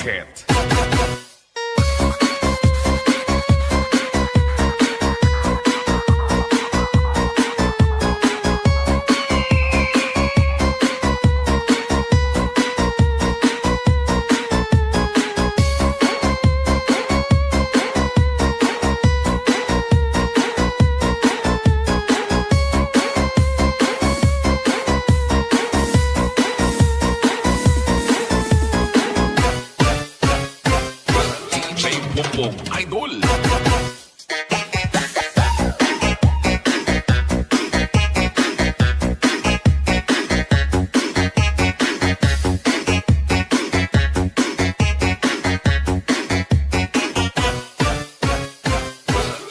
Market. Bongbong Idol.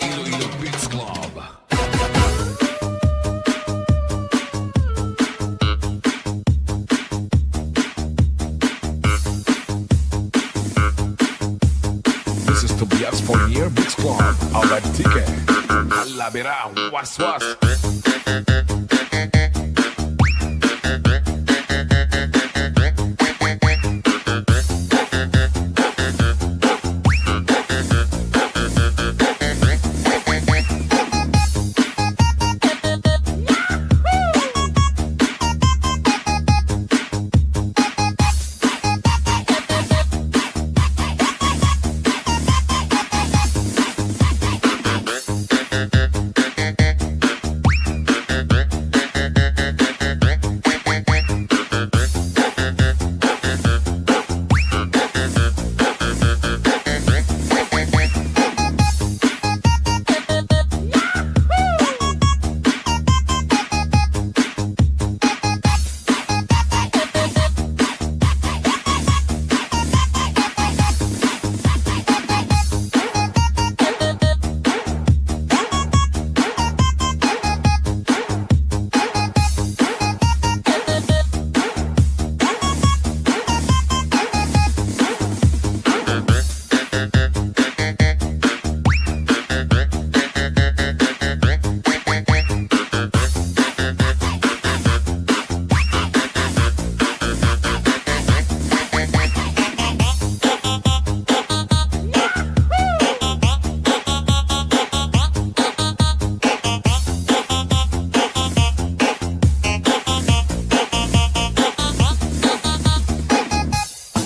Iloilo Beats Club. This is Tobias Fournier Beats Club. Ahora el ticket. La verá, was was.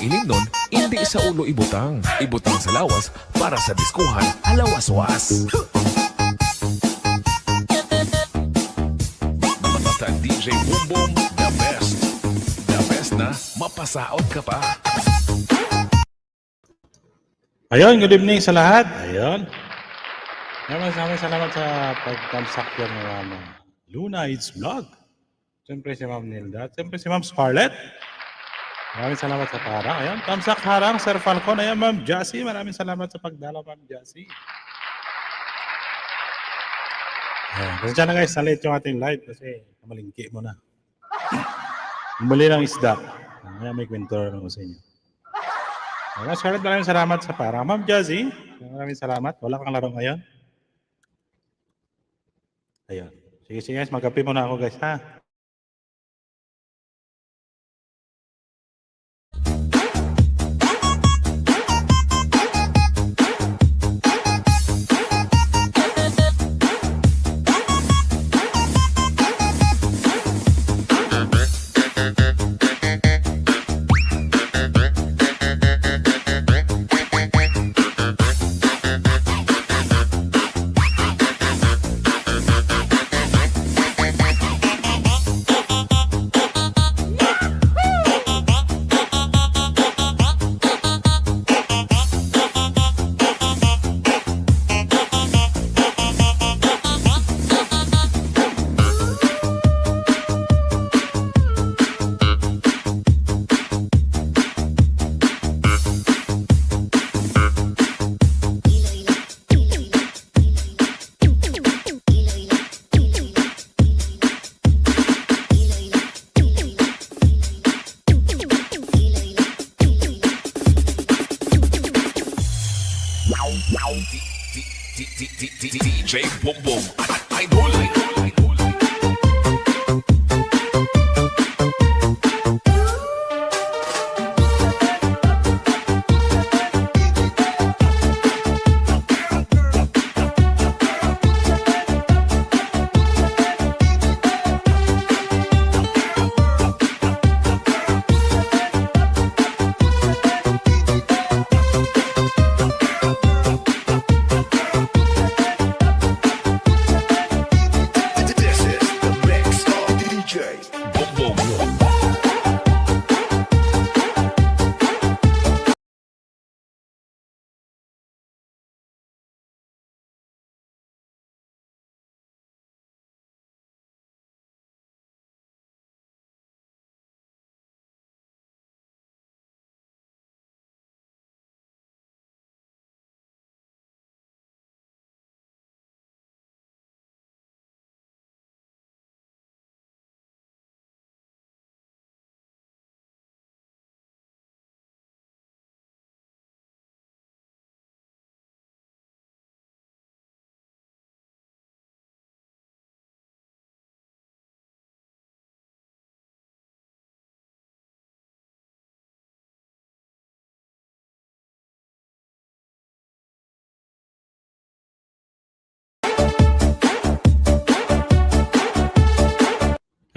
Inig nun, hindi sa ulo ibutang. Ibutang sa lawas para sa diskuhan alawas-was. Basta DJ Bongbong, the best. The best na mapasaot ka pa. Ayun, good evening sa lahat. Ayun. Maraming salamat sa pagtamsak yan ng Luna It's Vlog. Siyempre si Ma'am Nilda. Siyempre si Ma'am Scarlett. Maraming salamat sa parang. Ayun, tamsak harang, Sir Falcon. Ayun, Ma'am Jassy. Maraming salamat sa pagdalaw, Ma'am Jassy. Ayun. Kasi dyan na guys, nalit yung ating live kasi kamalingki mo na. Muli ng isda. Ngayon may kwento ng sa inyo. Ma'am Scarlett, maraming salamat sa parang. Ma'am Jassy, maraming salamat. Wala kang laro ngayon. Ayun. Sige guys, magkape muna ako guys ha. DJ Bongbong Idol.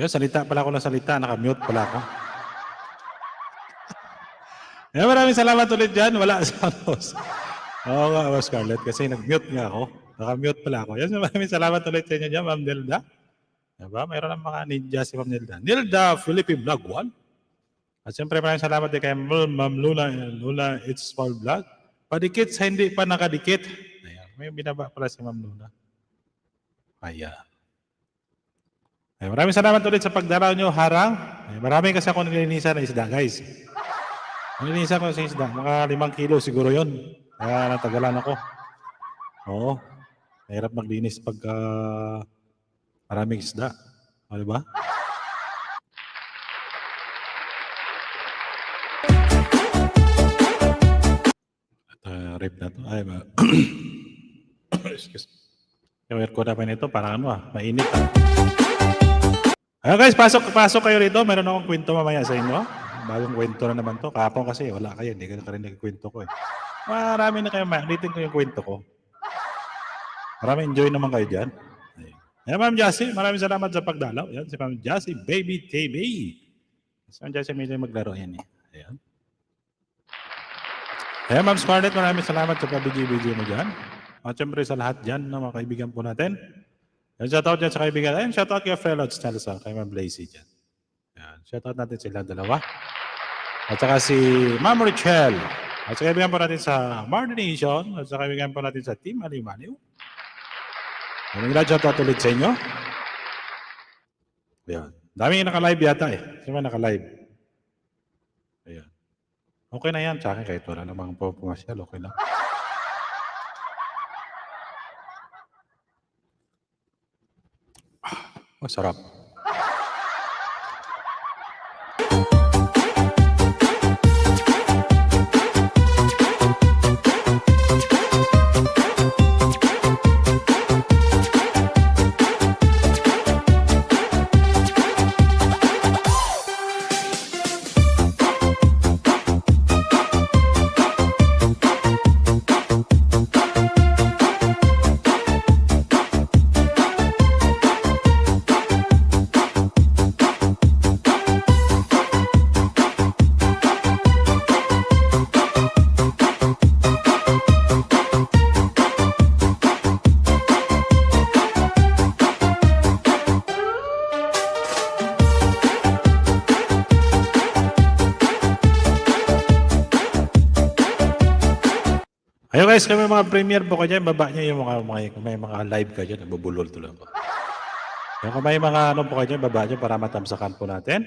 Pero salita pala ako ng salita, naka-mute pala ako. Kaya maraming salamat ulit dyan. Wala sa host. Oo nga, Scarlett, kasi nag-mute nga ako. Naka-mute pala ako. Yes, maraming salamat ulit sa inyo dyan, Ma'am Nilda. Diba? Mayroon ng mga ninja si Ma'am Nilda. Nilda, Philippine Vlog 1. At siyempre maraming salamat din kay Ma'am Luna, Luna It's Small Vlog. Padikit sa hindi pa nakadikit. Ayan, may binaba pala si Ma'am Luna. Ayan. Ay, maraming salamat ulit sa pagdaraw nyo, harang. Ay, marami kasi ako nilinisan na isda, guys. Nilinisan ko sa isda, mga 5 kilo siguro yon. Kaya natagalan ako. Oo. Mahirap maglinis pagka maraming isda. O, diba? At rip na to. Ay, ba? Excuse. Yung aircon namin ito, parang mainit. Ayun guys, pasok kayo rito. Meron akong kwento mamaya sa inyo. Bagong kwento na naman to. Kahapon kasi wala kayo. Hindi ka na rin nagkwento ko eh. Marami na kayo. Ulitin ko yung kwento ko. Marami enjoy naman kayo dyan. Ayan, Ma'am Jassy, maraming salamat sa pagdalaw. Ayan, si Ma'am Jassy, Baby TV. Si Ma'am Jassy, may maglaro yan eh. Ayan. Ayan, Ma'am Scarlett, maraming salamat sa pabigi-bigi mo dyan. At syempre sa lahat dyan na mga kaibigan po natin. Ayan, shoutout dyan sa kaibigan. Ayan, shoutout kay Fellow Stelsa, kay Ma'am Blazy dyan. Ayan, shoutout natin sila dalawa. At saka si Ma'am Richelle. At sa kaibigan po natin sa Martination. At sa kaibigan po natin sa Team Alimaliw. Maraming shoutout ulit sa inyo. Ayan. Dami yung naka-live yata eh. Sino naka-live? Ayan. Okay na yan. Sa akin kahit wala namang pumasyal. Okay lang. Masarap. Ayun guys, kami mga premiere po kayo dyan, baba nyo yung may mga live kayo dyan, nagbubulol tuloy ko. Kung may mga po kayo dyan, baba nyo para matamsakan po natin.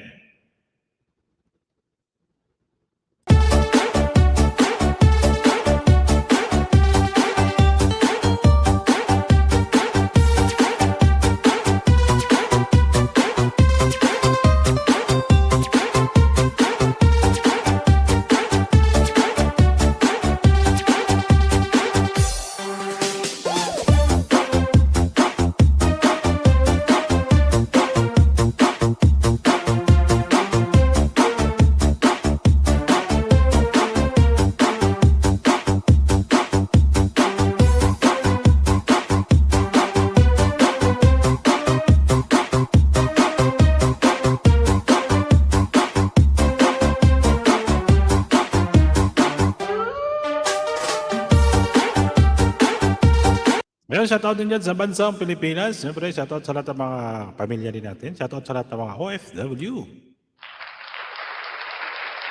Ngayon, shoutout din dyan sa bansang Pilipinas. Siyempre, shoutout sa lahat ng mga pamilya din natin. Shoutout sa lahat ng mga OFW.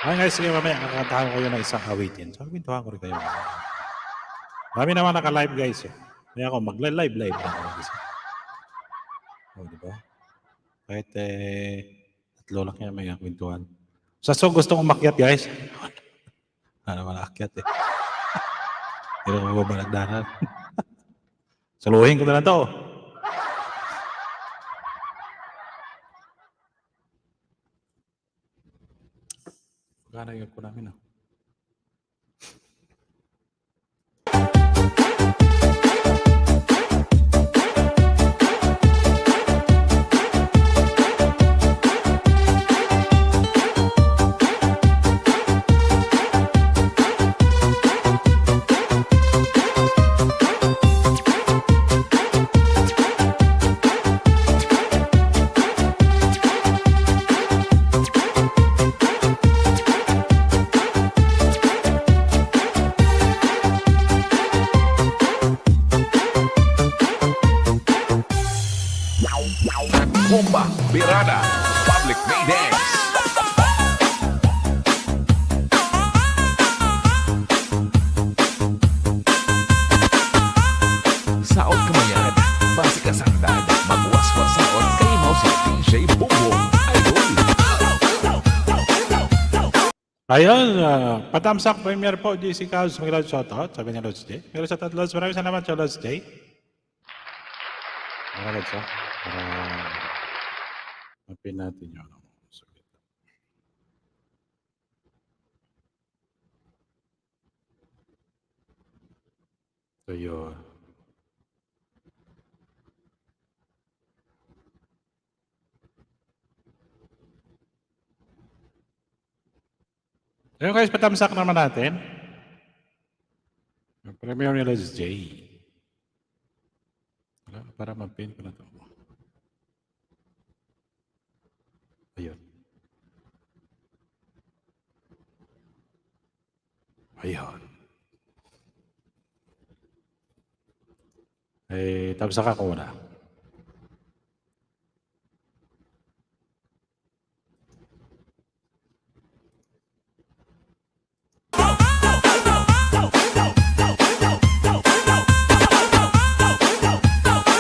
Ay guys, sige mamaya, kakantahan ko yun ng isang awitin. So, pintuhan ko rin kayo. Marami naman naka-live guys. Kaya ako, mag-live lang ako. O, diba? Kahit tatlo lang yan may pintuhan. So gusto kong umakyat guys. Ano naman akyat eh. Hindi ko ba nagdanan. Saluhin ko na lang ito. Pagkanayag ko namin. Estrada, Public Maydance. Saot kamayan, basi ka sandad, magwaswas saot kay mo si DJ Bongbong Idol. Ayun, patamsak premier po, GC Cavs, mag-load shoutout, sabi niya Lods J. Pero shoutout Lods, maraming salamat sa Lods J. Lods, para mapin natin yun. So yun. Ayun guys, patamsak naman natin. Yung premier ni Lods J. Para mapin ko na ito. Ayun. Ayun. Eh, tamsak ako na.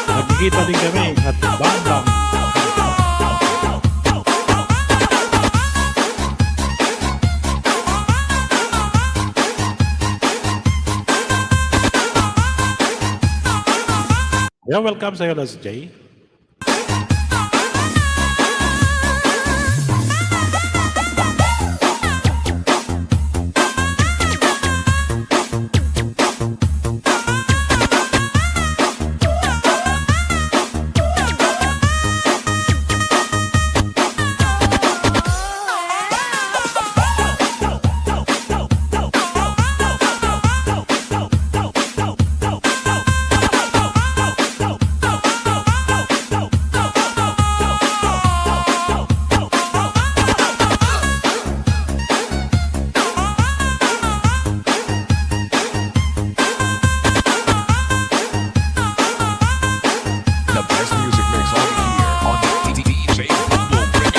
Nagkikita din kami at bang-bang. Yeah, welcome sa iyo, Lods J. The best music mix only here on DJ Bongbong Remix.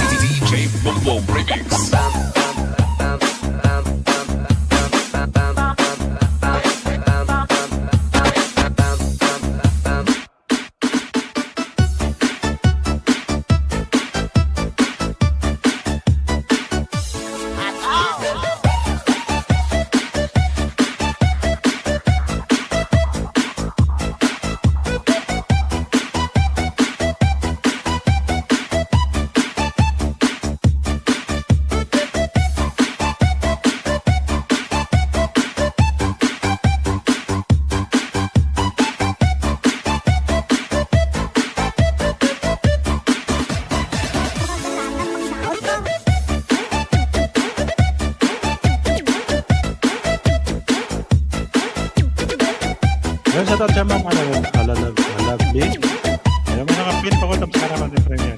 DJ Bongbong Remix. Ayun, shoutout sa mga lovely. Ayun, may nakapin pa ko tapos naman yung premier.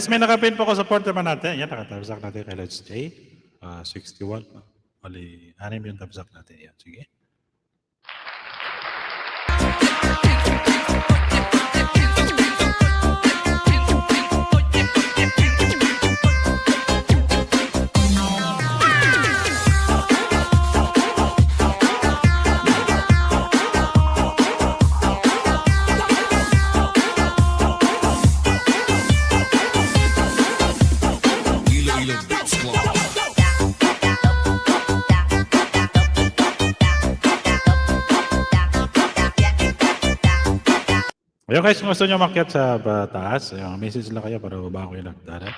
guys, may nakapin po ko support naman natin. Yan, nakatabsak natin kay Let's J. 61. Mali, 6 yung tabsak natin. Yan, sige. Iloilo Beats Club. Ayun guys, kung gusto nyo makyat sa taas, ayun, message lang kayo para baba ko yung nagdara.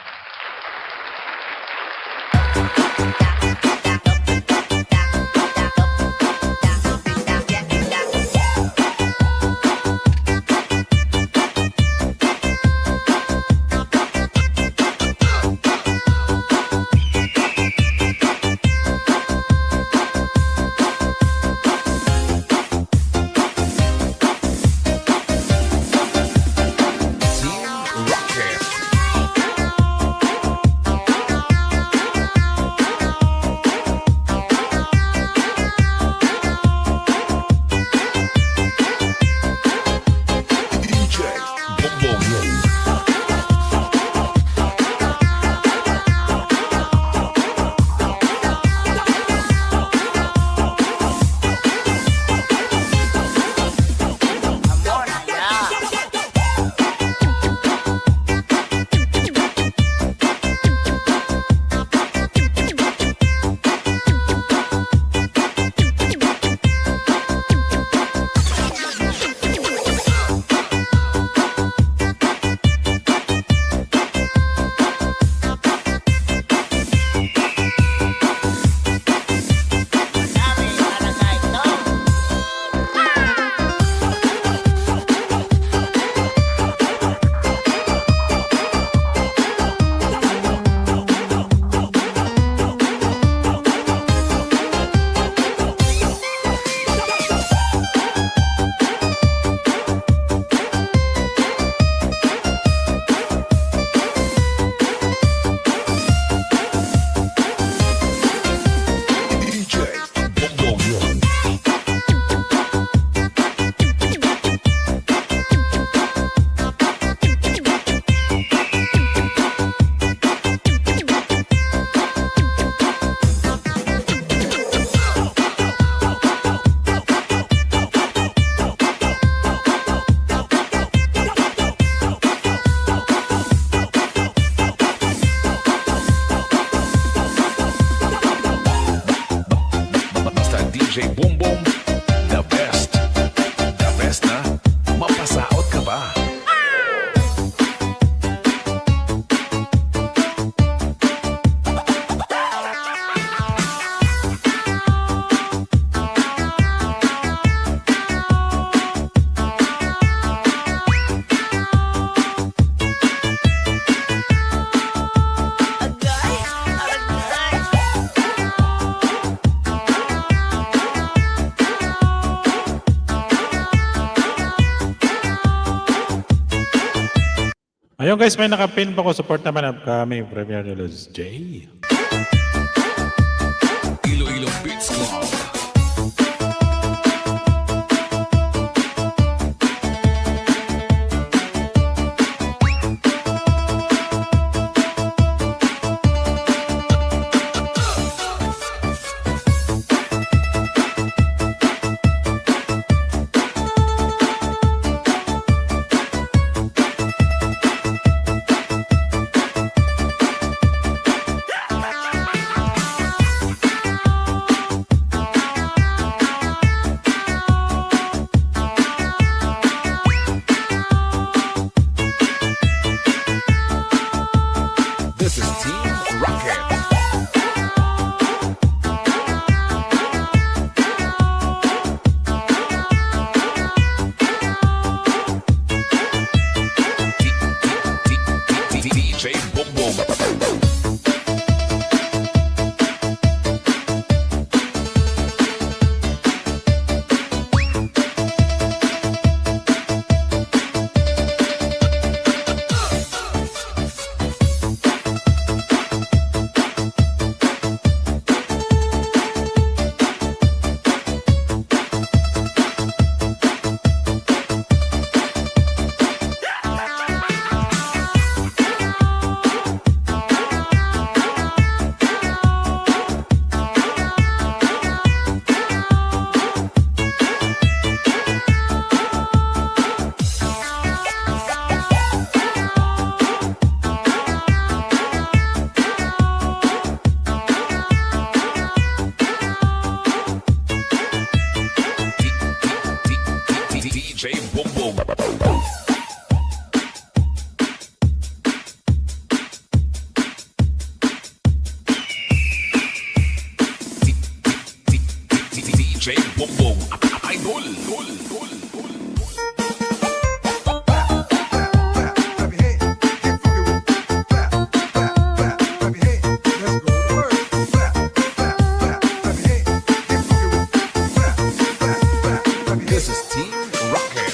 Team Rocket. DJ Bongbong. DJ Bongbong. Basta DJ Boom Boom, the best. The best na, mapasaot ka ba? Ayun guys, may nakapin po ko support naman upcoming premiere ni Let's J. Iloilo Beats Club. This is Team Rocket. DJ Boom Boom. Bongbong Idol. This is Team Rocket.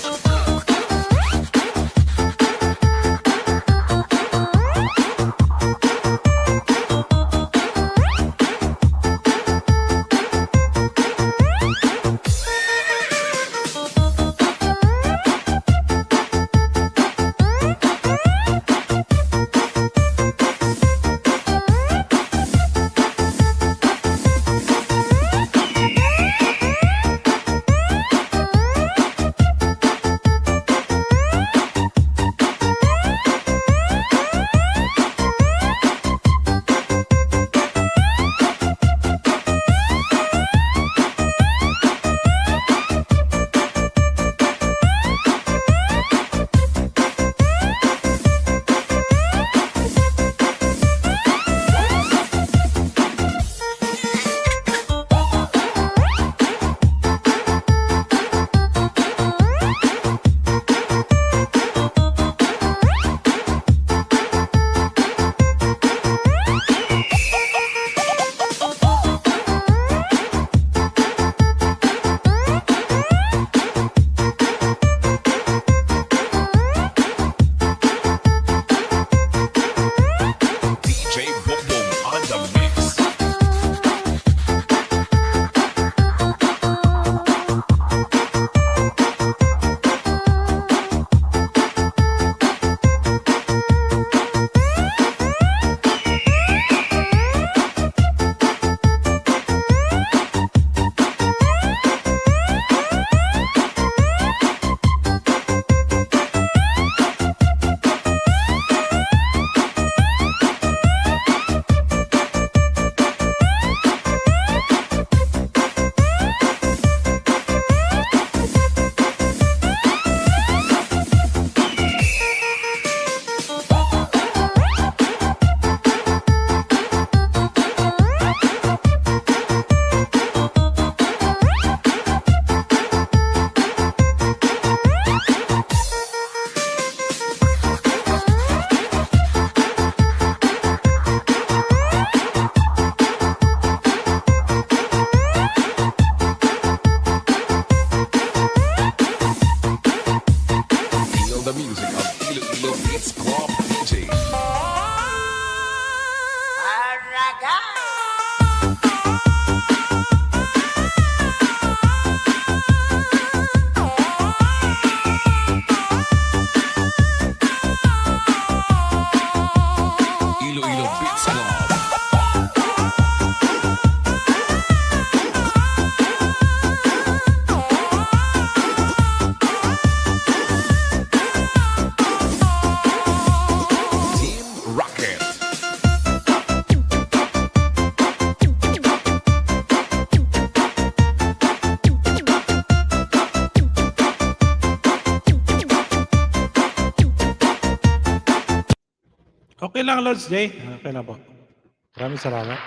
DJ Bongbong on the mix. Feel the music of Iloilo Beats Club DJ. Iloilo Beats Club. Team Rocket. Okay lang, Lods J. Okay lang po. Maraming salamat.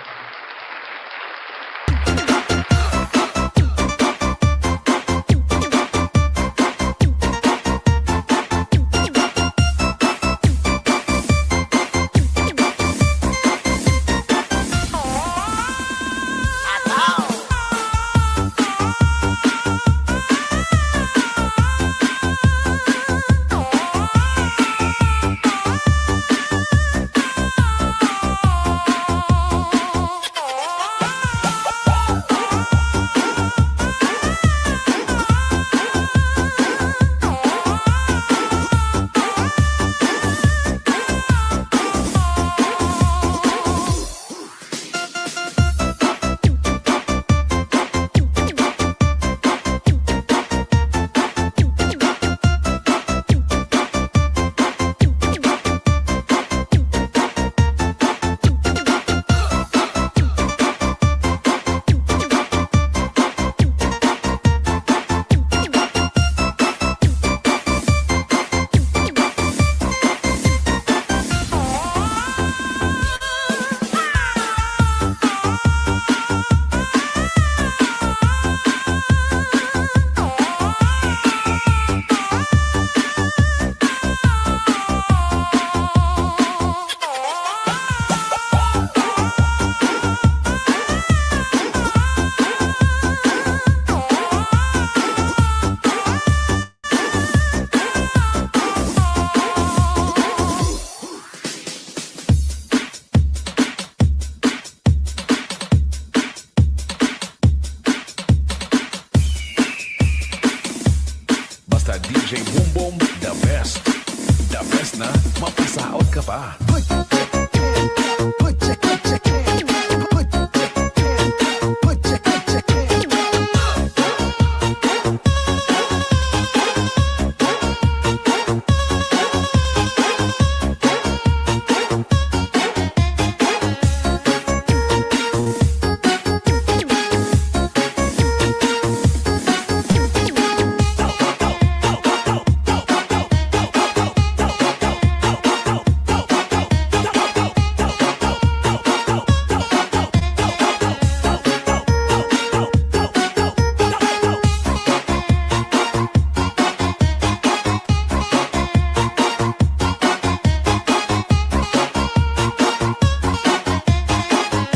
pa.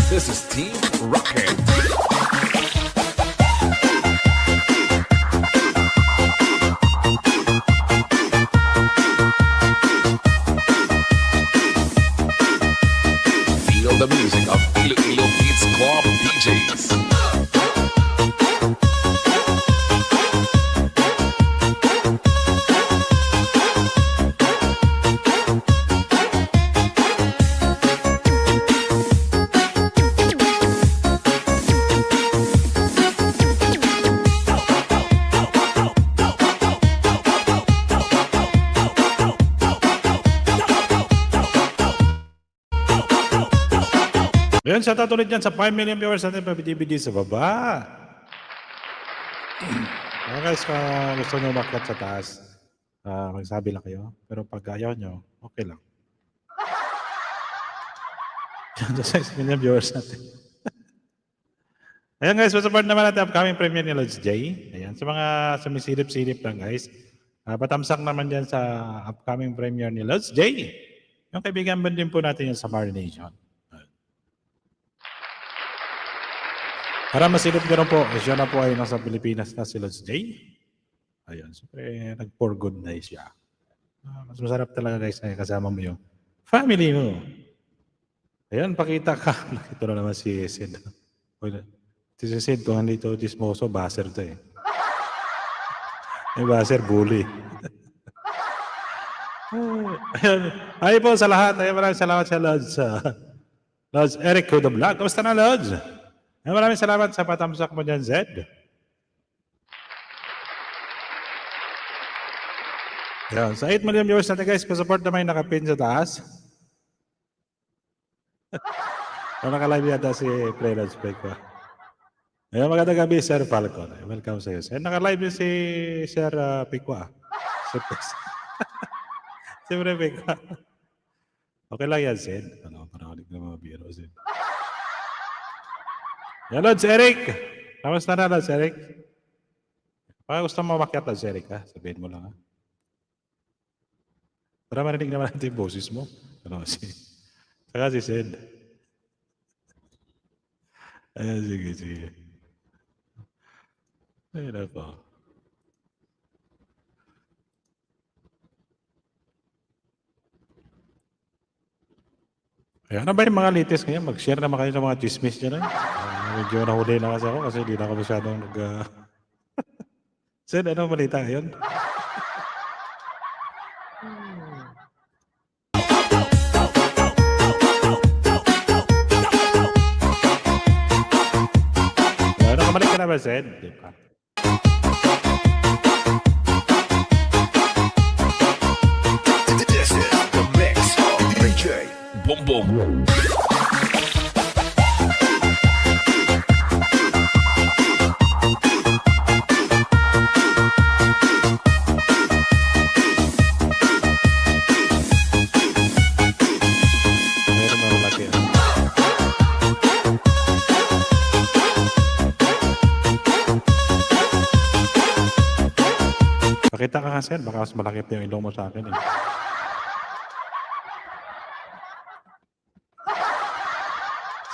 This is Team Rocket. Feel the music of Iloilo Beats Club DJs. Ngayon, sa ulit dyan sa 5 million viewers natin pa DVD sa baba. Mga guys, kung gusto nyo umakyat sa taas, magsabi lang kayo. Pero pag ayaw nyo, okay lang. Dyan sa 6 million viewers natin. Ayan guys, support naman natin upcoming premiere ni Lods J. Ayan, sa mga sumisilip-silip lang guys. Patamsak naman dyan sa upcoming premiere ni Lods J. Yung kaibigan ba din po natin yung sa Marination. Para masilip ko rin po, siya na po ay nasa Pilipinas na si Lods J. Ayun, siyempre nag-for good na siya. Mas masarap talaga guys na kasama mo yung family mo. Ayun, pakita ka. Ito na naman si Sid. Si Sid, kung nandito dismoso, baser to eh. May baser, bully. Ayun, ay po sa lahat. Ayun, maraming salamat sa Lods. Lods Eric with the vlog. Kamusta na Lods? Maraming salamat sa patamsak mo dyan, Zed. Yan. Sa 8 million viewers natin guys, pa-support naman yung nakapin sa taas. Nakalive yata si Playload Spec ko. Ayan, magandang gabi, Sir Falcon. Welcome sa iyo. Ayan, nakalive si Sir Pikwa. Siyempre, Pikwa. Okay lang yan, Zed. Paralig na mga biro, Zed. Yan, Lods Eric. Kamusta na, Lods Eric? Baka gusto mo makyat, Lods Eric, ha? Sabihin mo lang, ha? Para marinig naman natin yung boses mo. Ano, saka si Sid. Ayan, sige. Ayun ako. Ayan na ba yung mga latest ngayon? Mag-share naman kayo ng mga chismis dyan. Medyo nahuli na kasi ako kasi hindi na ako masyadong Sid, ano balita ngayon? Nakabalik ka na ba, Sid? Di ba? This is the mix of DJ Boom Boom. Pakita ka nga, Sir. Baka mas malaki pa yung ilong mo sa akin. Eh.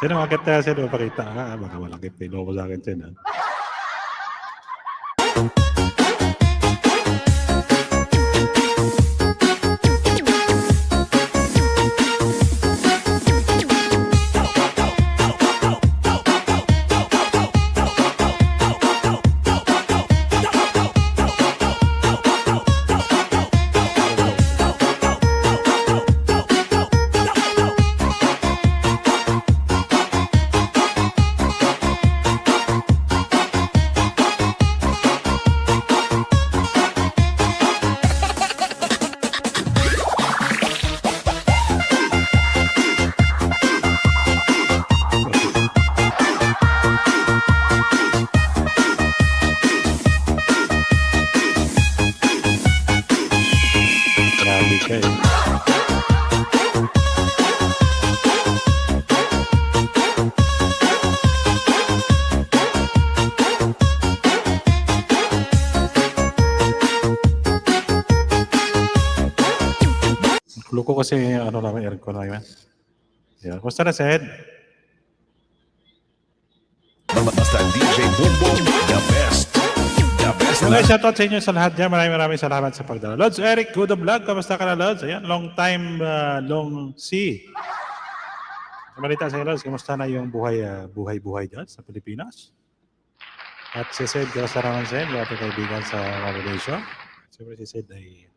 Sir, makakita ka, Sir. Pakita ka. Baka malaki pa yung ilong mo sa akin, Sir. Suko kasi ano namin, aircon namin. Yan. Kumusta na, Sed? Basta DJ Boom Boom, the best. The best So na. guys, shoutout sa inyo sa lahat dyan. Maraming salamat sa pagdala. Lods Eric, good vlog. Kamusta ka na, Lods? Ayan, long time, long see. Malita sa Lods, kamusta na yung buhay dyan sa Pilipinas? At si Sed, kamusta naman Sed? Yung ating kaibigan sa Revelation. Siyempre si Sed ay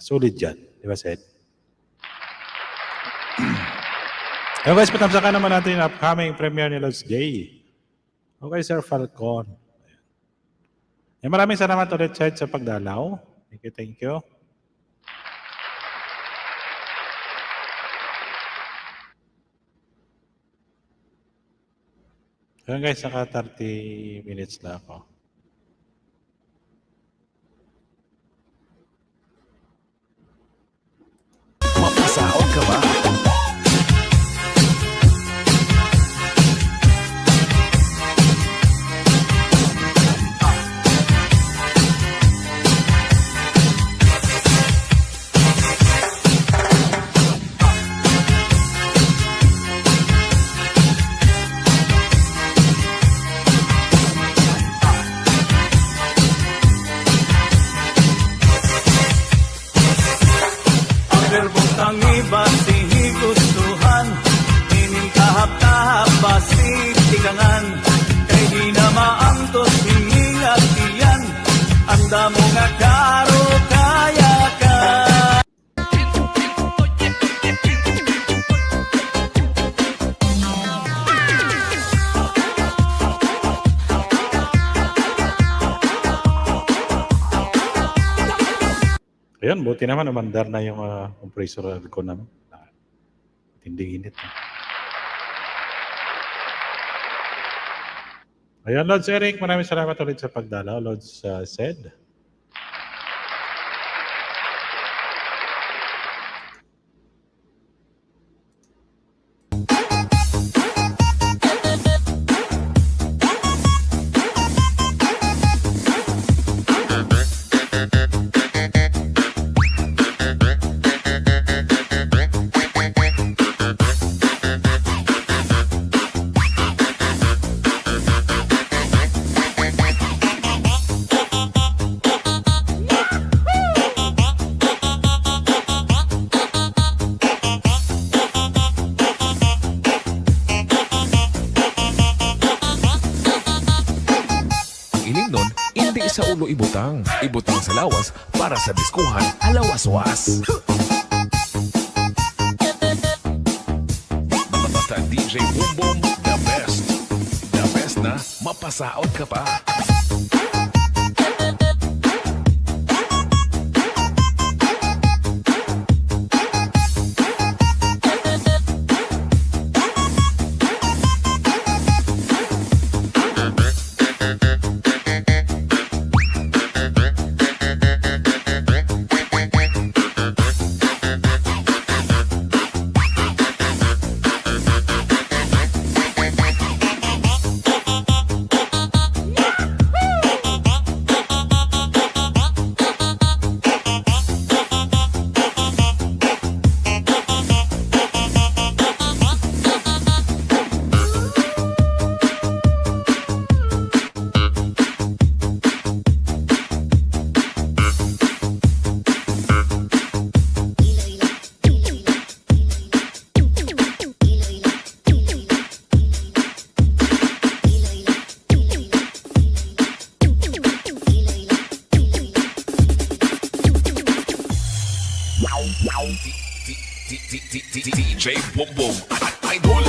solid dyan. Di ba, Sed? Ayun guys, patamsakan naman natin yung upcoming premiere ni Lods J. Okay, Sir Falcon. Maraming salamat ulit, Sed, sa pagdalaw. Thank you. Ayun guys, naka 30 minutes na ako. Mapasaot ka ba? Berbutang iba sihi gustuhan Ining tahap-tahap basi tigangan Kay di na maantos hiningat tiyan Anda mo nga karo kaya ka Ayun, buti naman umandar na yung compressor ko naman. Tinding init. Ayun, Lods Eric, maraming salamat ulit sa pagdalaw. Lods Sed. Inig nun, hindi sa ulo ibutang. Ibutang sa lawas para sa diskuhan, alawas-was. Basta DJ Boom Boom, the best. The best na mapasaot ka pa. DJ Boom Boom, idol.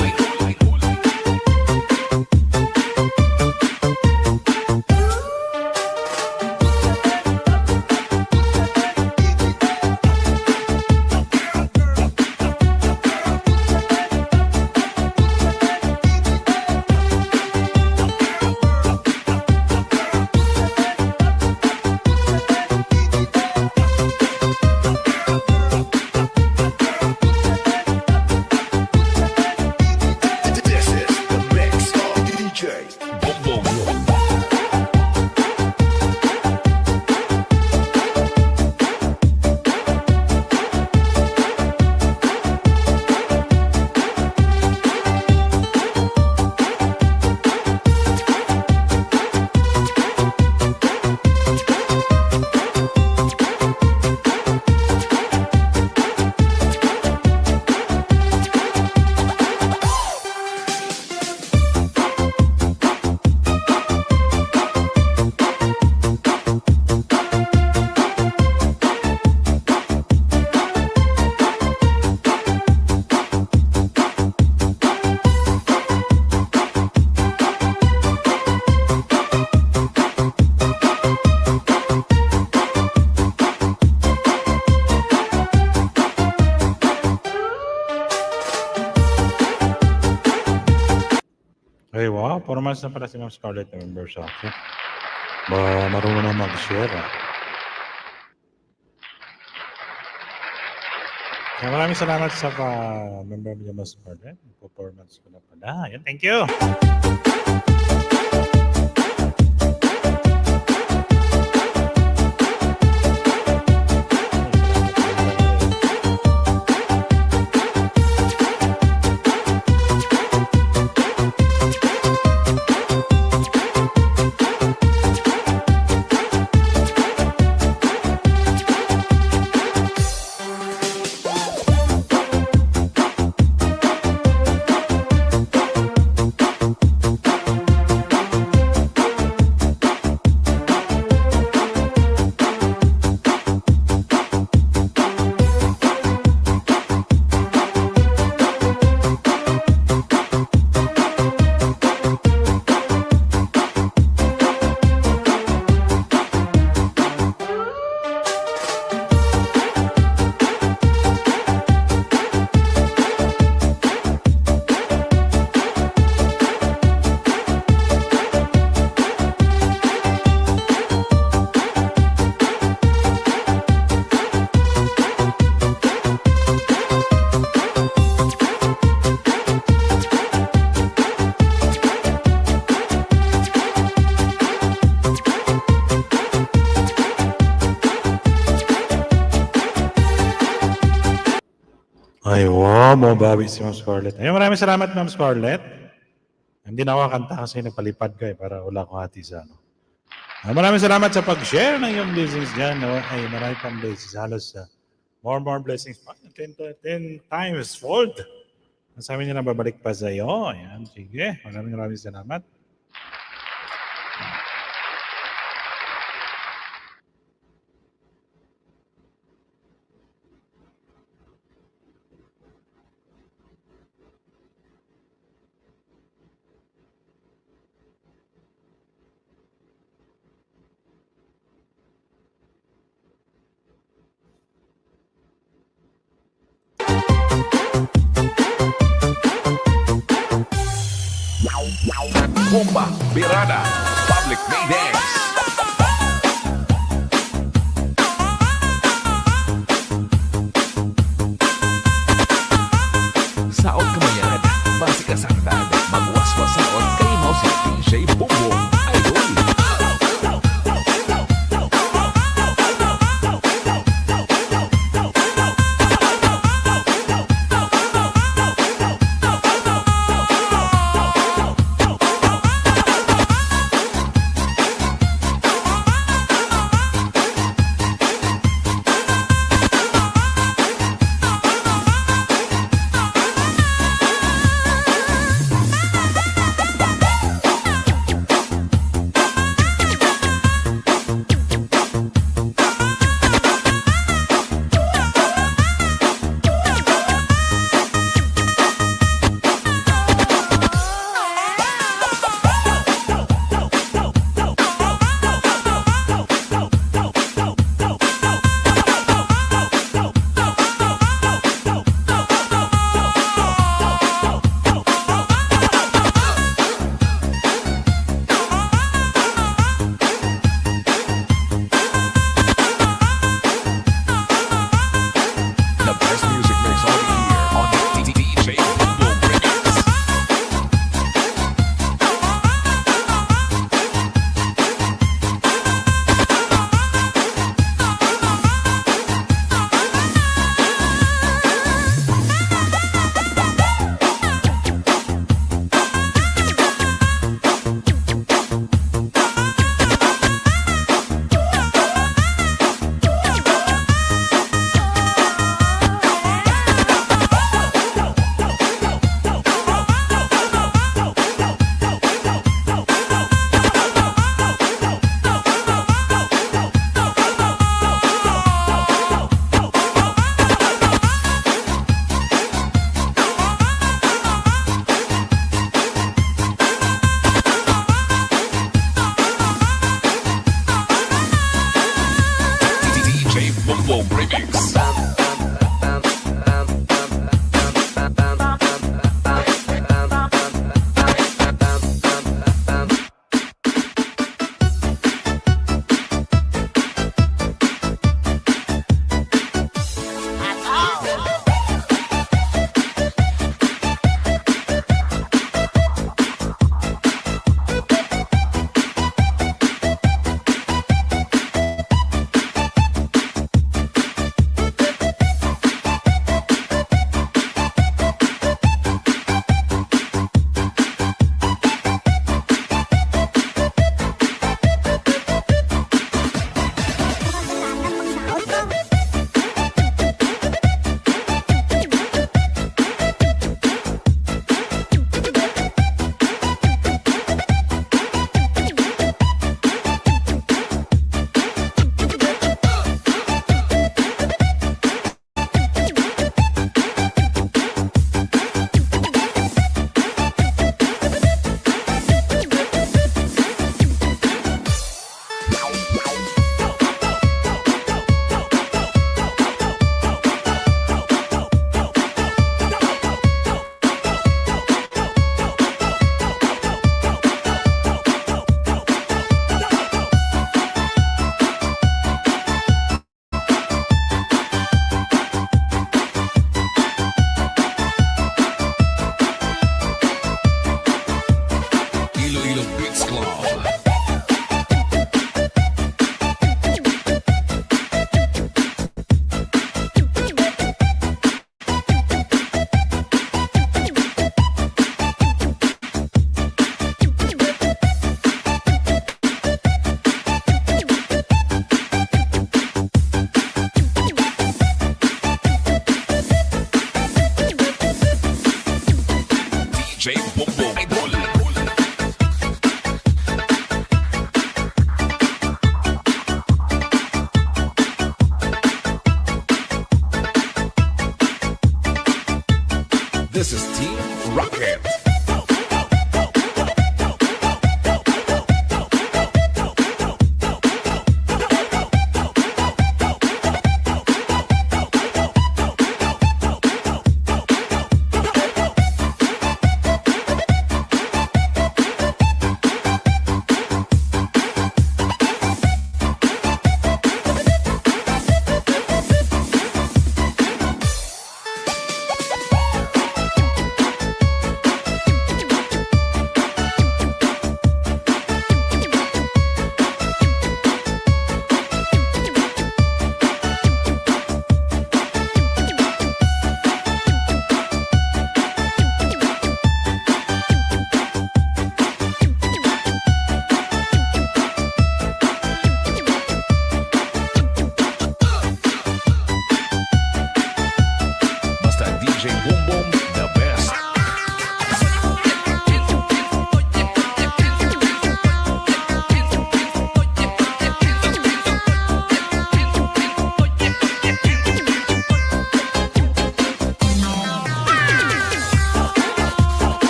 Ay, wow. 4 months na pala si Ma'am Scarlett na member sa akin. Ba, marunong na mag-share. Kaya maraming salamat sa member niya, Ma'am Scarlett. 4 months ko na pala. Ayan, thank you. Ay, wow, mabawi si Ma'am Scarlett. Ay, maraming salamat, Ma'am Scarlett. Hindi na ako kakanta kasi nagpalipad ka para wala akong hati sa ano. Maraming salamat sa pag-share ng iyong blessings dyan. No? Ay, maraming pang blessings. Halos more blessings pa. 10 times fold. Sabi niya na babalik pa sa iyo. Ayan, sige. Maraming salamat. Bomba, Birada, Public Meetings. Saot kamayan, basi kasangtan, magwaswasaon kay mo si DJ Bongbong Idol. DJ Bongbong Idol. This is Team Rocket.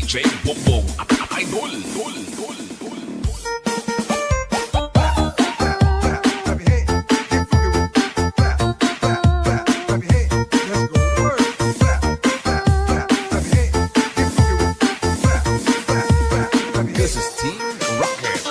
DJ Bongbong at Idol. This is Team Rocket.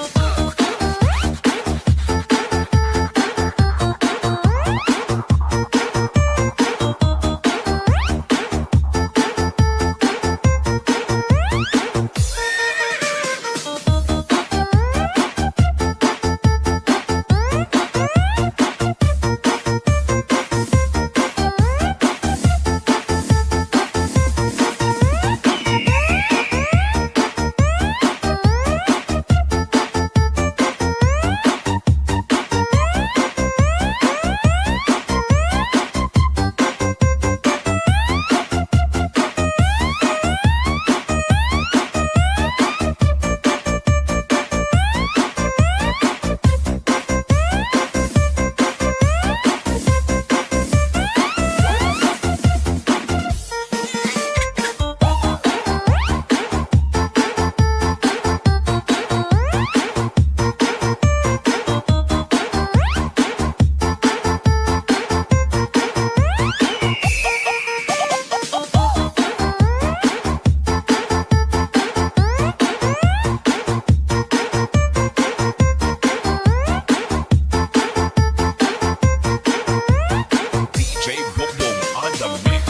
DJ Bongbong on the mix.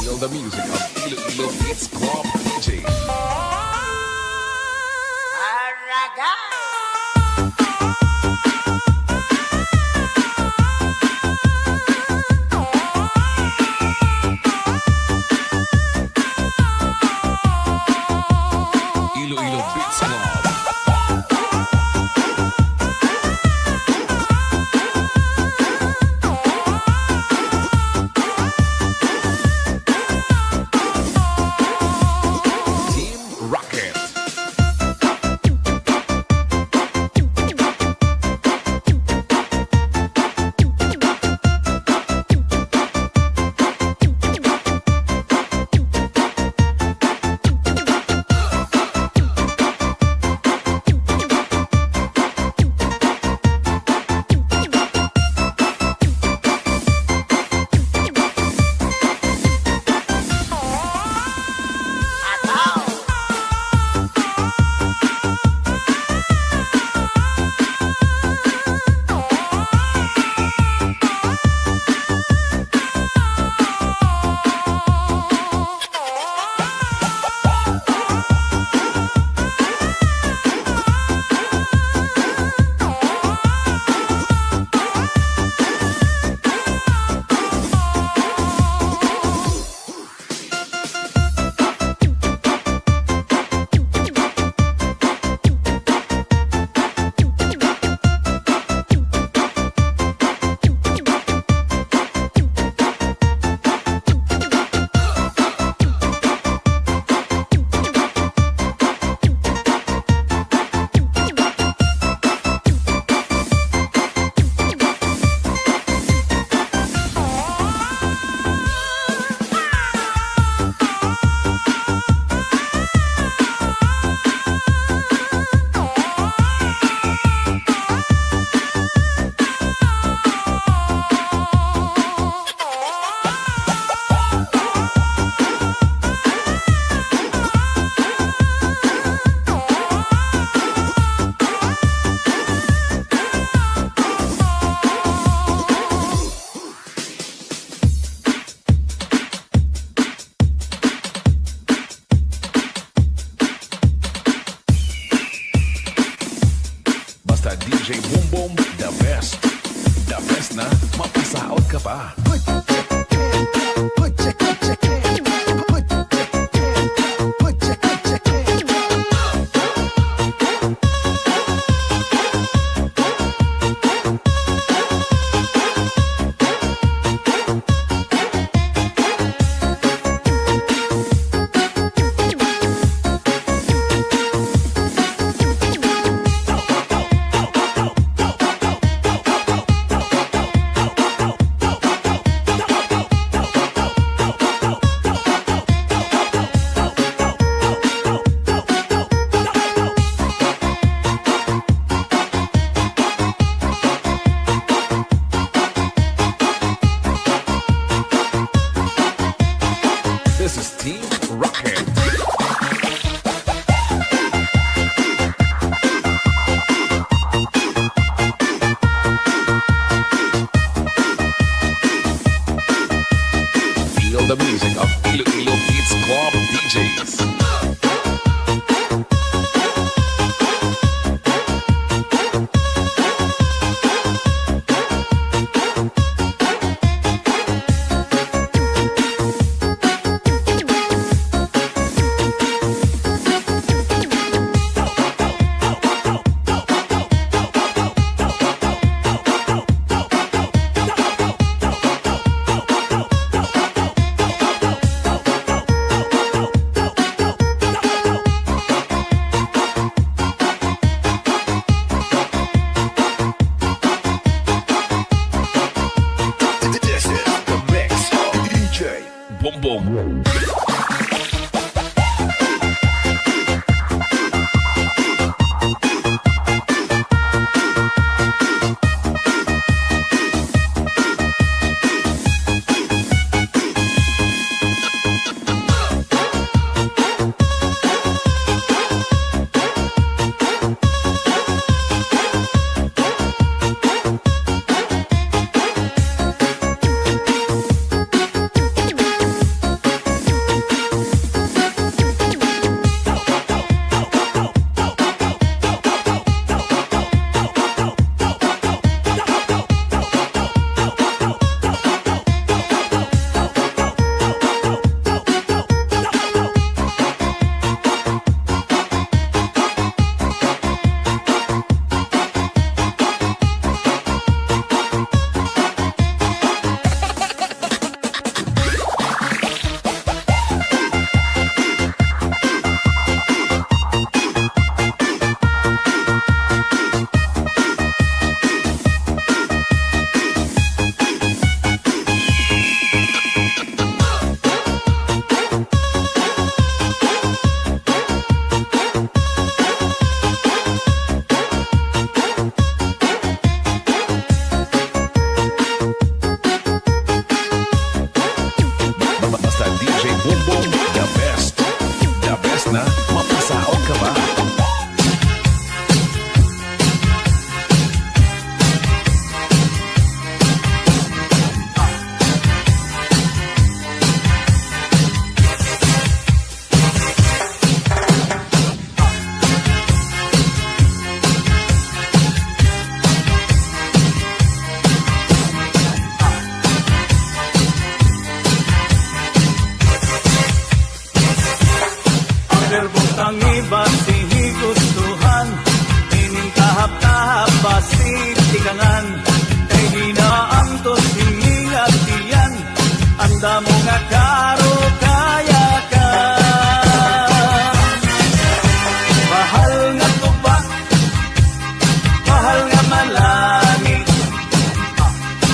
Feel the music of Iloilo Beats Club DJ. Iloilo Beats Club. Team Rocket. DJ Boom Boom, the best. The best na mapasaot ka pa. This is Team Rocket. Feel the music of Iloilo Beats Club DJs. This is the mix of DJ Boom Boom. Basta DJ Boom Boom, the best. The best na mapasaot ka ba? Verbong tangi basi gustuhan ining tahap-tahap basi tikangan kay di na antos hingilat tiyan anda mo nga karo kaya ka mahal nga tuba mahal nga malangit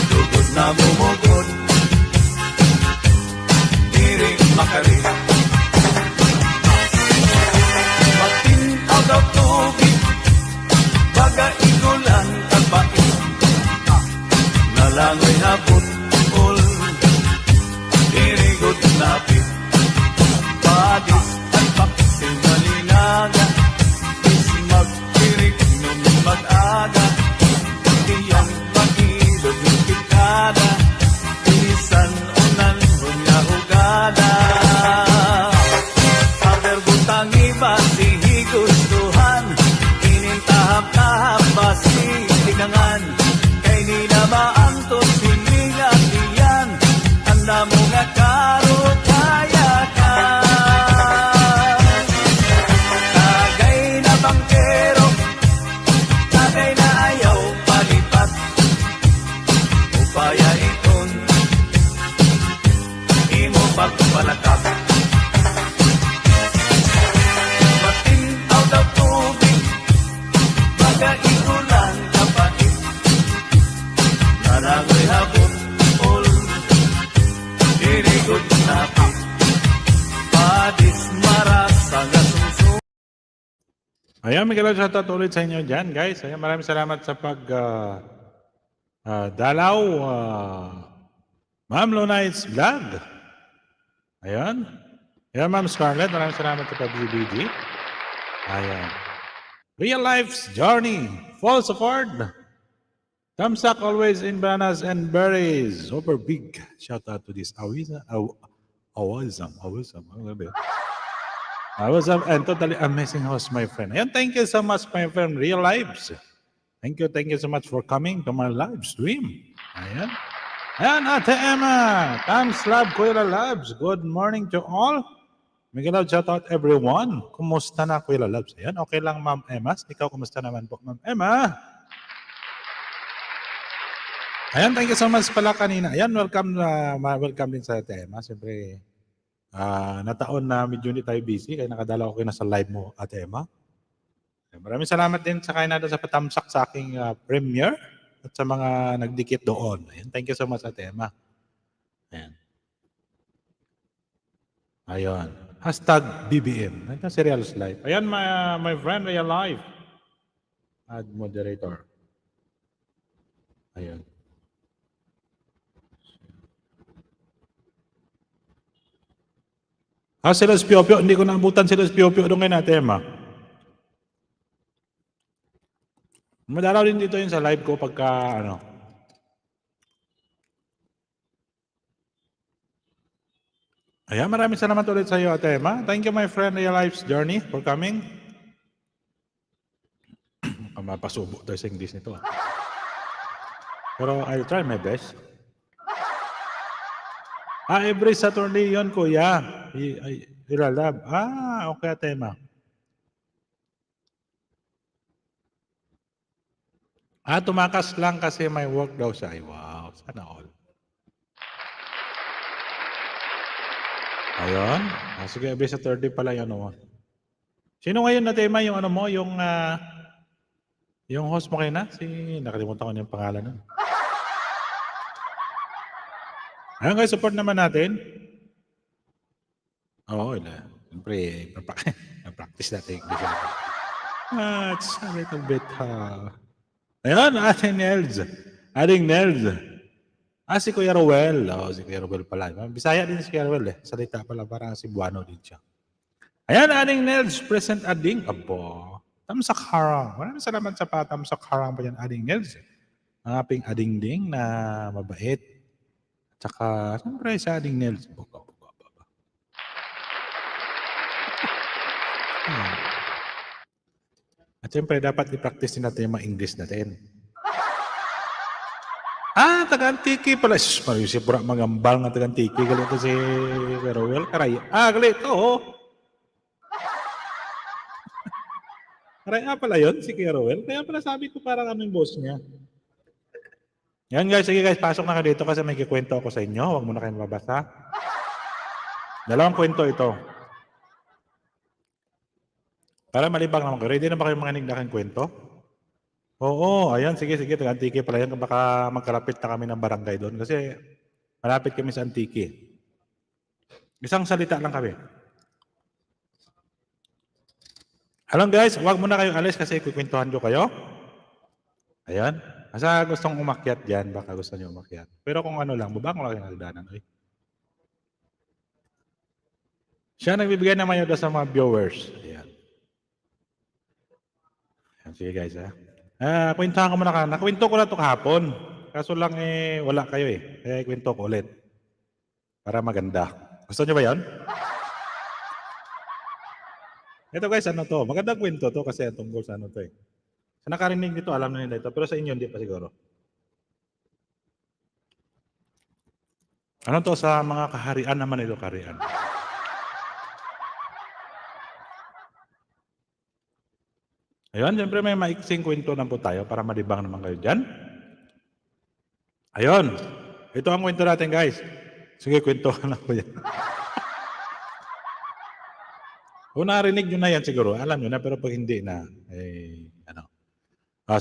tugod na bumugod diri makarin daw tubig baga igulan kabait nalangoy habot ul dirigot Ayan, Miguel, shoutout ulit sa inyo dyan, guys. Ayan, maraming salamat sa dalaw. Ma'am Lunai's Vlog. Ayan. Ayan, Ma'am Scarlett, maraming salamat sa pag-BG. Ayan. Real Life's Journey. Full support. Thumbs up always in bananas and berries. Super big. Shout out to this Awesome. Awesome and totally amazing host, my friend. Ayan, thank you so much, my friend. Real Lives. Thank you so much for coming to my live stream. Ayan. Ayan, Ate Emma. Thumbs love, Kuya Labs. Good morning to all. Miguel, shout out everyone. Kumusta na, Kuya Labs? Ayan, okay lang, Ma'am Emma. Ikaw, kumusta naman po, Ma'am Emma? Ayan, thank you so much pala kanina. Ayan, welcome din sa tema. Siyempre, nataon na medyo hindi tayo busy, kaya nakadala ko kayo na sa live mo, Ate Emma. Maraming salamat din sa kayo natin sa patamsak sa aking premiere at sa mga nagdikit doon. Ayan, thank you so much, Ate Emma. Ayan. Ayan. Hashtag BBM. Ayan, Serials Life. Ayan, my friend, Real Life. Add moderator. Ayan. Sila Piopio, hindi ko naabutan sila Piopio doon kay natin, Emma. Madalaw din dito yun sa live ko pagka, Ayan, maraming salamat ulit sa iyo, Ate Emma. Thank you, my friend, Real Life's Journey, for coming. Mapasubo tayo sa English nito. Pero I'll try my best. Every Saturday yun, Kuya. Ilalab. Okay, Ate Emma. Tumakas lang kasi may work daw siya. Ay, wow, sana all. Ayun. Sige, every Saturday pala yun. Sino ngayon na tema yung yung host mo kayo na? Nakalimutan ko na yung pangalan nun. Ayun guys, support naman natin. Oo, siyempre, practice natin. It's a little bit, Ayun, Ating Nels. Si Kuya Rowel. Si Kuya Rowel pala. Bisaya din si Kuya Rowel. Salita pala, parang Cebuano din siya. Ayan, Ating Nels. Present Ading. Tamsak harang. Maraming salamat sa patamsak harang pa yan, Ating Nels. Ang aping ading-ding na mabait. Tsaka, siyempre sa Ading Nels. At siyempre, dapat i-practice din natin yung mga English natin. Taga-Antiki pala. Marisi pura magambal nga taga-Antiki. Galito si Rowel. Galito. Karaya pala yun, si Kuya Rowel. Kaya pala sabi ko parang yung boss niya. Yan guys, sige guys, pasok na kayo dito kasi may kikwento ako sa inyo. Huwag muna kayong mabasa. Dalawang kwento ito. Para malibang naman kayo. Ready na ba kayo mga nigdaking kwento? Oo, ayan, sige, taga-Antiki pala yan. Baka magkalapit na kami ng barangay doon. Kasi malapit kami sa Antiki. Isang salita lang kami. Alam guys, huwag muna kayong alis kasi kukwentuhan ko kayo. Ayan. Asa gustong umakyat dyan, baka gusto niyo umakyat. Pero kung ano lang, baba ko lang yung nagdanan. Siya nagbibigay ng mayroon sa mga viewers. Ayan. Sige guys, kwentuhan ko muna ka. Nakwento ko na ito kahapon. Kaso lang wala kayo Kaya kwento ko ulit. Para maganda. Gusto niyo ba yan? Ito guys, magandang kwento to kasi tungkol sa to Sa nakarinig nito, alam na nila ito. Pero sa inyo, hindi pa siguro. Ano to sa mga kaharian naman ito, kaharian? Ayun, siyempre may maiksing kwento na po tayo para malibang naman kayo dyan. Ayun, ito ang kwento natin guys. Sige, kwento ka na ko yan. Kung narinig nyo na yan siguro, alam nyo na, pero pag hindi na,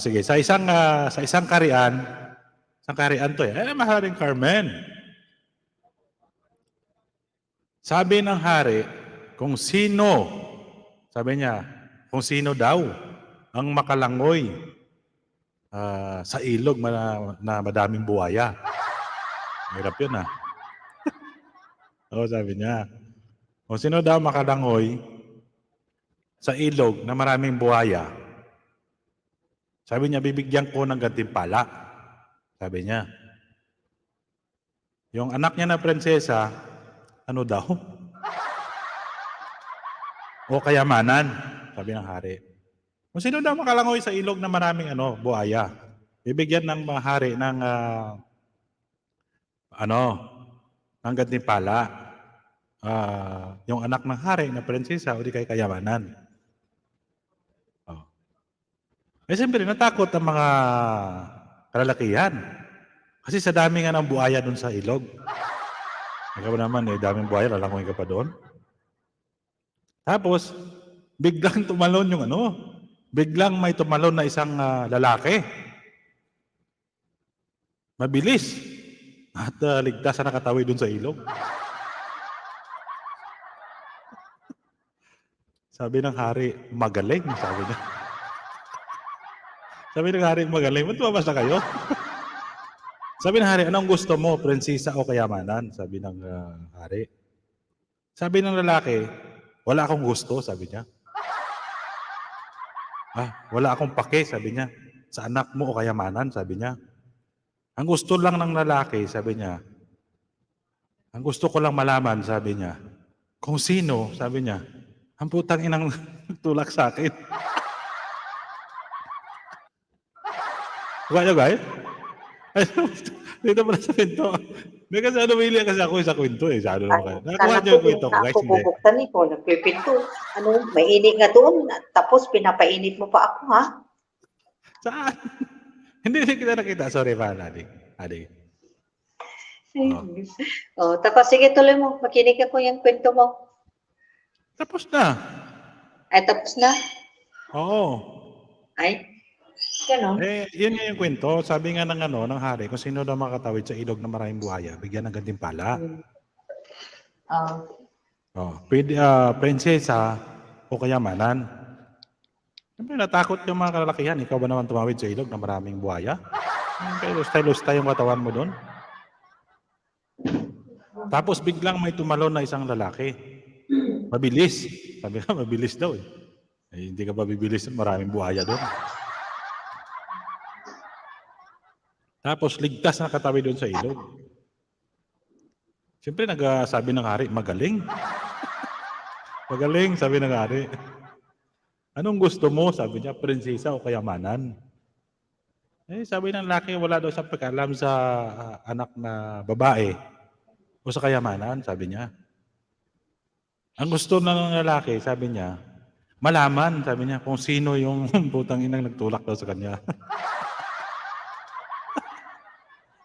sige, sa isang kaharian to maharing Carmen. Sabi ng hari, kung sino, sabi niya, kung sino daw ang makalangoy sa ilog na madaming buhaya. Hirap yun Oo, sabi niya. Kung sino daw makalangoy sa ilog na maraming buhaya, sabi niya, bibigyan ko ng gantimpala. Sabi niya. Yung anak niya na prinsesa, ano daw? O kayamanan, sabi ng hari. Kung sino daw makalangoy sa ilog na maraming buhaya, bibigyan ng hari ng ng gantimpala. Yung anak ng hari na prinsesa o di kay kayamanan. Siyempre, natakot ang mga kalalakihan. Kasi sa dami nga ng buhaya doon sa ilog. Ikaw naman, daming buhaya, lalangoy ka pa doon. Tapos, biglang tumalon yung biglang may tumalon na isang lalaki. Mabilis. At ligtas na nakatawi doon sa ilog. Sabi ng hari, magaling, sabi niya. Sabi ng hari, magaling. Ba't lumabas na kayo? Sabi ng hari, anong gusto mo, prinsesa o kayamanan? Sabi ng hari. Sabi ng lalaki, wala akong gusto, sabi niya. Wala akong pake, sabi niya. Sa anak mo o kayamanan, sabi niya. Ang gusto lang ng lalaki, sabi niya. Ang gusto ko lang malaman, sabi niya. Kung sino, sabi niya. Ang putang inang tulak sa akin. Diba nyo, guys? Dito pala sa kwento. May kasi namili kasi ako sa kwento Saan naman kayo? Nakakuha nyo yung kwento ko, guys? Hindi. Bubuktan ko, nagpipinto. May init nga doon. Tapos pinapainit mo pa ako, ha? Saan? Hindi kita nakita. Sorry pa, Adi. Tapos sige, tuloy mo. Makinig ako yung kwento mo. Tapos na. Ay, tapos na? Oo. Ay, gano'n. Yun nga yung kwento. Sabi nga ng hari, kung sino daw makatawid sa ilog na maraming buhaya, bigyan ng gantimpala. Pwede, prinsesa o kayamanan. Siyempre, natakot yung mga kalalakihan. Ikaw ba naman tumawid sa ilog na maraming buhaya? Pero style yung katawan mo doon. Tapos biglang may tumalon na isang lalaki. Mabilis. Sabi nga, mabilis daw hindi ka ba bibilis, maraming buhaya doon. Tapos ligtas na katawi doon sa ilog. Siyempre, sabi ng hari, magaling. Magaling, sabi ng hari. Anong gusto mo? Sabi niya, prinsesa o kayamanan? Sabi ng lalaki, wala daw siyang pagkalam sa anak na babae o sa kayamanan, sabi niya. Ang gusto ng lalaki, sabi niya, malaman, sabi niya, kung sino yung putang inang nagtulak daw sa kanya.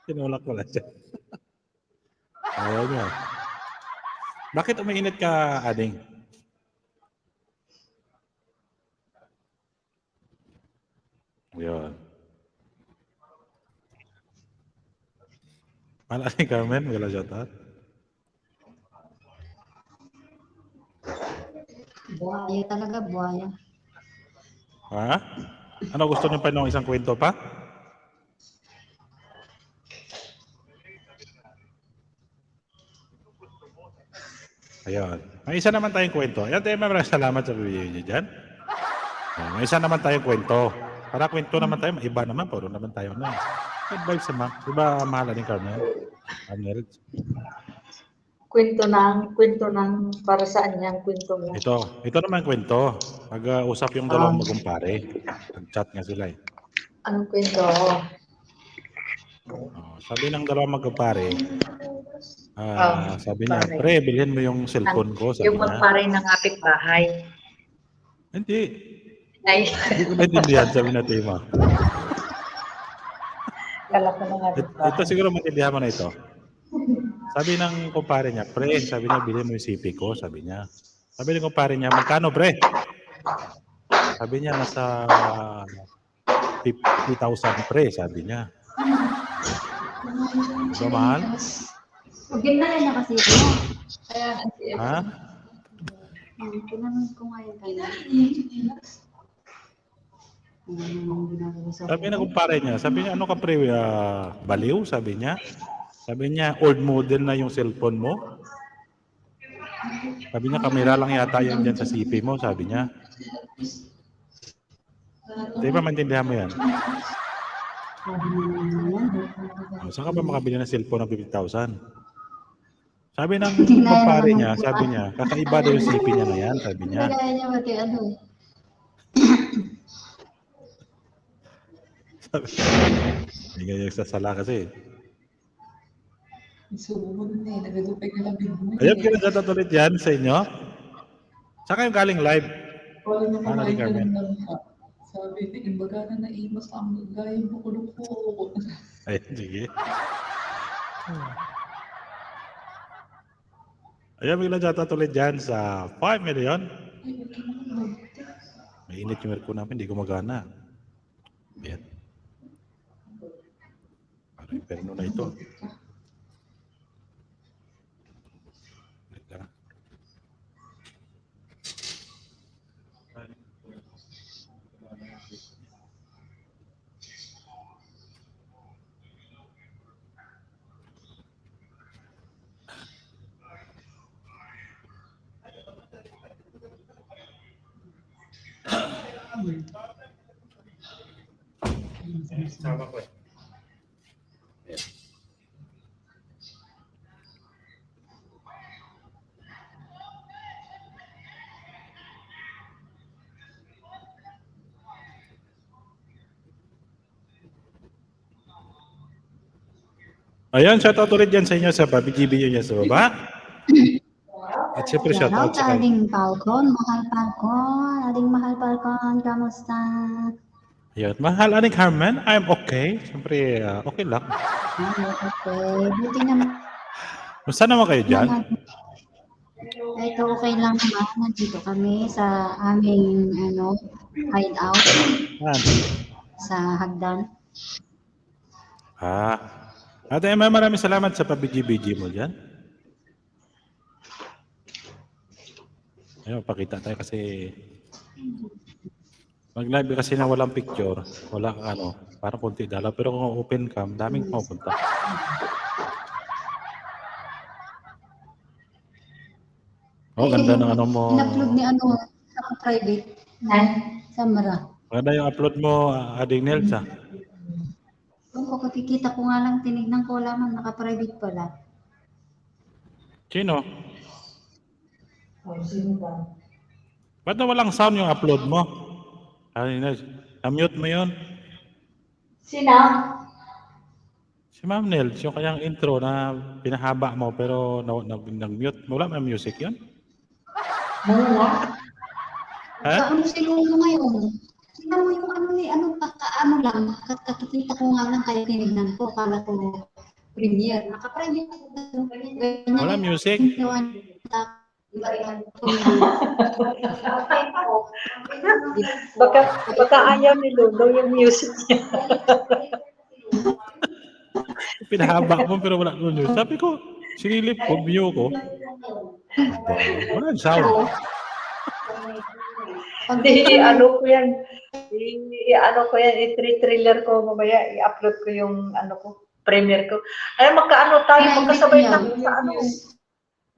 Tinulak pala siya. Ayaw niya. Bakit umiinit ka, Ading? Yun. Malaki Carmen, wala shoutout. Buhaya talaga, buhaya. Ha? Ano gusto niyo pa ng isang kwento pa? Ayun. May isa naman tayong kwento. Ayan tayo, maraming salamat sa video niyo dyan. May isa naman tayong kwento. Para kwento naman tayo, iba naman, puro naman tayo na. Good vibes naman. Diba mahal ni Carmen? Kwento ng para saan niyang kwento mo? Ito naman kwento. Pag-usap yung dalawang magumpare. Nag-chat nga sila Anong kwento? Sabi ng dalawang magumpare, sabi niya, pre, bilhin mo yung cellphone ko. Sabi Yung niya. magpare ng kapitbahay. Hindi. Ay, Hindi ko maintindihan, sabi na Tima. kala ko ng kapitbahay. Ito siguro maintindihan mo na ito. Sabi ng kumpare niya, pre, sabi niya, bilhin mo yung CP ko, sabi niya. Sabi ng kumpare niya, magkano, pre? Sabi niya, nasa 50,000, pre, sabi niya. Diba mahal? Huwag na yan nakasito. Ha? Tinanong ko ngayon kayo. Ano naman ginagawa sa Sabi na kumpare niya, sabi niya, ano ka pre, baliw, sabi niya. Sabi niya, old model na yung cellphone mo. Sabi niya, kamera lang yata yan dyan sa CP mo, sabi niya. Di ba maintindihan mo yan? Saan ka ba makabili ng cellphone ng 50,000? Sabi ng kumpare niya, sabi niya, kakaiba daw yung CP niya na yan, sabi niya. Kaya niya pati ano. Hindi ganyan nagsasala kasi. Ayun, kinagatat ulit yan sa inyo. Saan kayo galing live? Ano ni Carmen? Sabi, imbaga na naimas ang gayong bukulong ko. Ay, sige. Ayun, bigla natat ulit dyan sa 5 million. Mainit yung aircon namin, hindi gumagana. Ayan. Parang inferno na ito. Teka. Sama ko eh. Ayan, shoutout ulit dyan sa inyo sa BGB niya sa baba. At siyempre shoutout Shoutout sa sa ating Falcon, mahal Falcon, ating mahal Falcon, kamusta? Ayan, mahal aning Carmen, I'm okay. Siyempre, okay lang. Okay, buti naman. Basta naman kayo dyan. Ito okay lang naman, nandito kami sa aming hideout Ayan. sa Hagdan. Ate Emma, maraming salamat sa pa-BG mo dyan. Ayun, pakita tayo kasi mag-live kasi na walang picture, wala kang parang konti dala. Pero kung open cam, daming pupunta. Oh, ganda ng ano mo. In-upload ni sa private. Samara. Ganda yung upload mo, Ading Nelsa. Kung kakikita ko nga lang, tinignan ko lamang, naka-private pala. Sino? Ba't na walang sound yung upload mo? Na-mute mo yun? Sino? Si Ma'am Nels, yung kayang intro na pinahaba mo pero nag-mute. Wala may music yun? Wala. Ha? Ano si Lolo ngayon? Tingnan mo yung lang, kakikita ko nga lang kaya tinignan ko, kala ko premiere. Naka-private ako. Wala music? Baka ayaw ni Lolo yung music niya. Pinahaba mo pero wala nun yun. Sabi ko, sinilip ko, view ko. Wala yung sound. Hindi, i-thriller ko mamaya, i-upload ko yung premiere ko. Ay, magkasabay lang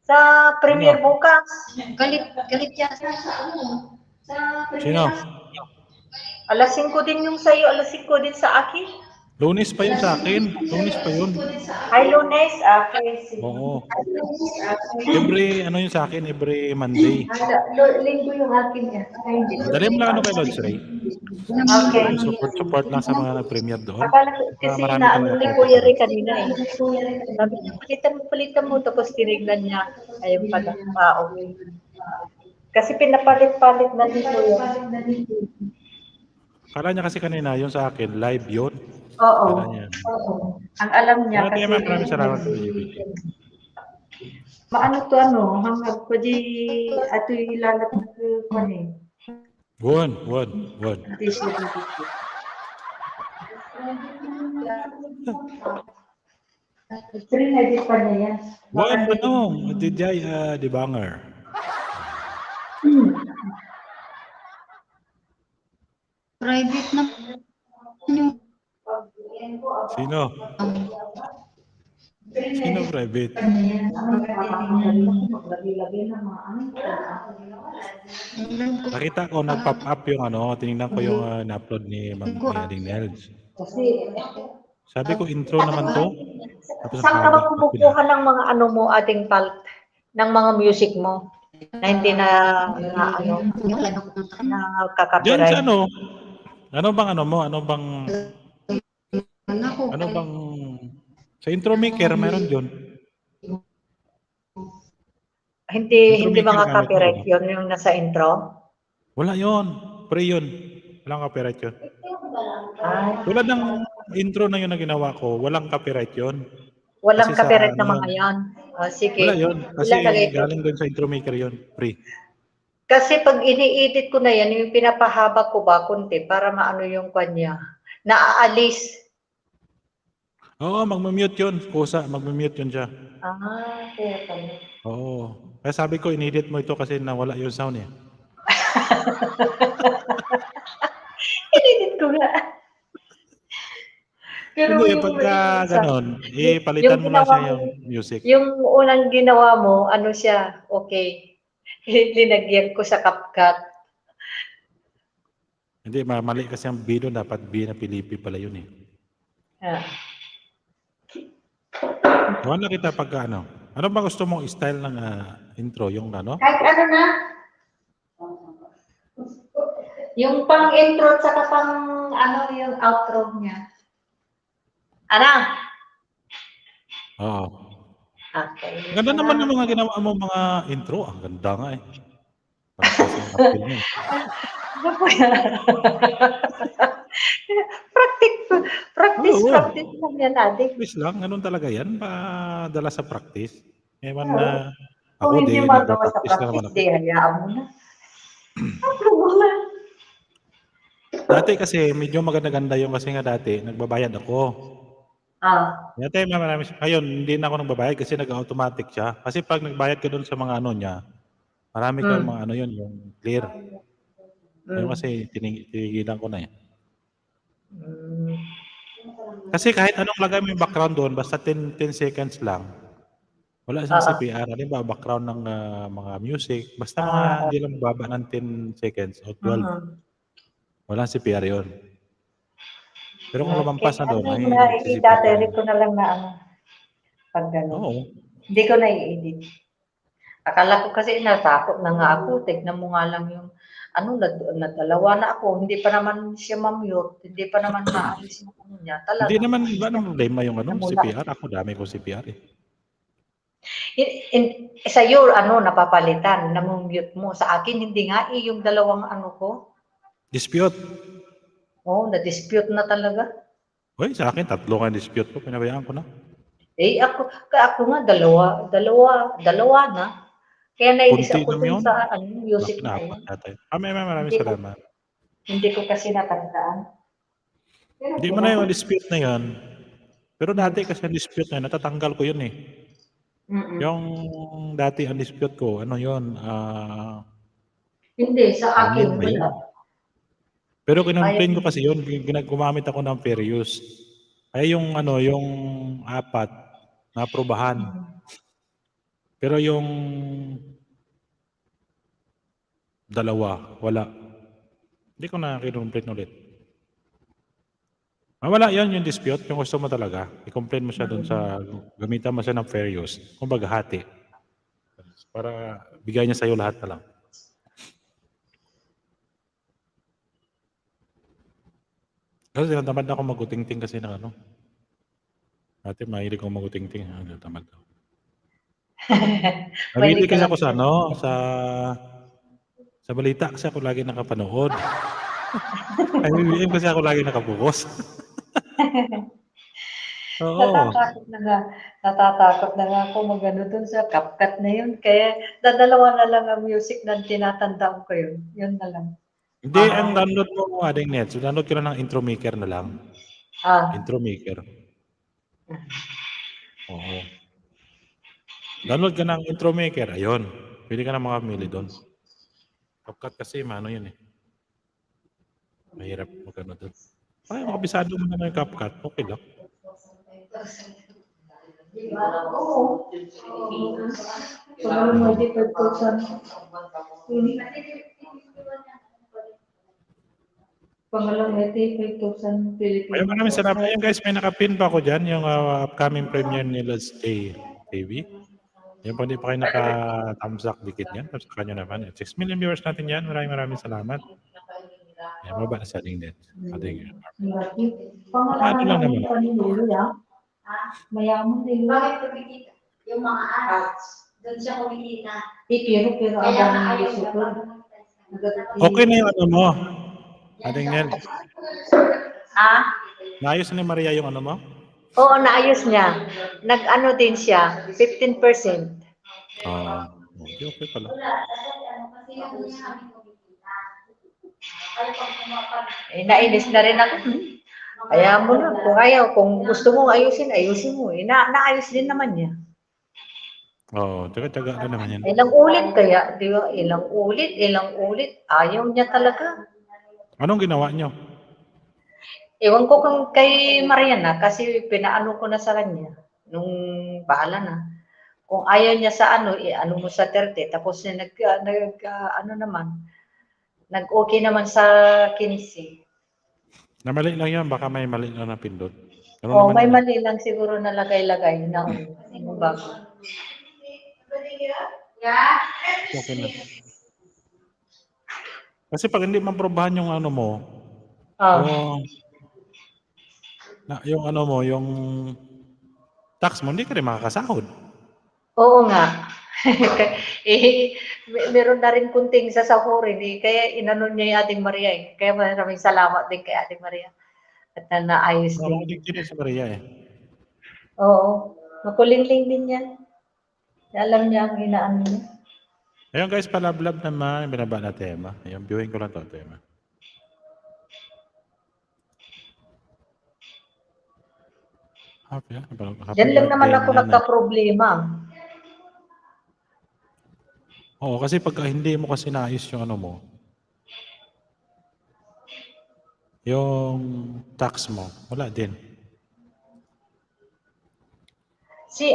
sa premiere bukas. Galit yan sa Sino? Alas 5 din yung sa'yo, alas 5 din sa akin. Lunes pa yun sa akin. Lunes pa yun. Ay, Lunes. Okay, sige. Oo. Yun sa akin, every Monday. Linggo yung akin. Dali mo lang kay Lodge Ray. Okay. Support lang sa mga nag-premiere doon. Akala ko kasi Marami na ka na ni Kuya Ray kanina eh. Sabi niya, palitan mo. Tapos tinignan niya. Ayun pala. Okay. Kasi pinapalit-palit na ni Kuya. Kala niya kasi kanina, yung sa akin, live yun. Oo. Kala niya. Ang alam niya Ate kasi. Emma, maraming salamat sa BGB. Maano to hanggang ko di ato ilalat na ko ni. One. This is Three na di pa niya yan. One, Dijay, di banger. Private na yung Sino? Sino private? Nakita ko, nag-pop up yung ano, tinignan ko yung na-upload ni Ma'am Aling Nels. Kasi, Sabi ko, intro naman to. Tapos saan ka ba haba. kumukuha ng mga ano mo, ating ng mga music mo? Na hindi na ano, yung wala na pupunta na Diyan sa kakapiright. ano? Ano bang ano mo? Ano bang ako. sa intro maker meron diyon? Hindi Intro hindi maker mga gamit mo, copyright diba? yun yung nasa intro. Wala yon. Pre yun. Walang copyright yun. Ay, Tulad ng intro na yun na ginawa ko, walang copyright yun. walang Kasi sa copyright ano na mga yun, yan. O, wala sige. yun. Kasi Ilalagay ko. galing doon sa intro maker yun. Pre. Kasi pag ini-edit ko na yan, yung pinapahaba ko ba kunti para maano yung kanya. Naaalis. Oo, magmamute yun. Kusa, magmamute yun siya. Kaya pala. Oo. Kaya sabi ko, inedit mo ito kasi nawala yung sound eh. Inedit ko nga. Pero Hindi, yung pagka isa, ganon, palitan mo lang ginawa siya mo, yung music. yung unang ginawa mo, ano siya, okay. Linagyan ko sa CapCut. Hindi, mali kasi ang B doon. Dapat B na Pilipi pala yun eh. Ah. Wala kita pagka ano. Ano ba gusto mong style ng intro? Yung ano? Kahit ano na, yung pang intro at pang ano yung outro niya. Ano? Oo. Okay. Ganda naman yung mga ginawa mo mga intro. Ang ganda nga eh. Parang kasi yung appeal mo eh. Ano po yan? Practice Oo. lang yan natin. Please lang, ganun talaga yan. Padala sa practice. Ewan na Kung ako hindi din, magawa sa nagpa-practice na naman practice, ako. di hayaan mo na. Ano mo na? Dati kasi medyo maganda-ganda yung kasi nga dati, nagbabayad ako. Dati marami siya. Ngayon, hindi na ako nagbabayad kasi nag-automatic siya. Kasi pag nagbayad ka doon sa mga ano niya, marami kang mga ano yun, yung clear. Ngayon kasi tinigilan ko na eh. Kasi kahit anong lagay mo yung background doon, basta 10 seconds lang. Wala siyang CPR. Halimbawa, background ng mga music. Basta mga hindi lang mababa ng 10 seconds o 12. Walang CPR yun. Pero kung lumampas na doon, ay i-CPR. CPR. ko na lang na ano. Pag gano'n. Oo. Hindi ko na i-edit. Akala ko kasi natakot na nga ako. Tignan mo nga lang yung ano, nadalawa na ako. Hindi pa naman siya ma-mute. Hindi pa naman maalis yung ano niya. Talaga. Hindi naman, wala naman problema yung ano, CPR. Ako dami ko CPR eh. Sa iyo, ano, napapalitan, namumute mo. Sa akin, hindi nga yung dalawang ano ko. Dispute. Oo, na-dispute na talaga. Uy, sa akin, 3 nga dispute ko. Pinabayaan ko na. Ako nga, dalawa na. Kaya nainis Kunti ako lang dun yun. sa music na Dapat yun. yata yun. Maraming Hindi ko- salamat. Hindi ko kasi natandaan. Hindi mo na yung dispute na yun. Pero dati kasi ang dispute na yun, natatanggal ko yun eh. Yung dati ang dispute ko, ano yun, Hindi, sa akin, Alin ba yun? wala. Pero kinonplain ko kasi yun, gumamit ako ng fair use. Ay yung ano, yung 4, naaprubahan. Pero yung 2, wala. Hindi ko na kinonplain ulit. Wala yun yung dispute, yung gusto mo talaga. I-complain mo siya doon sa, gamitan mo siya ng fair use. Kumbaga hati. Para bigay niya sa'yo lahat na lang. Kasi tinatamad na ako magutingting kasi ng ano. Dati mahilig akong magutingting. Tinatamad ako. Mahilig kasi ako sa ano, sa balita kasi ako lagi nakapanood. Ay, BBM kasi ako lagi nakabukas. Oo. Natatakot na nga ako magano dun sa CapCut na yun. Kaya dadalawa na lang ang music na tinatandaan ko yun. Yun na lang. Hindi, ang download mo ading net. So download ko na ng intro maker na lang. Intro maker. Oo. Download ka ng intro maker. Ayun. Pwede ka na makapili doon. CapCut kasi, mano yun eh. Mahirap magano doon. Ay, makabisado mo naman yung CapCut. Okay lang. Oo. Kung may 5,000. Pangalang 5,000 Philippine. Ayun, maraming salamat. Ayun guys, may nakapin pa ako dyan. Yung upcoming premiere ni Let's Stay TV. Yan po, hindi pa kayo naka-thumbs up, dikit yan. Thumbs up nyo naman. 6 million viewers natin yan. Maraming salamat. Yan, mababa na sa link din. Ating, Pangalan lang ng naman. panilo ya. Mayaman din. Bakit kumikita? Yung mga ads, doon siya kumikita. Pero Kaya ang nga ayaw gusto ko. okay na yung ano mo. Ating Nel. Ah? Naayos na ni Maria yung ano mo? Oo, naayos niya. Nag-ano din siya, 15%. Okay pala. Kasi yung niya kami kumikita. Ay, pag kumapag Nainis na rin ako. Kaya mo na, kung ayaw, kung gusto mong ayusin mo. Naayos din naman niya. Taga-taga na naman yan. Ilang ulit kaya, di ba? Ilang ulit. Ayaw niya talaga. Anong ginawa nyo? Ewan ko kung kay Mariana kasi pinaano ko na sa kanya. Nung bahala na. Kung ayaw niya sa ano, ano mo sa 30. Tapos ano naman, nag-okay naman sa 15. Namali lang yan. Baka may mali lang na pindot. Oh, may mali lang siguro na lagay-lagay na yung bago. Okay na. Kasi pag hindi maprobahan yung ano mo, yung ano mo, yung tax mo, hindi ka rin makakasahod. Oo nga. Meron na rin kunting sasahurin kaya inano niya yung ating Maria Kaya maraming salamat din kay ating Maria. At naayos din. Makinig din si Maria Oo. Makulingling din yan. Alam niya ang inaano niya. Ayun guys, palablab naman, binaba na tema. Ayun, viewing ko lang to tema. Diyan lang naman ako nagka-problema. Oo, kasi pag hindi mo kasi naayos yung ano mo, yung tax mo, wala din. Si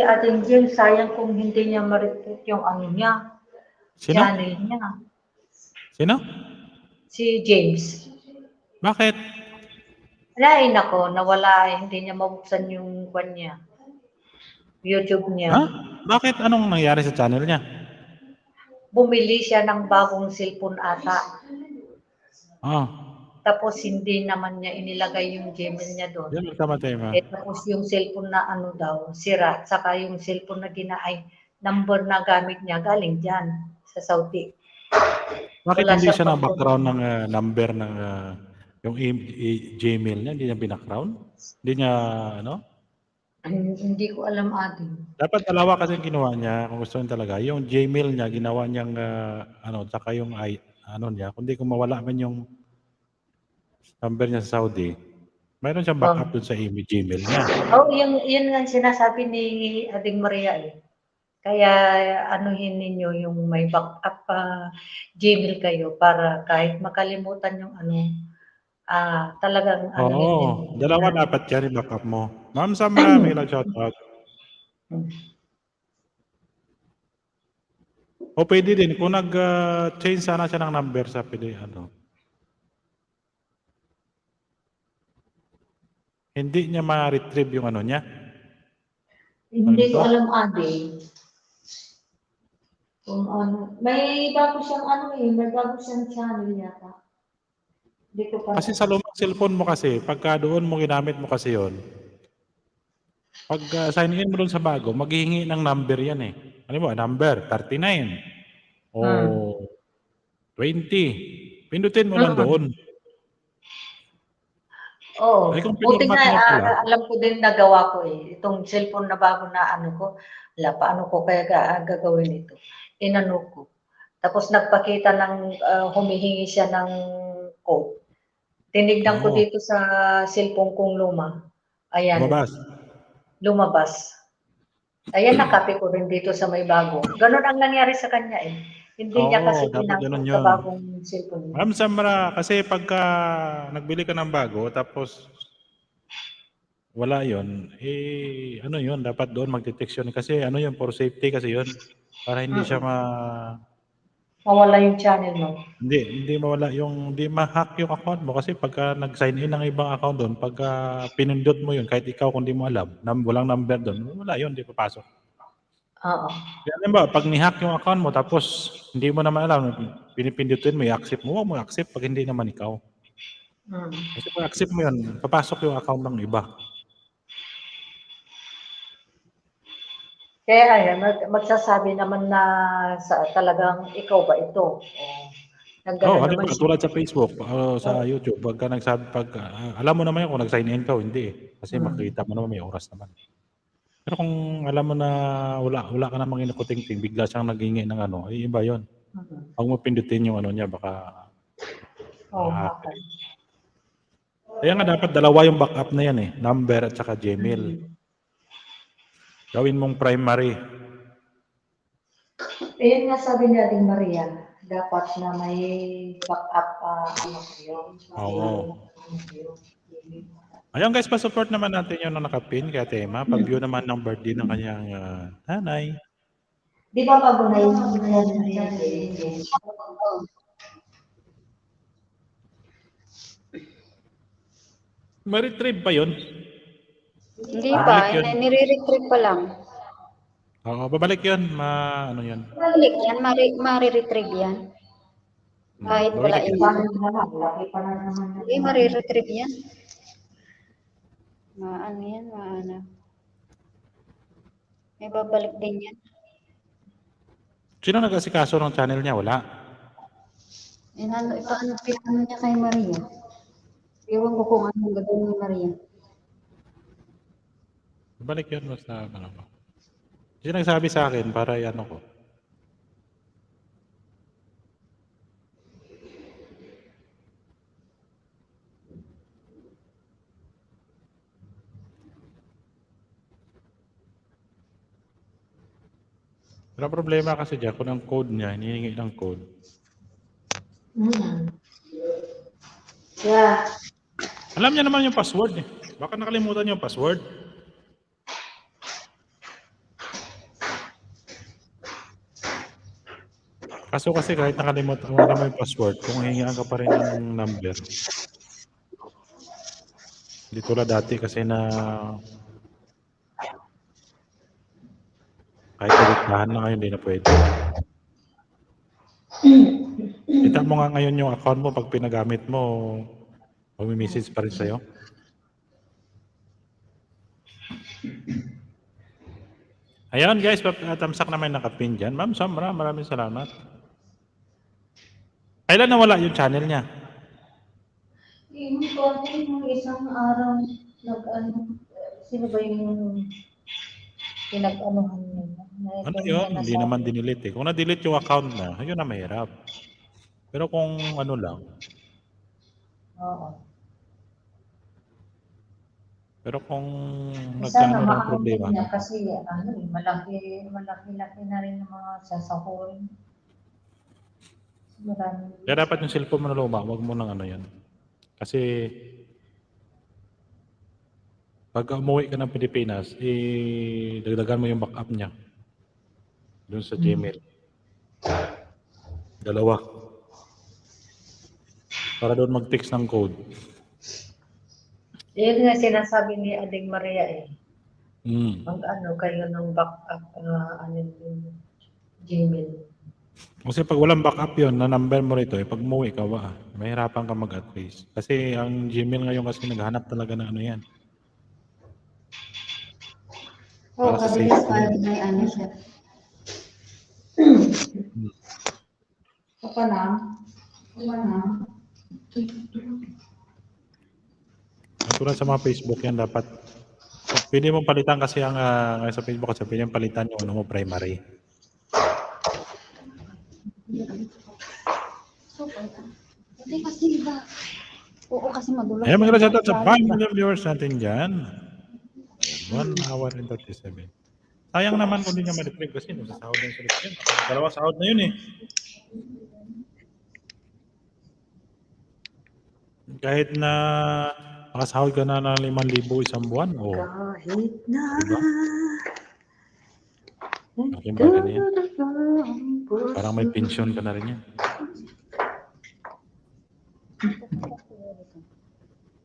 ating Jim, sayang kung hindi niya ma-report yung ano niya. Sino? Channel niya. Sino? Si James. Bakit? Ay, nako, nawala, hindi niya mabuksan yung kwan niya. YouTube niya. Ha? Bakit? Anong nangyari sa channel niya? Bumili siya ng bagong cellphone ata. Tapos hindi naman niya inilagay yung Gmail niya doon. Yan, magkama-tema. Tapos yung cellphone na ano daw, sira. Saka yung cellphone na number na gamit niya galing dyan sa Saudi. Bakit Wala hindi siya siya ng background ng number ng yung Gmail niya? Hindi niya binakground? Hindi niya ano? Hindi ko alam atin. Dapat dalawa kasi ginawa niya kung gusto niya talaga. Yung Gmail niya ginawa niyang saka yung ano niya, kundi kung mawala man yung number niya sa Saudi, mayroon siyang backup dun sa Gmail niya. Oh, yun nga sinasabi ni Ading Maria Kaya anuhin ninyo yung may backup Gmail kayo para kahit makalimutan yung talagang Oo, dalawa dapat yan yung backup mo. Ma'am Sam, may lang shoutout. O pwede din, kung nag-change sana siya ng number sa pili, hindi niya ma-retrieve yung ano niya. Hindi ko alam kung ano. May bago siyang may bago siyang channel yata. Hindi ko pa. Kasi sa lumang cellphone mo kasi, pagka doon mo ginamit mo kasi yon, pag sign in mo doon sa bago, maghihingi ng number yan eh. Ano mo, number 39 o 20. Pindutin mo lang doon. Oo. Ay, kung Buti pinormat mo pala. nga, alam ko din nagawa ko Itong cellphone na bago na paano ko kaya gagawin ito? Inano ko. Tapos nagpakita ng humihingi siya ng code. Tinignan ko dito sa cellphone kong luma. Ayan. Lumabas. Ayan, nakapi ko rin dito sa may bago. Ganon ang nangyari sa kanya Hindi niya kasi Oo, dapat pinangkot ganun sa yun. bagong cellphone niya. Ma'am Samra, kasi pagka nagbili ka ng bago, tapos wala yon, eh, ano yun, dapat doon magte-text yun. Kasi ano yun, for safety kasi yun. Para hindi siya Mawala yung channel mo. hindi mawala yung, hindi ma-hack yung account mo. Kasi pagka nag-sign in ng ibang account doon, pagka pinindot mo yun, kahit ikaw kung di mo alam, walang number doon, wala yun, di papasok. Oo. Kaya alam ba, pag ni-hack yung account mo, tapos hindi mo naman alam, pinipindutin mo, i-accept mo, huwag mo i-accept pag hindi naman ikaw. Mm. Kasi pag accept mo yun, papasok yung account ng iba. Kaya ayan, magsasabi naman na talagang ikaw ba ito? O, Oo, naman halimbawa, siya. tulad sa Facebook, sa YouTube, pagka nagsabi, alam mo naman yun kung nag-sign in ka o hindi eh. Kasi makikita mo naman, may oras naman. Pero kung alam mo na wala ka namang inukuting-ting, bigla siyang naghingi ng ano, ay iba yun. Huwag mo pindutin yung ano niya, baka Oo, hack. okay. Kaya nga dapat dalawa yung backup na yan eh, number at saka Gmail. Gawin mong primary. Ayun nga sabi ni Aling Maria, dapat na may backup ano kayo. Oo. Ayun guys, pa-support naman natin yung nakapin kaya Tema. Pag-view naman ng birthday ng kanyang nanay. Di ba bago na yung Ma-retrieve pa yun. Hindi Babalik pa, yun. nire-retrieve pa lang. Oo, babalik yun. Ano yun? Balik yan, mare-retrieve yan. Kahit wala Babalik yun. laki pa na naman. Hindi, mare-retrieve yan. Maano yan, maano. May babalik din yan. Sino nag-asikaso ng channel niya? Wala. Ipaano niya kay Maria. Ewan ko kung anong gagawin ni Maria. Babalik yun. Basta ano ko. Sino nagsabi sa akin para ano ko? Pero problema kasi dyan, kung ang code niya, hinihingi ng code. Yeah. Alam niya naman yung password eh. Baka nakalimutan yung password. Kaso kasi kahit nakalimutan mo yung password, kung hingihan ka pa rin ng number. Hindi tulad dati kasi na kahit nagitahan na ngayon, hindi na pwede. Kita mo nga ngayon yung account mo, pag pinagamit mo, mag-message pa rin sa'yo. Ayun guys, tamsak naman nakapin dyan. Ma'am Samra, maraming salamat. Kailan nawala yung channel niya? Yung konti yung isang araw, sino ba yung pinag-anuhan niya? Ano yun? Hindi naman dinilit eh. Kung na-delete yung account na, yun na mahirap. Pero kung ano lang, Oo. pero kung Sana nagkaano ng maano problema, niya kasi malaki na rin ng mga sasahurin. Marami. kaya dapat yung cellphone mo na luma, wag mo nang ano yan. Kasi pag umuwi ka ng Pilipinas, dagdagan mo yung backup niya. Doon sa Gmail. Dalawa. Para doon mag-text ng code. Yun nga sinasabi ni Aling Maria eh. Mm. Kayo ng backup, yung Gmail. Kasi pag walang backup yun, na number mo rito, pag umuwi ka ba, mahirapan ka mag-trace. Kasi ang Gmail ngayon kasi naghanap talaga ng ano yan. Oo, Para sa kabilis safety. pa may ano siya. Kapanam? Tulad sa mga Facebook yan, dapat pwede mong palitan kasi ang sa Facebook kasi pwede mong palitan yung ano mo, primary. Hindi kasi iba. Oo, kasi madulas. Ayan, mag-shoutout sa 5 million viewers natin dyan. 1 hour and 37. Sayang naman kung hindi niya ma-retrieve kasi nung sa sahod ng sulit yun. Dalawa sahod na yun eh. Kahit na makasahod ka na ng 5,000 isang buwan, o Kahit na diba? Malaking bagay na yan. Parang may pension ka na rin yan.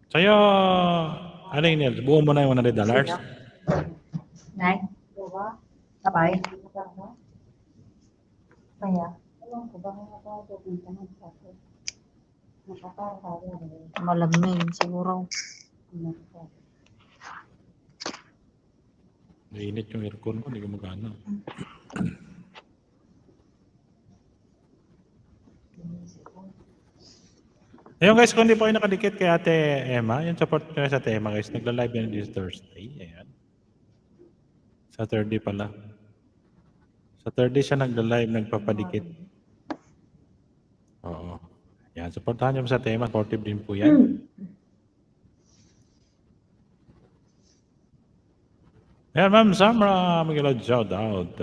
Sa'yo, Aling Nel, buo mo na yung $100. Nay, sabay. Kaya, malamig siguro. Mainit yung aircon ko, hindi ko magana. Ayun guys, kung hindi po kayo nakadikit kay Ate Emma, yung support nyo sa Ate Emma guys, nagla-live yan this Thursday. Ayan. Saturday pala. Saturday siya nagla-live, nagpapadikit. Oo. Yan, supportahan nyo sa Ate Emma, supportive din po yan. Ayan, Ma'am Samra, mag-ilad shout out.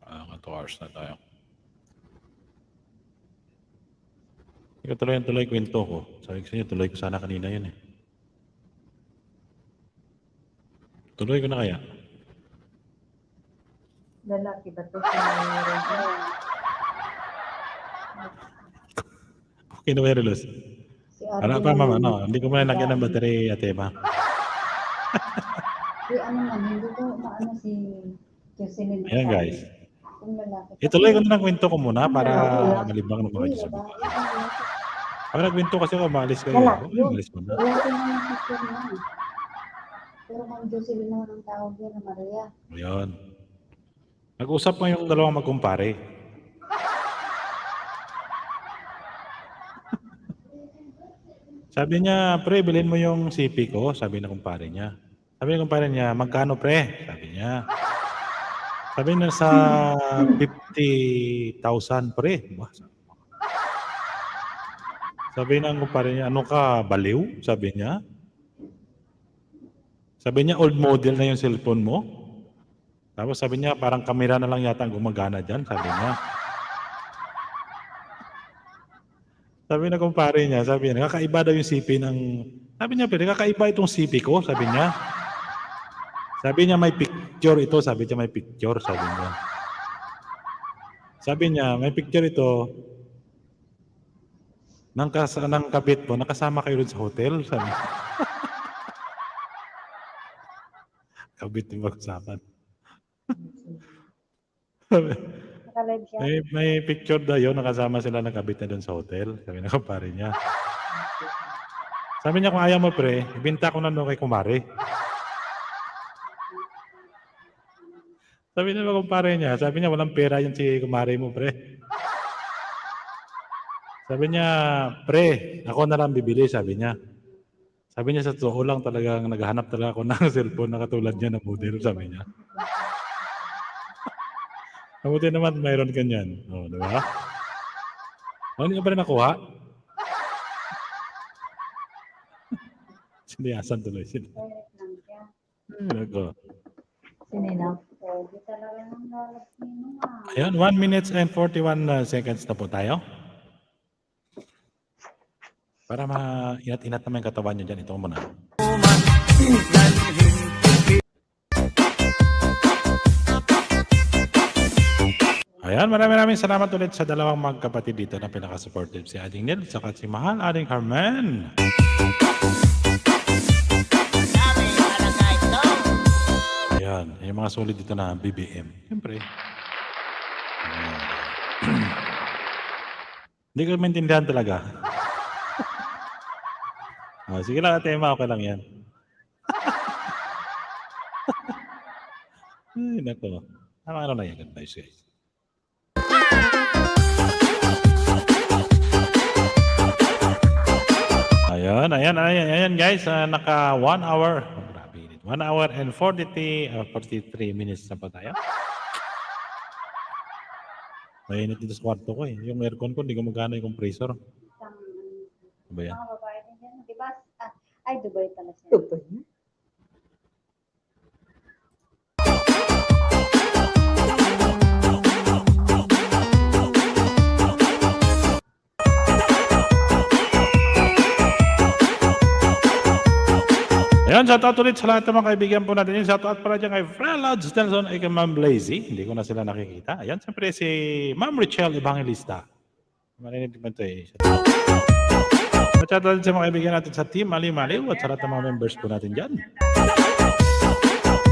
2 hours na tayo. Hindi ko tuloy kwento ko. Sabi ko sa inyo, tuloy ko sana kanina yun eh. Tuloy ko na kaya. Lalaki ba ito si Mayroon? Okay na ba yung relos? Si Para pa, ma'am, ano, hindi ko muna lagyan ng battery, Ate Emma. Si ano man, hindi ko maano si Jocelyn. Ayan guys. Kung lalaki. Ituloy ko na ng kwento ko muna para malibang ng mga Hindi, Diyos. babae. Pag nagkwento kasi ako, maalis kayo. Lalaki yun. Maalis mo na. Wala ko naman picture na. Pero kung Jocelyn naman ang tawag niya na Maria. Ayan. Nag-usap mo yung dalawang magkumpare. Sabi niya, pre, bilhin mo yung CP ko. Sabi na kumpare niya. Sabi ng kumpare niya, magkano pre? Sabi niya. Sabi niya sa 50,000 pre. Sabi ng kumpare niya, ano ka, baliw? Sabi niya. Sabi niya, old model na yung cellphone mo. Tapos sabi niya, parang kamera na lang yata ang gumagana dyan. Sabi niya. Sabi na kumpare niya, sabi niya, kakaiba daw yung CP ng... Sabi niya, pero kakaiba itong CP ko, sabi niya. Sabi niya, may picture ito. Sabi niya, may picture, sabi niya. Sabi niya, may picture ito. Nang kabit mo, nakasama kayo rin sa hotel, sabi niya. Kabit yung magsaman. Nakalive siya. May picture daw yun, nakasama sila ng kabit na doon sa hotel. Sabi na kumpare niya. Sabi niya, kung ayaw mo pre, ibinta ko na doon kay kumare. Sabi niya kumpare niya, sabi niya, walang pera yun si kumare mo pre. Sabi niya, pre, ako na lang bibili, sabi niya. Sabi niya, sa totoo lang talagang naghahanap talaga ako ng cellphone na katulad niya na model, sabi niya. Mabuti naman, mayroon ka niyan. O, di ba? O, hindi ka pa rin nakuha? Siniyasan tuloy sila. Direct lang siya. Nako. Sinina. Pwede talaga ng lalaki mo ah. Ayan, 1 minutes and 41 seconds na po tayo. Para ma-inat-inat naman yung katawan nyo dyan. Ito muna. Ayan, maraming salamat ulit sa dalawang magkapatid dito na pinaka-supportive, si Ading Nel at si Mahal Ading Carmen. Ayan, yung mga solid dito na BBM. Siyempre. Hindi ko maintindihan talaga. Sige lang, Ate Emma, okay lang yan. Ay, nako. Ano na yan, guys. Ayan guys, naka 1 hour. Oh, grabe, 1 hour and 43 minutes na pa tayo. Mainit dito sa kwarto ko eh. Yung aircon ko, hindi gumagana yung compressor. Ano ba yan? Mga babae din yan. Di ba? Ay, Dubai pala siya. Dubai. Ayan, shoutout ulit sa lahat ng mga kaibigan po natin. Shoutout pala dyan kay Fred Lods Nelson ay kay Ma'am Blazy. Hindi ko na sila nakikita. Ayan, siyempre si Ma'am Richelle Evangelista. Marinig mo ito eh. Shoutout ulit sa mga kaibigan natin sa Team Mali Maliw at sa lahat ng mga members po natin dyan.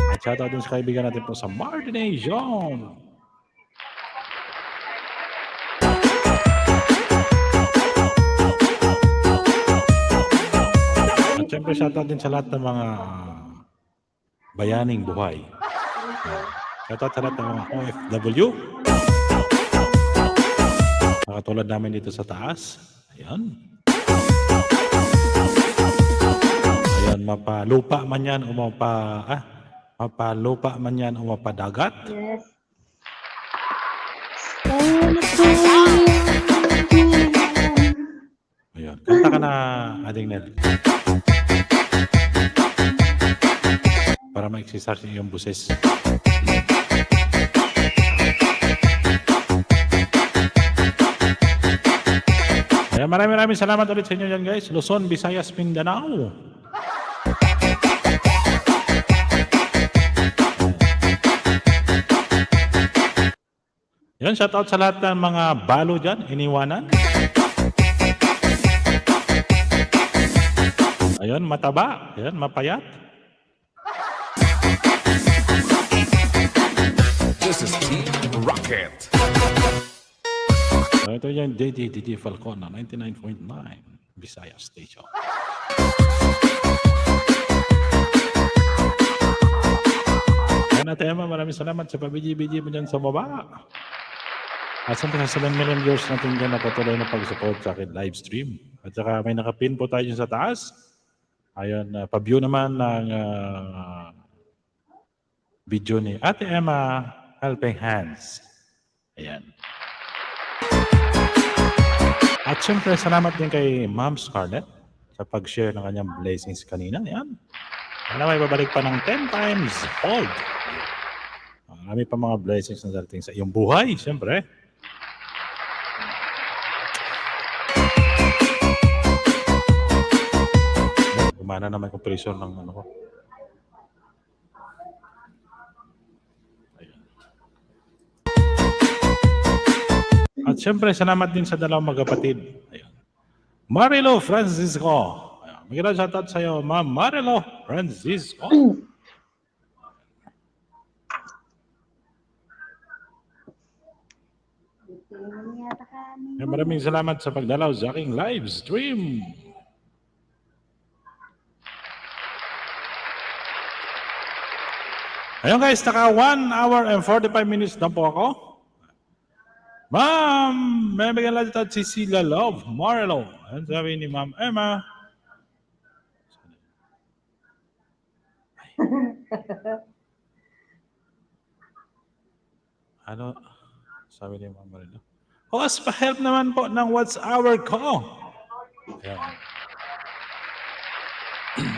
At shoutout din sa kaibigan natin po sa Martination. At syempre shoutout din sa lahat ng mga bayaning buhay. Shoutout sa lahat ng mga OFW. Katulad namin dito sa taas. Ayan. Ayan, mapalupa man yan o mapalupa man yan o mapadagat. Yes. Ayan. Kanta ka na, Ading Nel. Para ma-exercise yung buses. Ayan, maraming salamat ulit sa inyo dyan guys. Luzon, Visayas, Mindanao. Yan, shoutout sa lahat ng mga balo dyan, iniwanan. Ayun, mataba. Ayan, mapayat. This is Team Rocket. Ito yung DD Falcon na 99.9 Visayas Station. Ayan natin, Emma, maraming salamat sa pabiji-biji mo dyan sa baba. At sa 7 million viewers natin dyan na patuloy na pag-support sa akin live stream. At saka may nakapin po tayo dyan sa taas. Ayan, pa-view naman ng video ni Ate Emma Helping Hands. Ayan. At syempre, salamat din kay Ma'am Scarlett sa pag-share ng kanyang blessings kanina. Ayan. Alam, may babalik pa ng 10 times fold. Marami pa mga blessings na darating sa iyong buhay, syempre. Gumana naman yung pressure ng ano ko. At syempre, salamat din sa dalawang magkapatid. Ayan. Marilo Francisco. Ayan. Magandang shoutout sa iyo, Ma'am Marilo Francisco. Ayan, maraming salamat sa pagdalaw sa aking live stream. Ayun guys, naka 1 hour and 45 minutes na po ako. Ma'am, may bigyan lang dito si Cecilia Love, Marlo. Ano sabi ni Ma'am Emma? Ano? Sabi ni Ma'am Marlo. Host, pa-help naman po ng what's hour ko. Ayan.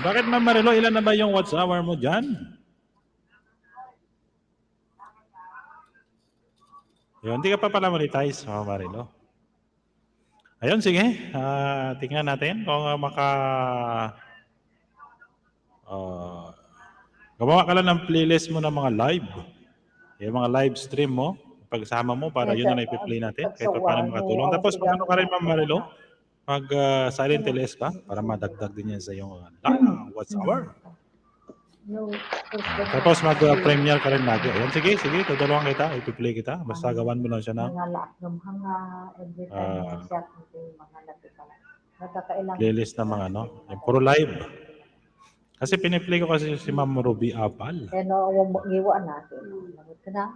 Bakit Ma'am Marlo, ilan na ba yung what's hour mo dyan? Yun, hindi ka pa pala monetize, Ma'am Marilo. Ayun, sige. Tingnan natin kung gumawa ka lang ng playlist mo ng mga live. Yung mga live stream mo, pagsama mo para yun na ipi-play natin kahit pa paano makatulong. Tapos pag ano ka rin, Ma'am Marilo, pag silent LS ka para madagdag din yan sa iyong what's hour. Tapos mag-premiere ka rin lagi. Ayan, sige, tutulungan kita, ipi-play kita. Basta gawan mo lang siya na playlist na mga ano, yung puro live. Kasi piniplay ko kasi si Ma'am Ruby Apal. Giwaan natin. Lagot ka na.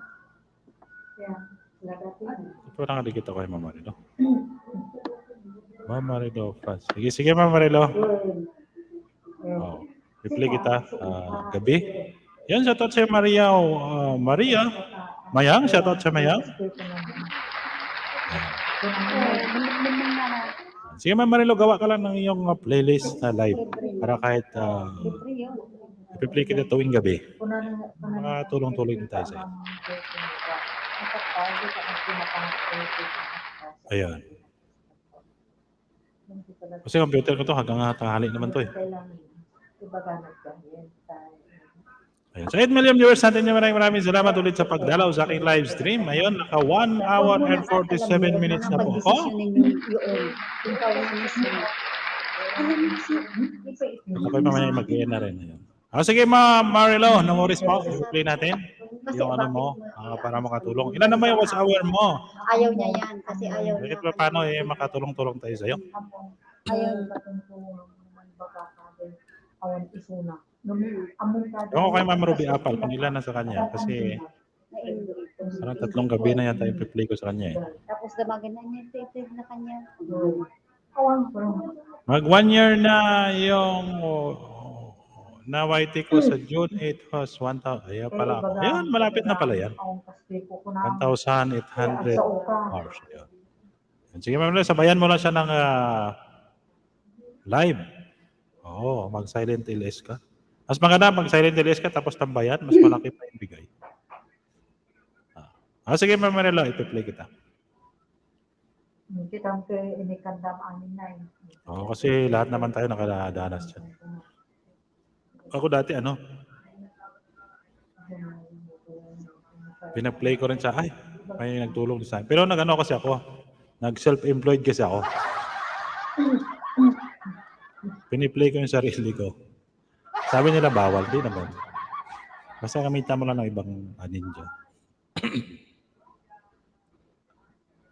Ito na nga dikit ako kay Ma'am Marilo. Ma'am Marilo, France. Sige, Ma'am Marilo. Oh. I-play kita gabi. Yan, shoutout sa Maria. Maria. Mayang, shoutout sa Mayang. Sige, Ma'am Marilo, gawa ka lang ng iyong playlist na live para kahit i-play kita tuwing gabi. Tulong-tuloy din tayo sa iyo. Ayan. Kasi computer ko to hanggang tanghali naman to eh. Kumbaga nagdahil tayo. Ayun. So 8 million viewers natin yung maraming salamat ulit sa pagdalaw sa aking live stream. Ayun, naka 1 hour and 47 minutes na po ako. Pagdesisyonin yun, ikaw na mismo. Alam mo siya, Ako mamaya mag-iyan na rin. Ayun. Sige Marilo, no worries po. I-play natin yung ano mo para makatulong. Ilan naman yung watch hour mo? ayaw niya yan, kasi ayaw Bakit niya. pa paano makatulong-tulong tayo sa'yo? Ayaw patungkulong naman baka sabi, awan isuna. Among Ako kay Ma'am Ruby Apal, kung ilan na sa kanya. Kasi parang 3 gabi na yata yung play ko sa kanya eh. Tapos damagin na niya, ito na kanya. awan ko. Mag 1 year na yung na YT ko sa June 8 host 1,000. Ayan pala ako. Ayan, malapit na pala yan. 1,800 hours. Ayan. Sige Ma'am, sabayan mo lang siya ng live. Oo, mag-silent LS ka. Mas maganda mag-silent LS ka tapos tambayan, mas malaki pa yung bigay. Sige Ma'am Marilo, ito-play kita. Kitang kay inikandam amin na eh. Oo, kasi lahat naman tayo nakadanas dyan. Ako dati pina-play ko rin sa, may nagtulong sa akin. Pero nag-ano kasi ako, nag-self-employed kasi ako. Piniplay ko yung sarili ko. Sabi nila bawal, di naman. Basta gamitan mo lang ng ibang ninja.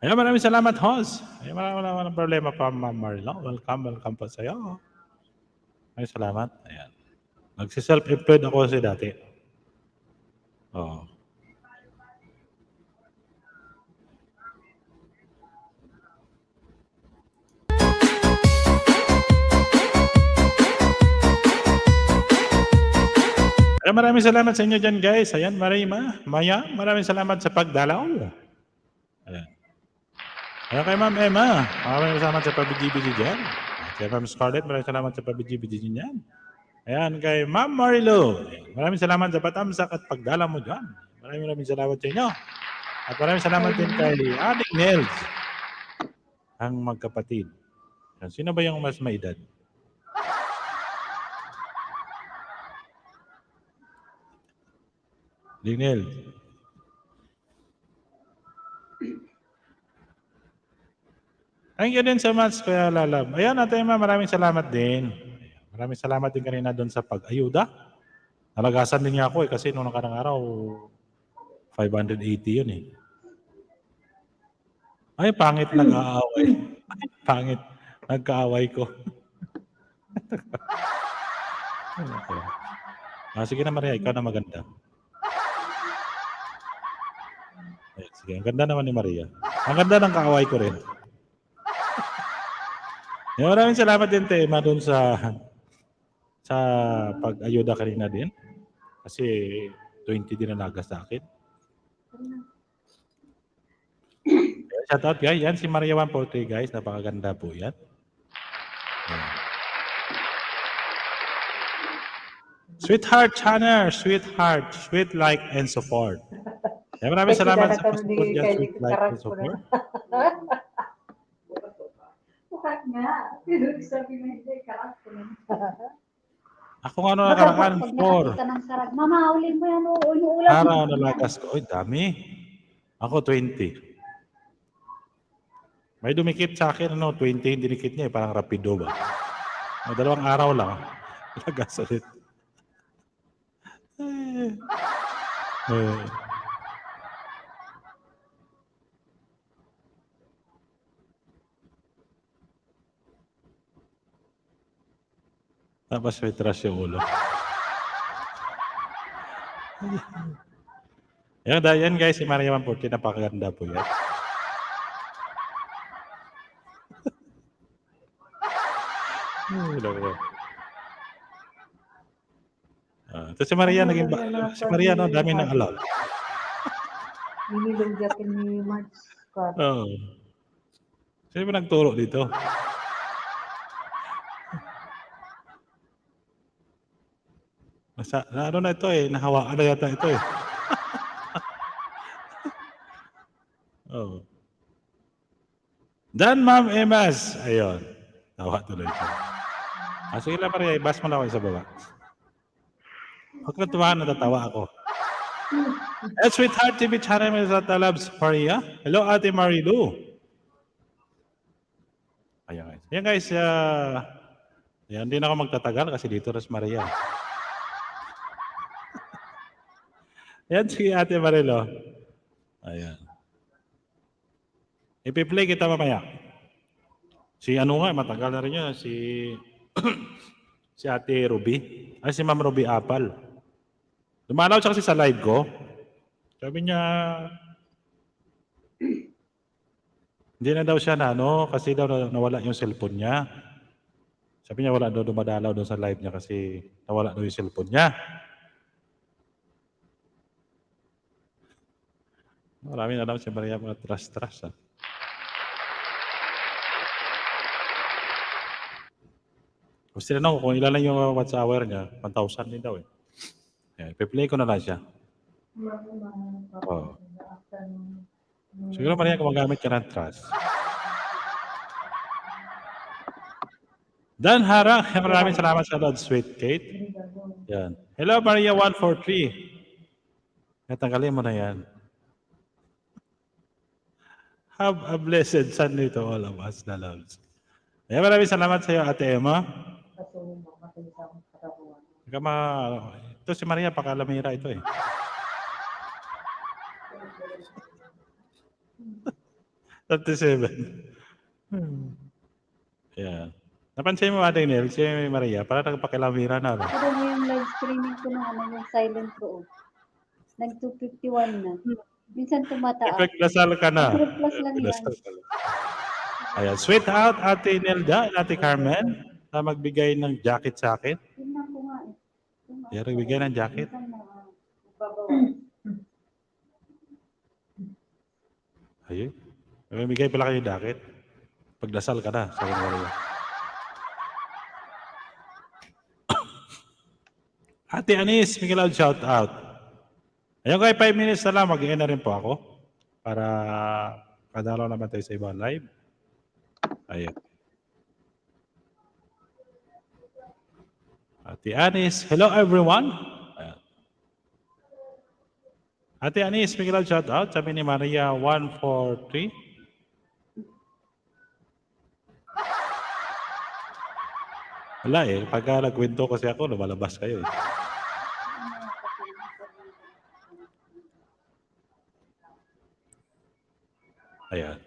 Ayun, maraming salamat, host. Ayun, wala problema pa, Ma'am Marlo. Welcome po sa'yo. Ay, salamat. Ayan. Nagsi-self-employed ako kasi dati. Oo. Ayun, maraming salamat sa inyo dyan, guys. Ayan, Maya, maraming salamat sa pagdalaw. Ayan. Ayan kay Ma'am Emma. Maraming salamat sa pabiji-biji dyan. Kay Ma'am Scarlett, maraming salamat sa pabiji-biji dyan. Ayan, kay Ma'am Marilo. Maraming salamat sa patamsak at pagdala mo dyan. Maraming salamat sa inyo. At maraming salamat din kay Adik Nels. Ang magkapatid. Sino ba yung mas may edad? Adik Nels. Thank you din so much, Kuya Lalab. Ayan, Ate Emma, maraming salamat din. Maraming salamat din kanina doon sa pag-ayuda. Nalagasan din niya ako kasi noong nakarang araw, 580 yun eh. Ay, pangit nag-aaway. Ay, pangit. Nagkaaway ko. Sige na Maria, ikaw na maganda. Ay, sige, ang ganda naman ni Maria. Ang ganda ng kaaway ko rin. Maraming salamat din, Tema, doon sa pag-ayuda kanina din. Kasi 20 din na nagas sa akin. Shout out guys. Yan si Maria 143 guys. Napakaganda po yan. Yan. Sweetheart Channer. Sweetheart. Sweet like and support. Yan, maraming salamat sa pag-support dyan. Sweet like and support. Bukat nga. Sabi mo hindi, karat ko na. Ako nga nakaraan, Pag 4. nakakita ng sarag, mama, ulin mo yan, yung ulam. Araw nalagas ko. Ay, dami. Ako 20. May dumikit sa akin, 20 yung dinikit niya, parang rapido ba? May 2 araw lang. Lagas ulit. Tapos may trash yung ulo. Yan guys, si Maria 140, napakaganda po yan. Ito si Maria, si Maria, dami ng alam. Minilong jacket ni Marge Scott. Oo. Sino ba nagturo dito? Ano na ito eh, nahawaan na yata ito eh. Oh. Dan Ma'am Emas. Ayun. Tawa tuloy ito. Sige lang, Maria. Ibas mo lang ako sa baba. Huwag kang tumahan, natatawa ako. Sweetheart TV channel mo sa Talabs, Maria. Hello, Ate Marilu. Ayan guys. Ayan guys, ayan, hindi na ako magtatagal kasi dito rin si Maria. Ayan, sige Ate Marilu. Ayan. Ipi-play kita mamaya. Si ano nga, matagal na rin yun. Si Ate Ruby. Ay, si Ma'am Ruby Apal. Dumalaw siya kasi sa live ko. Sabi niya, hindi na daw siya na ano, kasi daw nawala yung cellphone niya. Sabi niya wala daw dumadalaw doon sa live niya kasi nawala daw yung cellphone niya. Maraming alam si Maria mga trust. Gusto na kung ilan lang yung watch hour niya, 1,000 din daw eh. Ayan, ipi-play ko na lang siya. Oh. Siguro Maria gumagamit ka ng trust. Dan Hara, maraming salamat sa Lord Sweet Kate. Yan. Hello Maria 143. Natanggalin mo na yan. Have a blessed Sunday to all of us, the loves. Ayan, maraming salamat sa iyo, Ate Emma. Ito si Maria, pakalamira ito eh. Yeah. Napansin mo Ate Nel, si Maria, parang nagpakilamira na. No? Pero mo yung live streaming ko na yung silent ko. Nag 251 na. Minsan tumataas. Nagdasal ka na. 100 plus lang yan. Ayan, sweet out Ate Nelda and Ate Carmen na magbigay ng jacket sa akin. Tingnan ko nga eh. Ayan, nagbigay ng jacket. Minsan na babawa. Ayun. Magbigay pala kayo ng jacket. Pagdasal ka na, sabi ng Maria. Ate Anis, Miguel shout out. Ayun kayo, 5 minutes na lang, mag-i-end na rin po ako. Para kadalaw naman tayo sa ibang live. Ayun. Ate Anis, hello everyone. Ayan. Ate Anis, Miguel shout out. Sabi ni Maria, 143. Wala eh, pagka nagkwento kasi ako, lumalabas kayo eh. Ayan.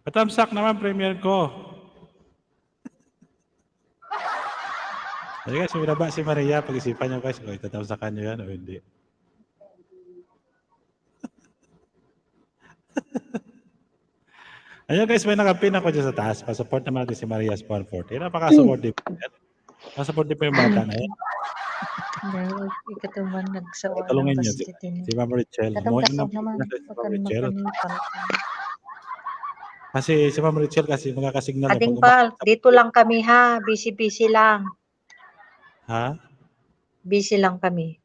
Patamsak naman premier ko. Ay guys, binaba si Maria, pag-isipan nyo guys, kung itatamsakan nyo yan o hindi. Ayun guys, may nakapin ako dyan sa taas. Pasupport naman natin si Maria Spawn 40. Napaka-supportive po yan. Napaka-supportive po yung bata na yan. Ikatuman nagsawa Tulungin ng niyo bastitin. si Ma'am Richelle. Katang-kasog naman. Si Ma'am Richelle. Pagkan Kasi si Ma'am Richelle kasi magkakasignal. Ading Pal, dito lang kami ha. Busy lang. Ha? Busy lang kami.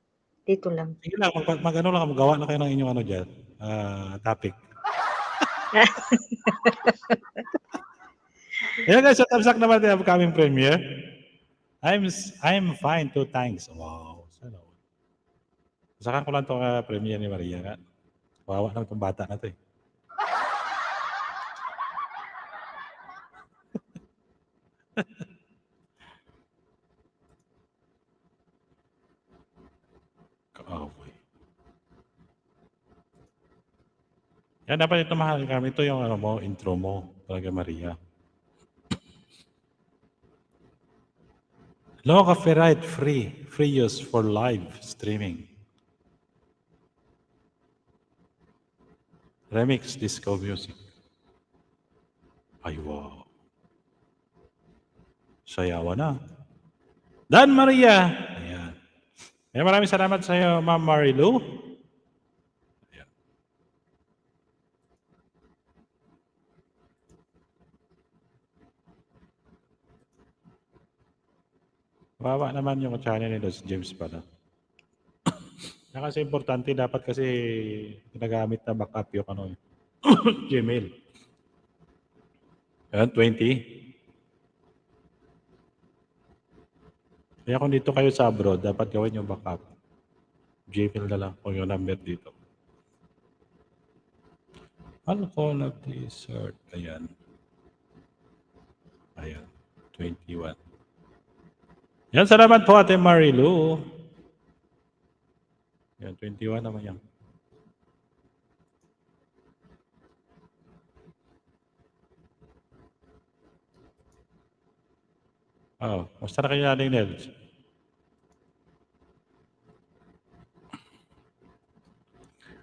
Dito lang. Sige lang, mag-ano lang, magawa na kayo ng inyong ano dyan. Topic. Ayan guys, sa tamsak naman din ang upcoming premiere. I'm fine, 2 thanks. Wow. Sana. Saka ko lang itong premiere ni Maria. Wawa lang itong bata na ito eh. Kaaway. Yan, dapat ito mahal kami. Ito yung ano mo, intro mo. Talaga Maria. No copyright free. Free use for live streaming. Remix disco music. Ay, wow. Sayawa na. Dan Maria. Ayan. Ayan, maraming salamat sa iyo, Ma'am Marilu. Ayan. Wawa naman yung channel ni Los James pala. Saka kasi importante, dapat kasi ginagamit na backup yung ano, Gmail. Ayan, 20. Kaya kung dito kayo sa abroad, dapat gawin yung backup. Gmail na lang kung yung number dito. Alcohol at dessert. Ayan. Ayan. 21. Yan, salamat po Ate Marilu. Yan, 21 naman yan. Oh, basta na kayo nating Nels.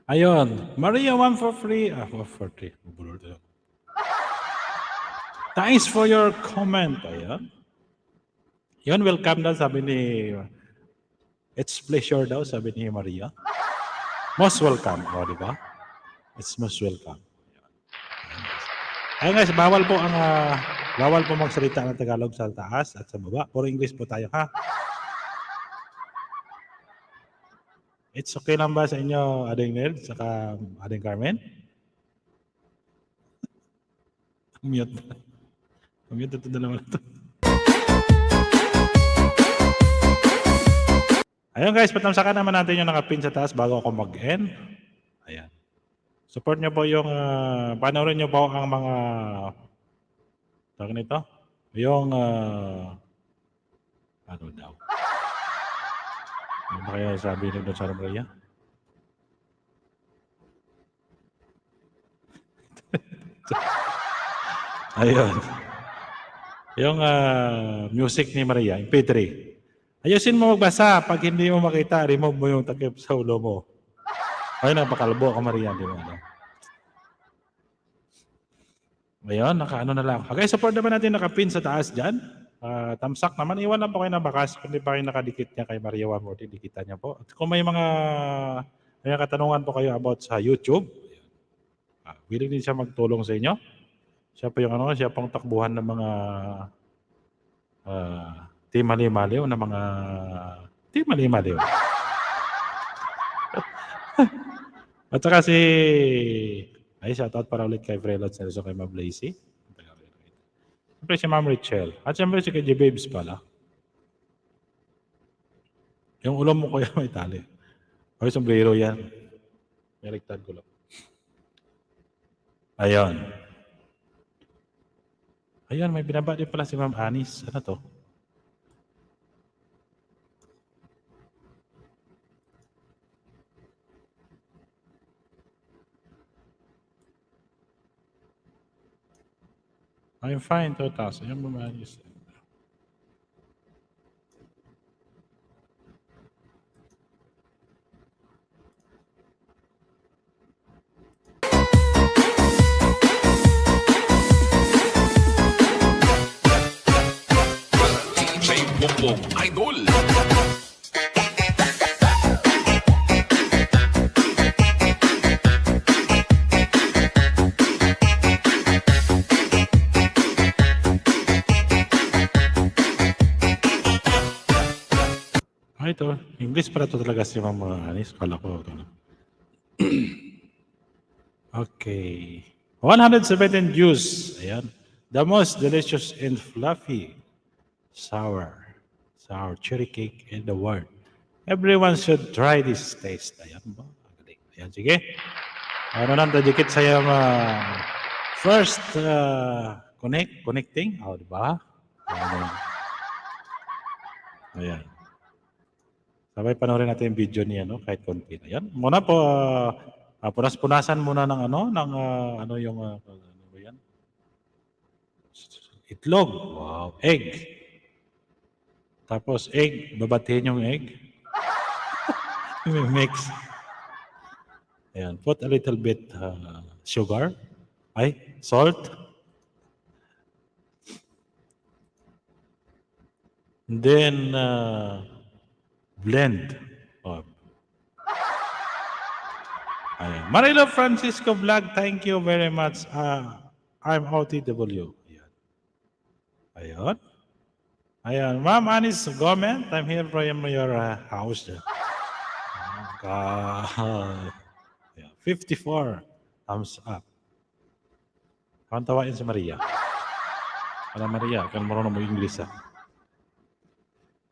Ayun, Maria 1 for free. 1 for free. Thanks for your comment. Ayun. Yun, welcome daw, sabi ni... It's pleasure daw, sabi ni Maria. Most welcome, o, di ba? It's most welcome. Ayun guys, bawal po magsalita ng Tagalog sa taas at sa baba. Puro English po tayo, ha? It's okay lang ba sa inyo, Ading Ned, saka Ading Carmen? Mute. Mute ito na naman ito. Ayun guys, patamsakan naman natin yung nakapin sa taas bago ako mag-end. Ayan. Support nyo po yung, panoorin nyo po ang mga, tawag nito, yung, ano daw. Ano kaya sabi nyo sa Maria? Ayun. Yung music ni Maria, MP3. Ayusin mo magbasa. Pag hindi mo makita, remove mo yung takip sa ulo mo. Ay, napakalbo ka, Maria. Di ba? Ayun, nakaano na lang. Okay, support naman natin nakapin sa taas dyan. Tamsak naman. Iwan lang po kayo na bakas. Kung di pa kayo nakadikit niya kay Maria 140, dikitan niya po. At kung may mga katanungan po kayo about sa YouTube, willing din siya magtulong sa inyo. Siya po yung siya pong takbuhan ng mga Team Mali-Maliw na mga Team Mali-Maliw. At saka shoutout para ulit kay Frelot sa kay Ma'am Lacey. Siyempre si Ma'am Richelle. At siyempre si kay J-Babes pala. Yung ulo mo kuya may tali. O yung sombrero yan. May rektad ko lang. Ayun. Ayun, may binaba din pala si Ma'am Anis. Ano to? I'm fine, 2,000. Yung Ma'am Anis. DJ Bongbong Idol. Ito. English para ito talaga si Ma'am Anis. Kala ko. Okay. 117 juice. Ayan. The most delicious and fluffy sour cherry cake in the world. Everyone should try this taste. Ayan ba? Ayan, sige. Ano lang, dikit saya first connecting. O, diba? Ayan. Sabay panoorin natin yung video niya, no? Kahit konti na yan. Muna po, punas-punasan muna ng yung, ano ba yan? Itlog. Wow. Egg. Tapos egg, babatiin yung egg. Mix. Ayan. Put a little bit sugar. Salt. And then, blend. Ayan. Marilo Francisco Vlog, thank you very much. I'm OTW. Ayan. Ayan. Ma'am Anis Gomez, I'm here from your house. Yeah, 54 thumbs up. Kawan tawain si Maria. Para Maria, kan marunong mo English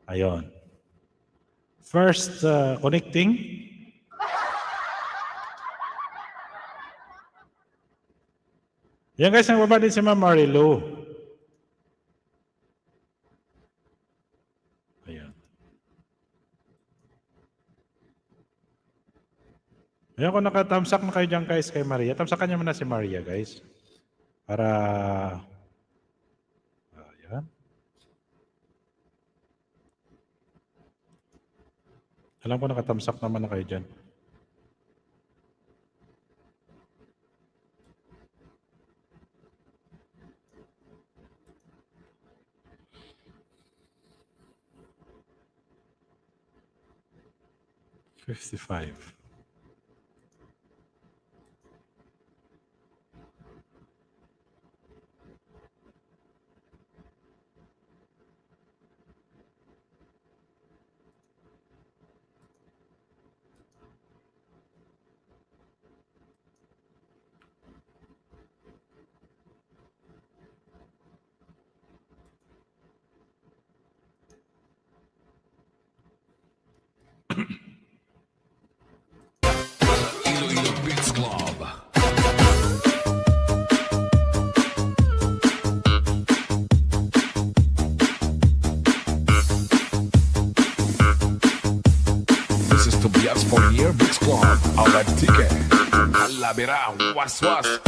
Ayun. First connecting. Yan guys, nagbaba din si Ma'am Marilu. Ayan. Ayan, kung nakatamsak na kayo dyan guys kay Maria, tamsakan niyo muna si Maria guys. Para, ayan. Alam ko nakatamsak naman na kayo dyan. $55. Iloilo Beats Club. This is Tobias Fournier Beats Club. Awad ticket. Halabira, was-was.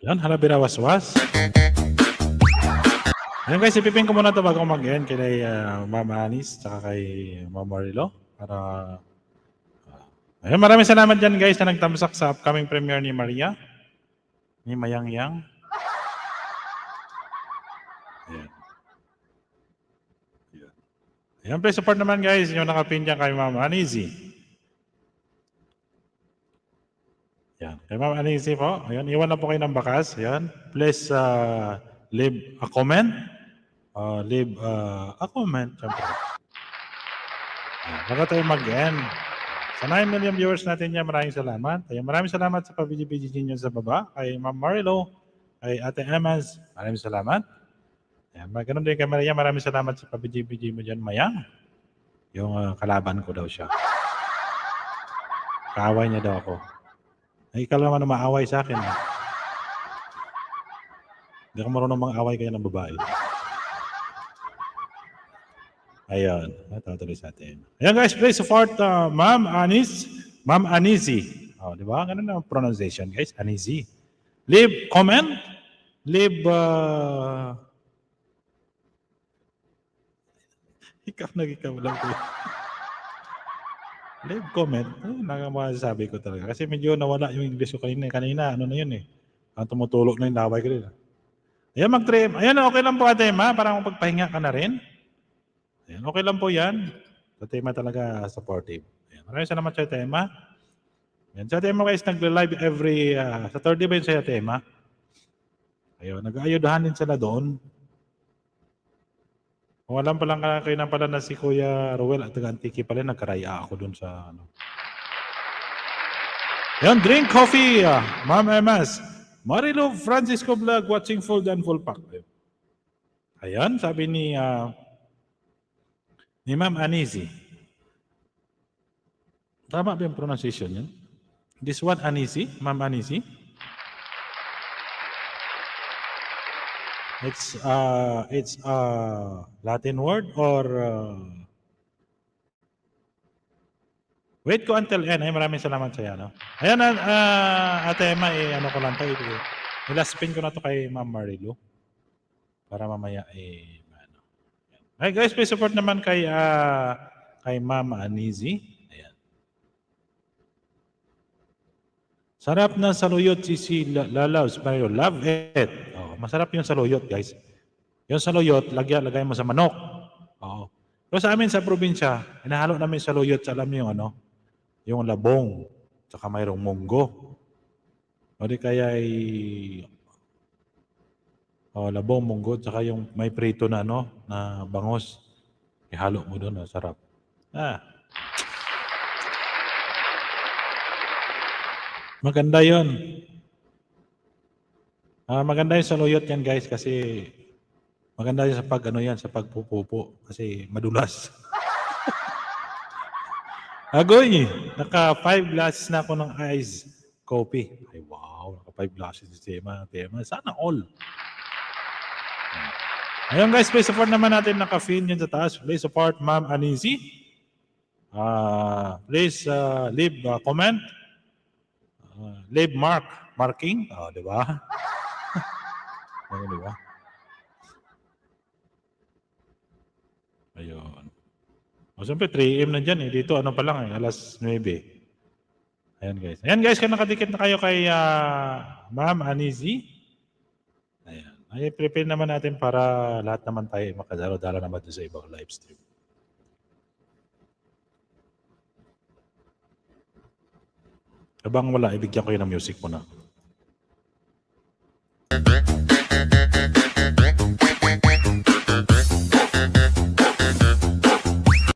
Yan, halabira waswas. Ayan guys, ipipin ko muna ito bago mag-end kay Ma'am Anis tsaka kay Ma'am Marilo. Para... Ayan, maraming salamat dyan guys na nagtamsak sa upcoming premiere ni Maria. Ni Mayang Yang. Ayan. Ayan. Ayan, please support naman guys yung nakapin dyan kay Ma'am Anizi. Ayan, kay Ma'am Anizi po. Ayan, iwan na po kayo ng bakas. Ayan, please leave a comment. Leave a comment, syempre. Bago tayo mag-end. Sa 9 million viewers natin yan, maraming salamat. Ayan, maraming salamat sa pabiji-biji ninyo sa baba. Kay Ma'am Marilo, kay Ate Emas, maraming salamat. Ayan, ganun din kay Maria, maraming salamat sa pabiji-biji mo dyan, Mayang. Yung kalaban ko daw siya. Kaaway niya daw ako. Ay, ikaw naman na maaway sa akin. Hindi ako marunong mang-away kaya ng babae. Ayun, natutuloy sa atin. Ayan guys, please support Ma'am Anis, Ma'am Anizi. Oh, di ba? Ganun ang pronunciation guys, Anizi. Leave comment, leave ikaw lang ko. Leave comment. Nakamasabi ko talaga. Kasi medyo nawala yung English ko kanina. Kanina, ano na yun eh. Ang tumutulog na yung laway ko rin. Ayan, mag-trim. Ayan, okay lang po ate ma. Para magpahinga ka na rin. Ayan, okay lang po yan. Sa tema talaga supportive. Ayan, maraming salamat sa tema. Ayan, sa tema guys, nag-live every Saturday ba yun sa tema? Ayun, nag-aayudahan din sila doon. Kung alam pa lang kayo na pala na si Kuya Ruel at taga-Antiki pala, nagkaraya ako doon sa ano. Ayan, drink coffee, Ma'am Emas. Marilo Francisco Vlog watching full and full pack. Ayan, sabi ni Ma'am Anizi. Tama ba yung pronunciation yan? This one, Anizi? Ma'am Anizi? It's Latin word or wait ko until end. Ay, maraming salamat sa iyo. No? Ayan, ate Emma, ano ko lang ito. Ilaspin ko na to kay Ma'am Marilu. Para mamaya, ano. Hey guys, please support naman kay Ma'am Anizi. Ayan. Sarap na saluyot si Lalaws. Love it. Oh, masarap yung saluyot, guys. Yung saluyot, lagay mo sa manok. Oo. Pero sa amin sa probinsya, inahalo namin saluyot sa alam niyo yung ano, yung labong, tsaka mayroong munggo. O di kaya labong, munggo, tsaka yung may prito na ano, na bangos. Ihalo mo doon, sarap. Maganda yun. Maganda yung saluyot yan guys kasi maganda yun sa pag ano yan, sa pagpupupo kasi madulas. Agoy, naka 5 glasses na ako ng ice coffee. Ay wow, naka 5 glasses si Tema. Sana all. Ayun guys, please support naman natin naka-fin yun sa taas. Please support Ma'am Anisi. Please leave a comment. Leave marking. Di ba? Di ba? Ayun. O siyempre 3 AM na dyan eh. Dito ano pa lang eh, alas 9. Ayan guys. Ayan guys, kung nakadikit na kayo kay Ma'am Anisi. Ayan. Ay, prepare naman natin para lahat naman tayo makadalo-dalo naman doon sa ibang live stream. Habang wala, ibigyan ko yun ng music muna.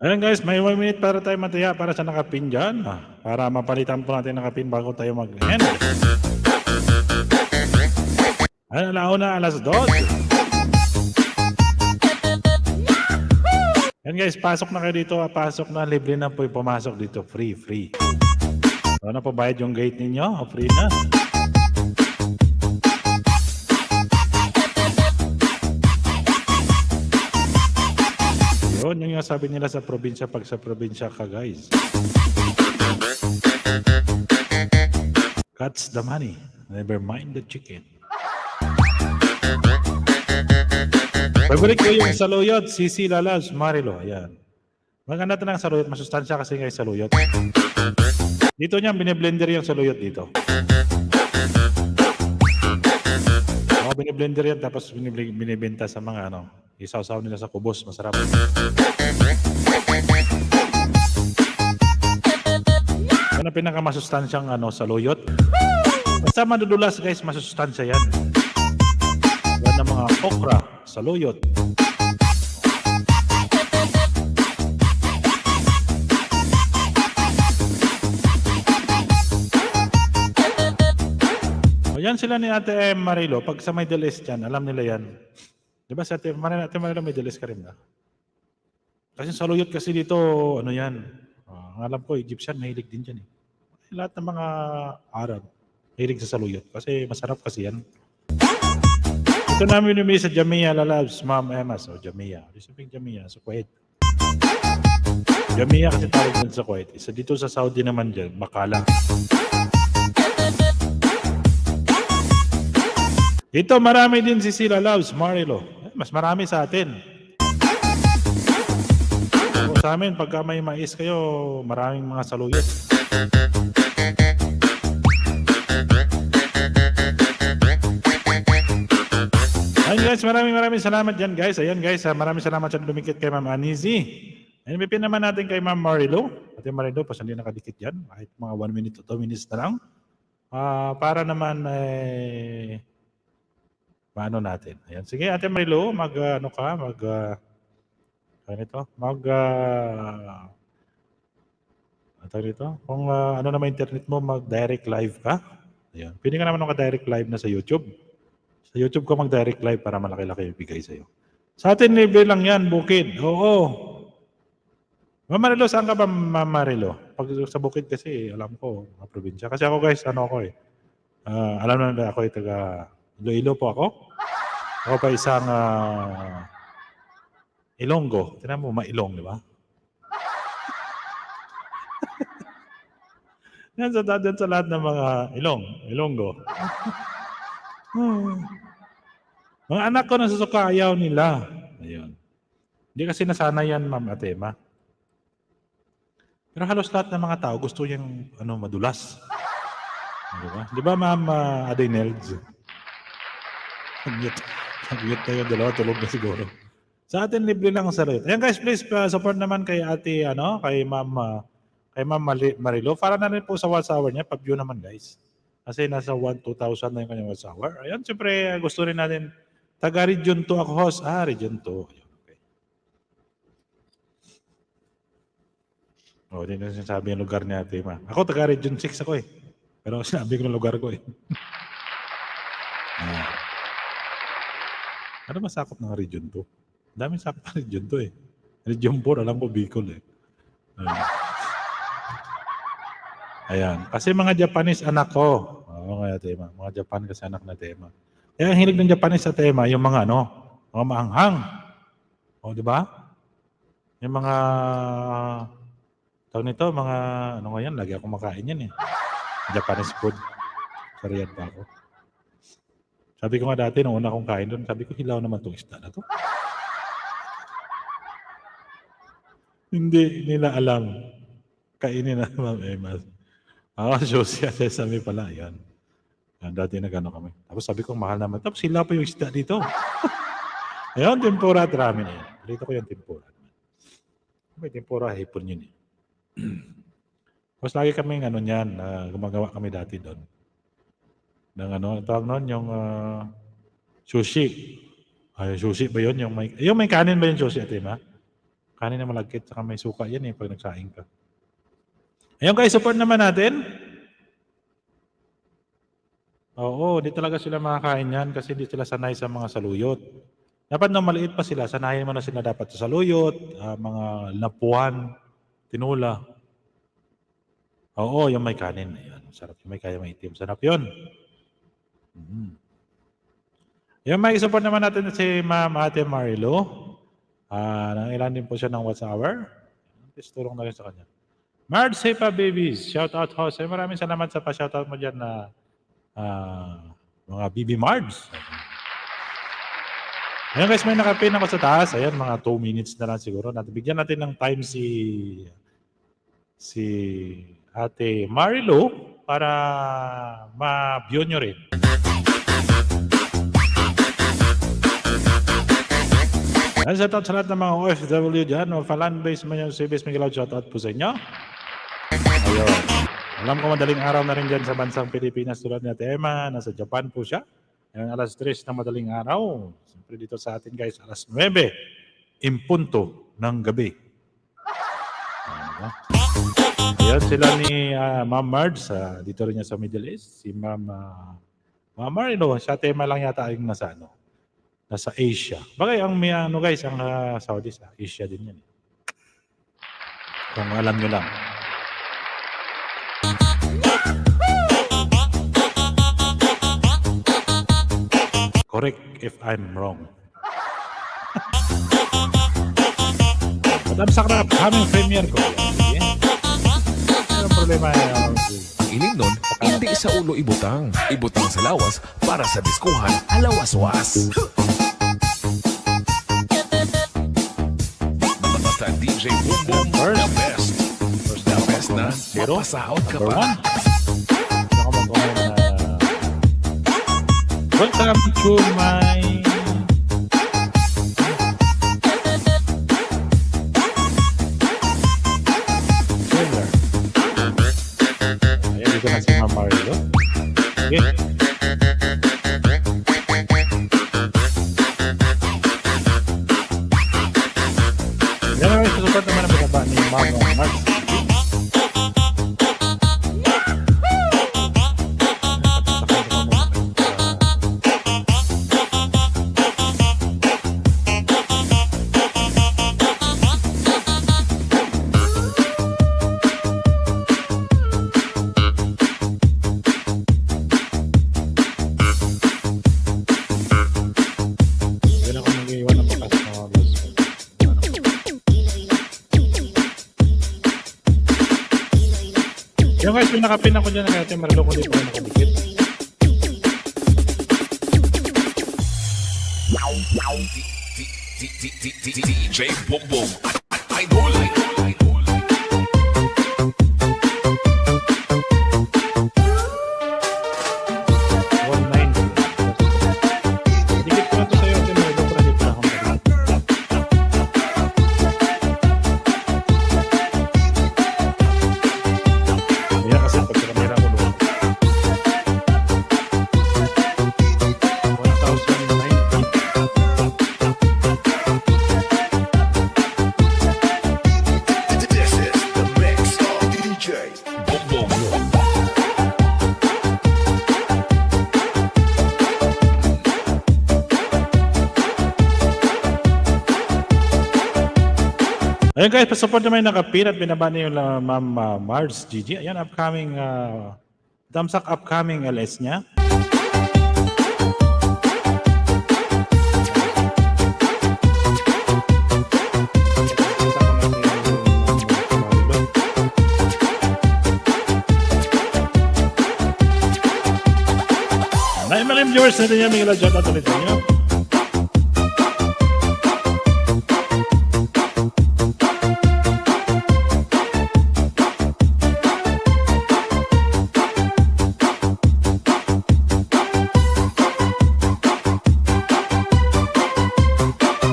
Ayan guys, may 1 minute para tayo mataya para sa nakapin dyan. Para mapalitan po natin nakapin bago tayo mag-end. Ayan, alauna, alas 2. Ayan guys, pasok na kayo dito. Pasok na, libre na po yung pumasok dito. Free. So, na po bayad yung gate ninyo? Free na. Yun yung sabi nila sa probinsya pag sa probinsya ka guys. Catch the money. Never mind the chicken. Favorite ko yung saluyot, Sisi Lalabs, Marilo. Ayan. Maganda ito ng saluyot. Masustansya kasi nga yung saluyot. Dito niya, biniblender yung saluyot dito. Biniblender yan tapos binibenta sa mga ano. Isaw-saw nila sa kubos. Masarap. Yan ang pinakamasustansyang saluyot. Basta madudulas guys, masustansya yan. Yan ang mga okra, saluyot. O yan sila ni Ate Marilo. Pag sa Middle East yan, alam nila yan. Di ba sa Ate Marilo Middle East ka rin ba? Kasi saluyot kasi dito, ano yan. Alam ko, Egyptian, mahilig din dyan eh. Lahat ng mga Arab, mahilig sa saluyot. Kasi masarap kasi yan. Ito namin yung sa Jamia Lalabs, Ma'am Emma. So, Jamia. Sabihin Jamia, sa Kuwait. Jamia kasi tawag din sa Kuwait. Isa dito sa Saudi naman dyan, Makala. Ito marami din si Sila Loves, Marilo. Mas marami sa atin. So, sa amin, pagka may mais kayo, maraming mga saluyot. Ayun guys, maraming salamat dyan guys. Ayan guys, maraming salamat sa dumikit kay Ma'am Anisi. Ayun, pipin naman natin kay Ma'am Marilo. Ate Marilo, pas hindi nakadikit dyan. Kahit mga 1 minute o 2 minutes na lang. Para naman paano natin. Ayan. Sige, Ate Marilo, kung ano naman internet mo, mag-direct live ka. Ayan. Pwede ka naman naka-direct live na sa YouTube. Sa YouTube ka mag-direct live para malaki-laki yung bigay sa'yo. Sa atin, libre lang yan, bukid. Oo. Ma'am Marilo, saan ka ba, Ma'am Marilo? Pag sa bukid kasi, alam ko, mga probinsya. Kasi ako guys, alam na ako taga Iloilo po ako. Ako pa isang Ilonggo. Tinan mo, mailong, di ba? Yan sa lahat ng mga Ilonggo. Mga anak ko nasusuka, ayaw nila. Ayun. Hindi kasi nasanay yan, Ma'am Atema. Pero halos lahat ng mga tao gusto yung madulas. Di ba Ma'am Adenels? Nag-mute tayo, dalawa, tulog na siguro. Sa atin, libre lang ang saluyot. Ayan guys, please support naman kay ate, kay Ma'am Marilo. Para na rin po sa watch hour niya, pag-view naman guys. Kasi nasa 2,000 na yung kanyang watch hour. Ayan, siyempre, gusto rin natin, taga Region 2 ako host. Region 2. Ayan, okay. Hindi na sinasabi yung lugar ni ate, Ma. Ako, taga Region 6 ako eh. Pero sinabi ko ng lugar ko eh. Ano masakop ng Region 2? Ang daming sakop ng Region 2 eh. Region 4, alam ko Bicol eh. Ayan. Kasi mga Japanese anak ko. Oo, kaya tema. Mga Japan kasi anak na tema. Kaya ang hilig ng Japanese sa tema, yung mga mga maanghang. O, di ba? Yung mga, tawag nito, mga, ano nga yan, lagi ako makain yan eh. Japanese food. Sa Riyadh pa ako. Sabi ko nga dati, nung una kong kain doon, sabi ko, hilaw naman itong isda na to. Hindi nila alam. Kainin na, Ma'am Emma. Josia Sesame pala, yan. Dati nagano kami. Tapos sabi ko, mahal naman. Tapos sila pa yung isda dito. Ayun, tempura at ramen yan. Dito ko yung tempura. May tempura, hipon yun eh. Tapos lagi kami niyan, gumagawa kami dati doon. Ng tawag noon, yung sushi. Ay, sushi ba yun? Yung may kanin ba yung sushi, Ate Ma? Kanin na malagkit, saka may suka yan eh, pag nagsaing ka. Ayun guys, support naman natin. Oo, di talaga sila makakain yan kasi di sila sanay sa mga saluyot. Dapat nang maliit pa sila, sanayin mo na sila dapat sa saluyot, mga lapuan, tinula. Oo, yung may kanin. Ayan, sarap yung may kaya maitim. Sarap yun. Yung may support naman natin si Ma'am Ate Marilo. Nangilan din po siya ng What's Hour. Please tulong na rin sa kanya. Marge Sepa Babies, shout out host. Maraming salamat sa pa-shoutout mo dyan na mga BB Mards. Ayan guys, may nakapin ako sa taas. Ayan, mga 2 minutes na lang siguro. Bigyan natin ng time si Ate Marilo para ma-view nyo rin. Ayan, shout out sa lahat ng mga OFW dyan. O falan base man yung CBS Miguel, shout out po sa inyo. Ayun. Alam ko madaling araw na rin dyan sa bansang Pilipinas tulad ni Ate Emma. Nasa Japan po siya. Ngayon alas 3 na madaling araw. Siyempre dito sa atin guys, alas 9 impunto ng gabi. Ayan sila ni Ma'am Marge. Dito rin niya sa Middle East. Si Ma'am Marino. Siya tema lang yata yung nasa Asia. Bagay ang guys, ang Saudi sa Asia din yan. Kung alam nyo lang. Correct if I'm wrong. Madam Sakra, upcoming premiere ko. Ano problema yan? Ang ining nun, hindi sa ulo ibutang. Ibutang sa lawas para sa diskuhan, alawas-was. Basta DJ Boom Boom, the best. The best na, mapasaot ka pa. Welcome to my trailer. Ayan, dito na si Ma'am Marilo. Okay. Yan naman, susupport naman ang pinaba ni Ma'am Marge. Yung guys, yung nakapin ako dyan ng Ate Marilo kung di pa nakadikit. DJ Boom Boom, idol. Dikit ko na to sa'yo, Ate Marilo, kung di pa akong nakadikit. Yan kasi pag kamera ko doon. 1,090. 1,090. Ayun guys, pasupport naman yung nakapin at binaba niyo yung Ma'am Mars Gigi. Ayan, upcoming, damsak upcoming LS niya. Maraming viewers natin yan, Miguel Adjot at ulit niyo.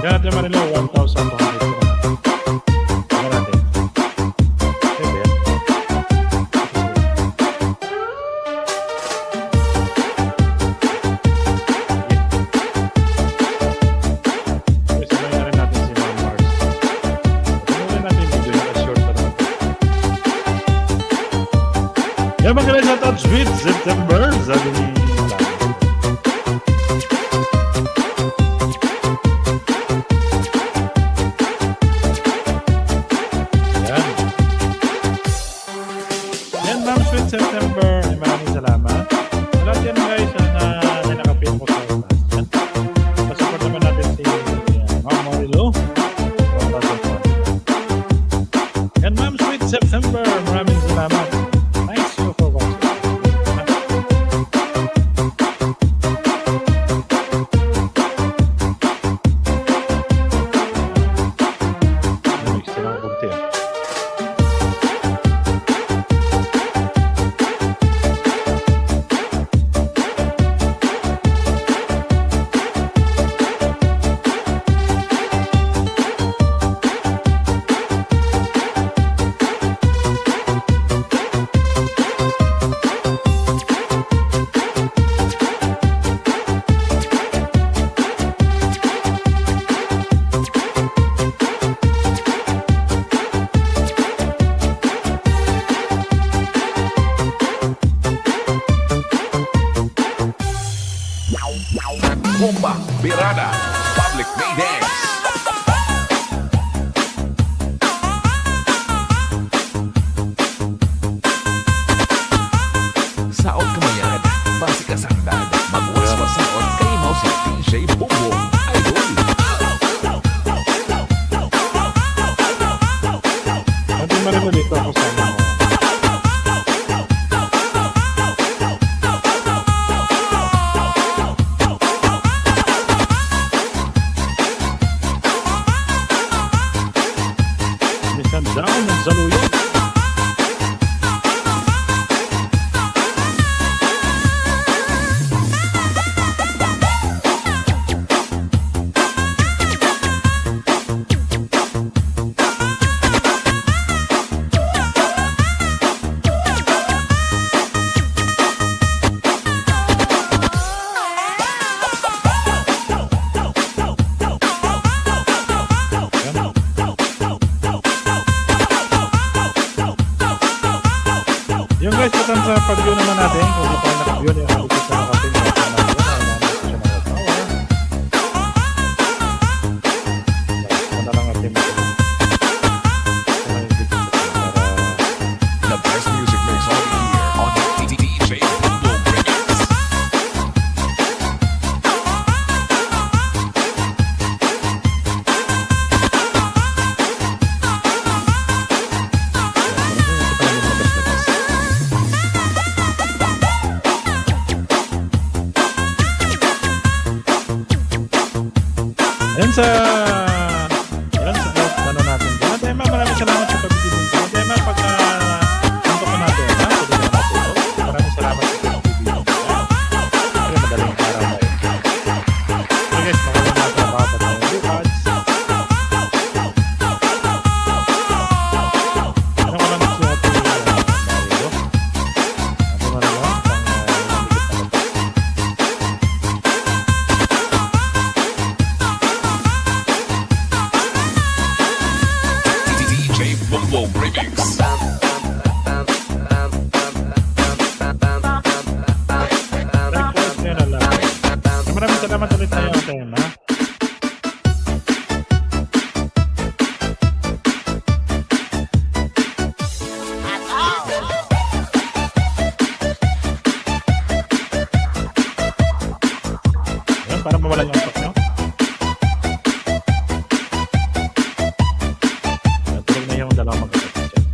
Yan natin Marilo, 1,200. Yan natin. Pwede yan. Kasi mayroon natin si Ma'am Mars. Tingnan natin yung video, naka-short na naman. Yan mga guys, at sweet September. Sabi ni Yan. Yan ma'am, sweet September. Ay, maraming salamat. Salamat yan guys na may nakapin po sa taas. Yan. Pasupport naman natin si Ma'am Marilo. Yan ma'am, sweet September. Maraming salamat. Thanks you for watching. Mix din ako kunti ah. Bomba, Birada, Public May Dance. Saot kamayan, basi kasangdan, magwaswas saot kay mo si DJ Bobo, Idol. Ate Marilo dito ako sa ano. Minsan down ng saluyan. Yung guys, patan sa pag-view naman natin, kung di pa naka-view, yung halikit sa nakating na The best music mix only here on DJ Bobo Remix. Ayan sa ano natin. At Emma, maraming salamat sa pag-ibig. At Emma, pagka punto ko natin, ha? Pwede na natin. Maraming salamat sa pag-ibig. Kaya madaling araw na yun. So guys, maraming natrabaho pa tayo. Bukas. Ano ko lang si Ate Marilo? Ate Marilo? para mawala yung utak nyo. Natulog na yung dalawang magkakapit dyan.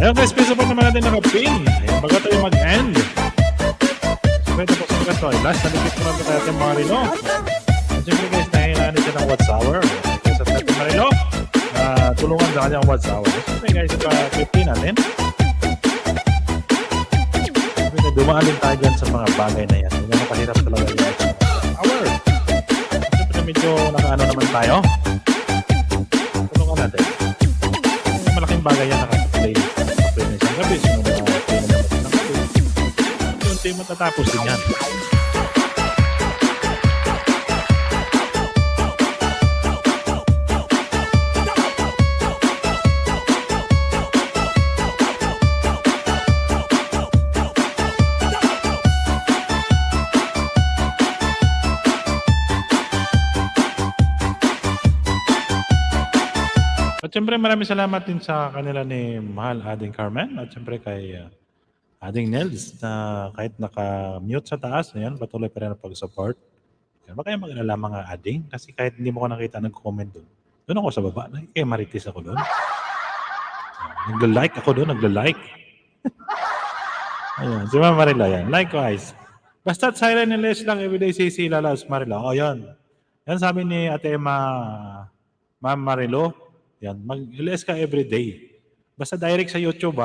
Ayun guys, peso pa naman natin naka-pin. Ayun, bago tayo mag-end. Pwede po sa mga to. Last, nalikit ko naman tayo yung mga rino. At syempre guys, nahinaan siya ng watch hour. Kasi sa tayo Marilo, tulungan sa kanyang watch hour. Syempre guys, pa-50 natin. Syempre, dumaan din tayo dyan sa mga bagay na yan. Hindi naman kahirap talaga yung watch hour. Syempre, medyo naka-ano naman tayo. Tulungan natin. Malaking bagay yan naka-play. Play na isang gabi. Sunod na play na naman isang gabi. Unti matatapos din yan. At syempre maraming salamat din sa kanila ni Mahal Ading Carmen at syempre kay Ading Nels na kahit naka-mute sa taas, ayan, patuloy pa rin ang pag-support. Baka kayo mag-alala mga Ading kasi kahit hindi mo ko nakita nag-comment doon. Doon ako sa baba, kaya maritis ako doon. Nagla-like ako doon, nagla-like. Ayan, si Ma'am Marila yan. Likewise. Basta't silent and less lang everyday CC Lalas Marila. O, yan. Yan sabi ni Ate Ma'am Marilo. Yan, mag-LS ka everyday. Basta direct sa YouTube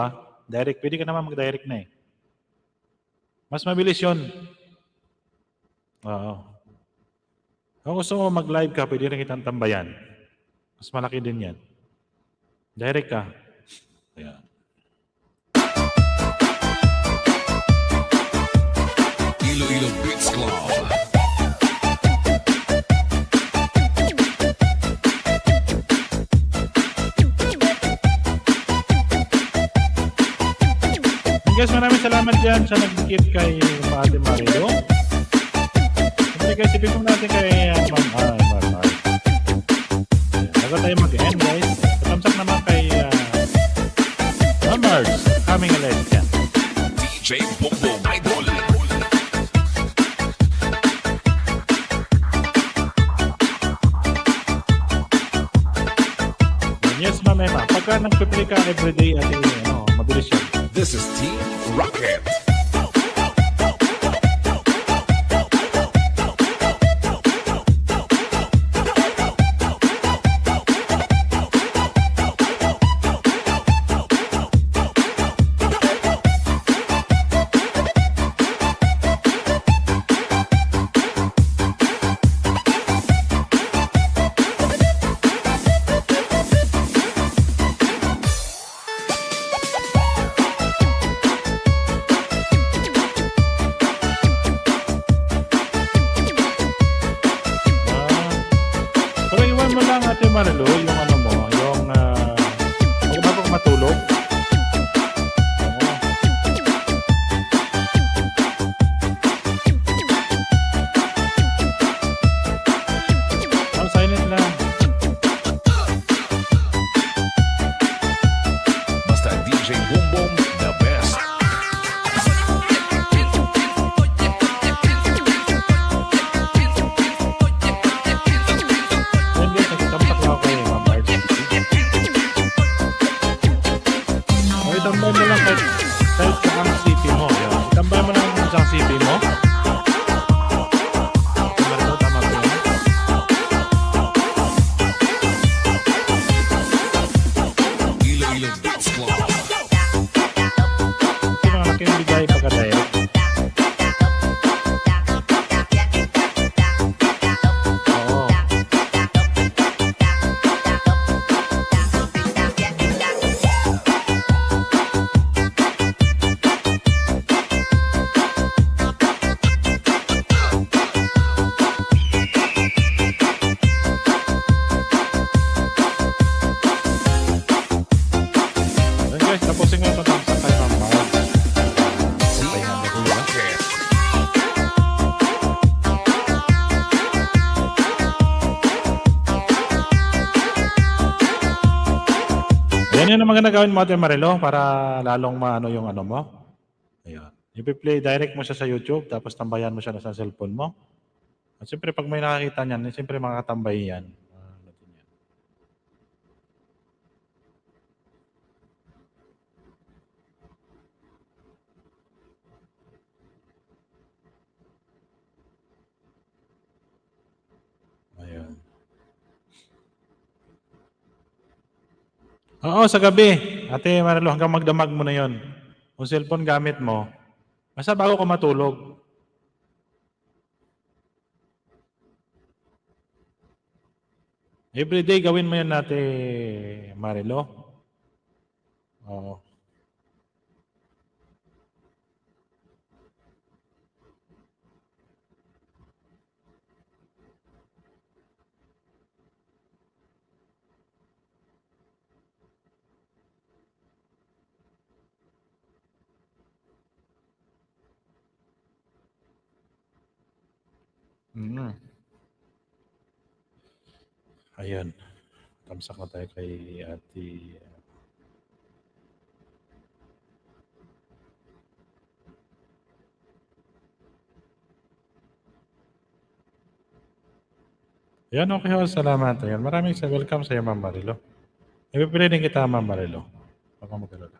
direct, pwede ka naman mag-direct na eh. Mas mabilis yun. Oo. Kung gusto mo mag-live ka, pwede rin kitang tambayan. Mas malaki din yan. Direct ka. Ayan. Iloilo Beats Club. Guys, maraming salamat dyan sa nag-keep kay Ate Marilo. Siyempre guys, ipigong natin kay Ma'am Marmar. Bago tayo mag-end guys, patamsak naman kay Ma'am Mars, coming ulit yan. DJ Bongbong Idol. Yes, Ma'am Emma, pagka nag-play ka everyday at mabilis yan. This is Team Rocket. Pero iwan mo lang Ate Marilo, yung ano mo, yung bago kang matulog. Silent lang. Basta DJ Bongbong, the best. Yan guys, nagtampak lang ako kay Ma'am Marge. Itambay mo lang kahit sa ang CP mo. Yan. Itambay mo lang sa CP mo. Marilo, tama ba yan? Iloilo Beats Club. Sino ang nakimbigay pagka-direct? Oo. Yan yun ang maganda gawin mo, Ate Marilo, para lalong maano yung ano mo. Ayan. I-play direct mo siya sa YouTube, tapos tambayan mo siya sa cellphone mo. At siyempre, pag may nakakita niyan, siyempre makakatambay yan. Ayan. Oo, sa gabi. Ate Marilo, hanggang magdamag mo na yon. Kung cellphone gamit mo, basta bago ka matulog. Everyday gawin mo yan, Ate Marilo. Oo. Mm. Ayan. Tamsak na tayo kay Ate. Ayan, okay ho. Salamat. Ayan. Maraming welcome sa iyo, Ma'am Marilo. Ipipili din kita, Ma'am Marilo. Baka mag-alala.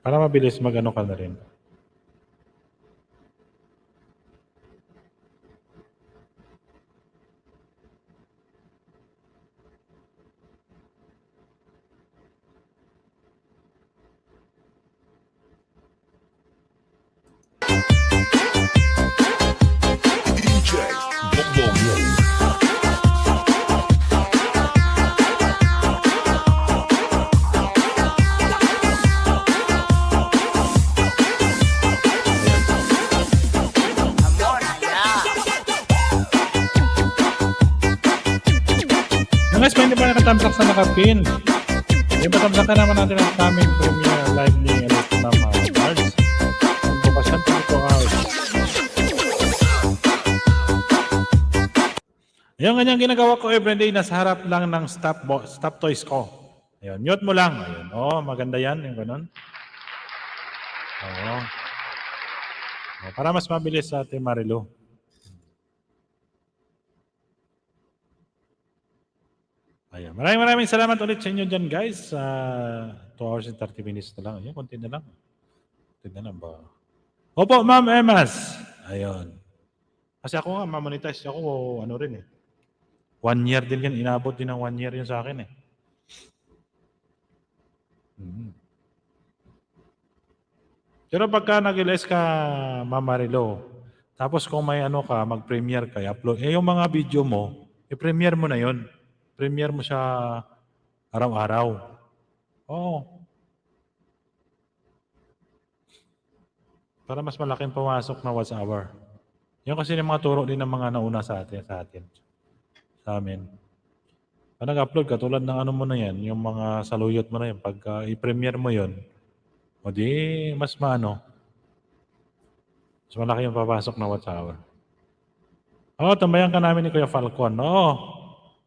Para mabilis mag-ano ka na rin. Yung guys, kung hindi pa nakatamsak sa nakapin, ipatamsakan naman natin ang coming premiere live ni Ma'am Marge. Ang bukasyan 24 hours. Yung ganyang ginagawa ko everyday, nasa harap lang ng stop toys ko. Ayun, mute mo lang. Ayun. Oh, maganda yan, yung ganun. Oo. Oh, para mas mabilis sa Ate Marilo. Ayan. Maraming salamat ulit sa inyo dyan, guys. 2 hours and 30 minutes na lang. Ayan, konti na lang. Konti na lang ba? Opo, Ma'am Emas. Ayun. Kasi ako nga, ma-monetize ako, ano rin eh. 1 year din yan. Inabot din ng 1 year yun sa akin eh. Pero pagka nag-LS ka, Ma'am Marilo, tapos kung may ano ka, mag-premiere ka, upload, yung mga video mo, i-premiere mo na yun. Premiere mo siya araw-araw. Oo. Para mas malaking pumasok na watch hour. Yan kasi yung mga turo din ng mga nauna sa atin. Sa amin. Pag nag-upload ka, tulad ng ano mo na yan, yung mga saluyot mo na yan, pag i-premiere mo yun, o di mas maano, mas malaki yung papasok na watch hour. Oo, tambayan ka namin ni Kuya Falcon. Oo.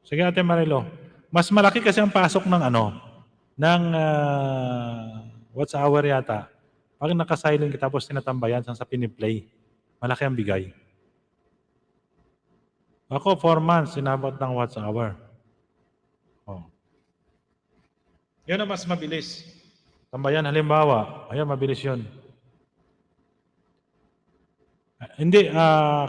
Sige, Ate Marilo. Mas malaki kasi ang pasok ng ano, ng watch hour yata. Pag naka-silent ka tapos tinatambayan sa piniplay, malaki ang bigay. Ako, 4 months, sinabot ng watch hour. Oh. Yan ang mas mabilis. Tambayan, halimbawa, ayan, mabilis yun. Hindi,